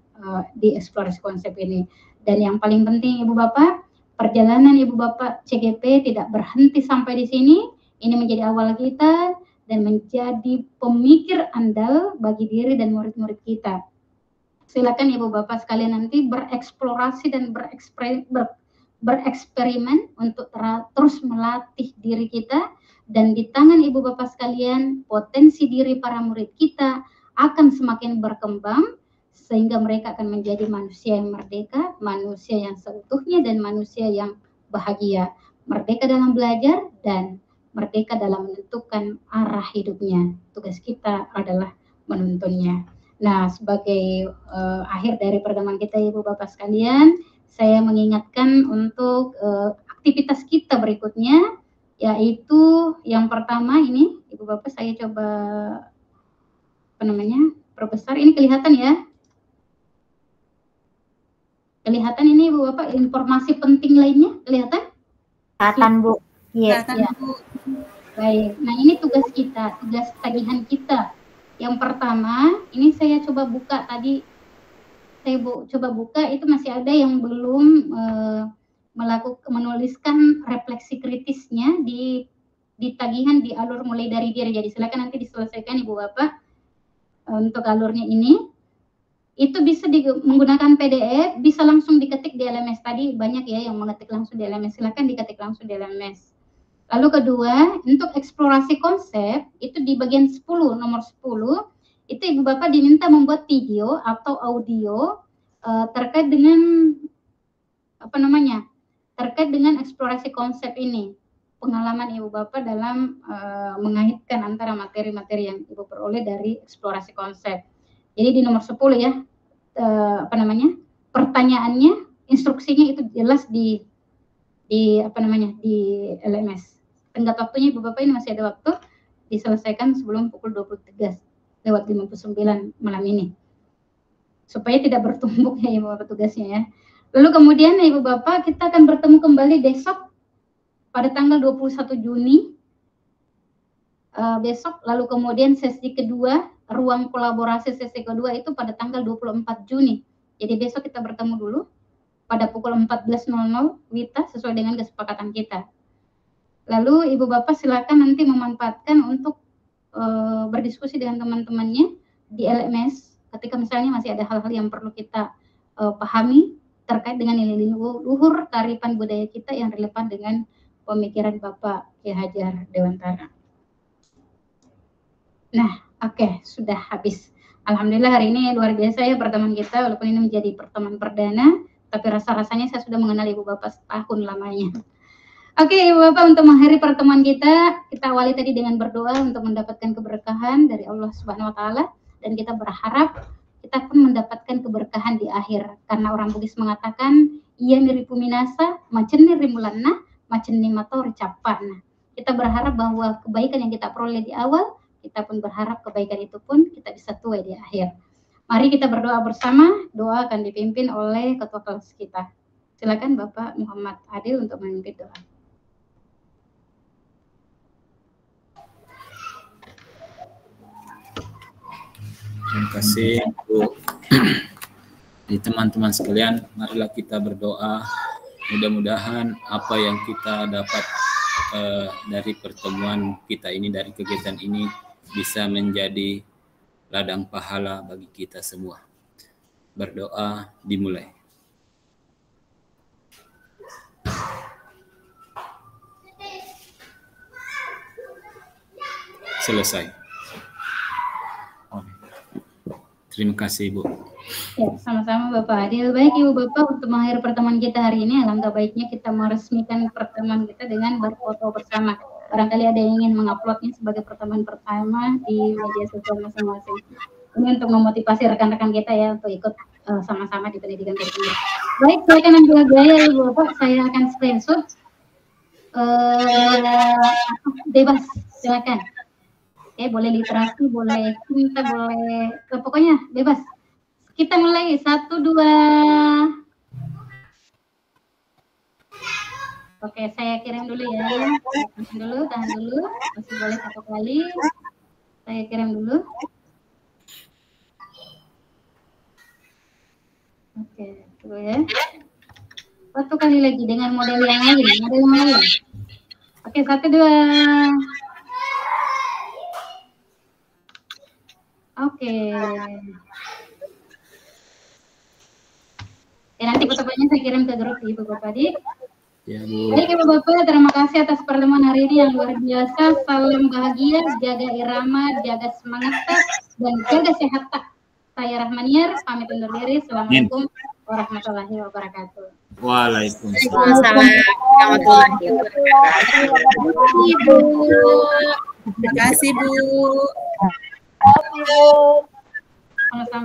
di eksplorasi konsep ini. Dan yang paling penting Ibu Bapak, perjalanan Ibu Bapak CGP tidak berhenti sampai di sini. Ini menjadi awal kita dan menjadi pemikir andal bagi diri dan murid-murid kita. Silakan Ibu Bapak sekalian nanti bereksplorasi dan bereksperimen untuk terus melatih diri kita, dan di tangan Ibu Bapak sekalian potensi diri para murid kita akan semakin berkembang sehingga mereka akan menjadi manusia yang merdeka, manusia yang seutuhnya, dan manusia yang bahagia, merdeka dalam belajar dan merdeka dalam menentukan arah hidupnya. Tugas kita adalah menuntunnya. Nah, sebagai akhir dari pertemuan kita Ibu Bapak sekalian, saya mengingatkan untuk aktivitas kita berikutnya, yaitu yang pertama ini, Ibu Bapak saya coba perbesar, ini kelihatan ya. Kelihatan ini Ibu Bapak informasi penting lainnya, kelihatan? Kelihatan Bu. Iya. Ya. Baik, nah ini tugas kita, tugas tagihan kita. Yang pertama, ini saya coba buka tadi, coba buka, itu masih ada yang belum menuliskan refleksi kritisnya di tagihan di alur mulai dari diri. Jadi silakan nanti diselesaikan Ibu Bapak untuk alurnya ini. Itu bisa menggunakan PDF, bisa langsung diketik di LMS. Tadi banyak ya yang mengetik langsung di LMS, silakan diketik langsung di LMS. Lalu kedua, untuk eksplorasi konsep, itu di bagian 10, nomor 10, itu Ibu Bapak diminta membuat video atau audio terkait dengan terkait dengan eksplorasi konsep ini. Pengalaman Ibu Bapak dalam mengaitkan antara materi-materi yang Ibu peroleh dari eksplorasi konsep. Jadi di nomor 10 ya, pertanyaannya, instruksinya itu jelas di LMS. Tenggat waktunya Ibu Bapak ini masih ada waktu, diselesaikan sebelum pukul 23:59 malam ini. Supaya tidak bertumbuk ya Ibu Bapak tugasnya ya. Lalu kemudian Ibu Bapak kita akan bertemu kembali besok pada tanggal 21 Juni. Besok, lalu kemudian sesi kedua, ruang kolaborasi sesi kedua itu pada tanggal 24 Juni. Jadi besok kita bertemu dulu pada pukul 14.00 WITA sesuai dengan kesepakatan kita. Lalu Ibu Bapak silakan nanti memanfaatkan untuk berdiskusi dengan teman-temannya di LMS ketika misalnya masih ada hal-hal yang perlu kita pahami terkait dengan nilai luhur kearifan budaya kita yang relevan dengan pemikiran Bapak Ki Hajar Dewantara. Nah, oke, sudah habis. Alhamdulillah hari ini luar biasa ya pertemuan kita, walaupun ini menjadi pertemuan perdana, tapi rasa-rasanya saya sudah mengenal Ibu Bapak setahun lamanya. Oke, Ibu Bapak, untuk mengakhiri pertemuan kita awali tadi dengan berdoa untuk mendapatkan keberkahan dari Allah Subhanahu wa taala, dan kita berharap kita pun mendapatkan keberkahan di akhir, karena orang Bugis mengatakan ia miripu minasa maceni rimulanna maceni mator capana. Kita berharap bahwa kebaikan yang kita peroleh di awal, kita pun berharap kebaikan itu pun kita bisa tuai di akhir. Mari kita berdoa bersama. Doa akan dipimpin oleh ketua kelas kita. Silakan Bapak Muhammad Adil untuk memimpin doa. Terima kasih Bu. Di teman-teman sekalian, marilah kita berdoa. Mudah-mudahan apa yang kita dapat dari pertemuan kita ini, dari kegiatan ini, bisa menjadi ladang pahala bagi kita semua. Berdoa dimulai. Selesai. Terima kasih Ibu. Ya, sama-sama Bapak Adil. Baik Ibu Bapak, untuk mengakhiri pertemuan kita hari ini, alangkah baiknya kita meresmikan pertemuan kita dengan berfoto bersama. Barangkali ada yang ingin menguploadnya sebagai pertemuan pertama di media sosial masing-masing. Ini untuk memotivasi rekan-rekan kita ya untuk ikut sama-sama di pendidikan tersebut. Baik, silakan ambil gaya Ibu Bapak, saya akan screenshot. Bebas, silakan. Oke, boleh literasi, boleh cinta, boleh pokoknya bebas. Kita mulai 1, 2. Oke, saya kirim dulu ya. Tahan dulu. Masih boleh 1 kali. Saya kirim dulu. Oke, tunggu ya. 1 kali lagi dengan model yang lain. Oke, 1, 2. Oke. Ya, nanti fotonya saya kirim ke grup Ibu Bapak tadi. Ya, Bu. Baik Ibu Bapak, terima kasih atas pertemuan hari ini yang luar biasa. Salam bahagia, jaga irama, jaga semangat, dan jaga sehat. Saya Rahmaniar, pamit undur diri. Assalamualaikum warahmatullahi wabarakatuh. Waalaikumsalam warahmatullahi wabarakatuh. Terima kasih Bu. Sama-sama.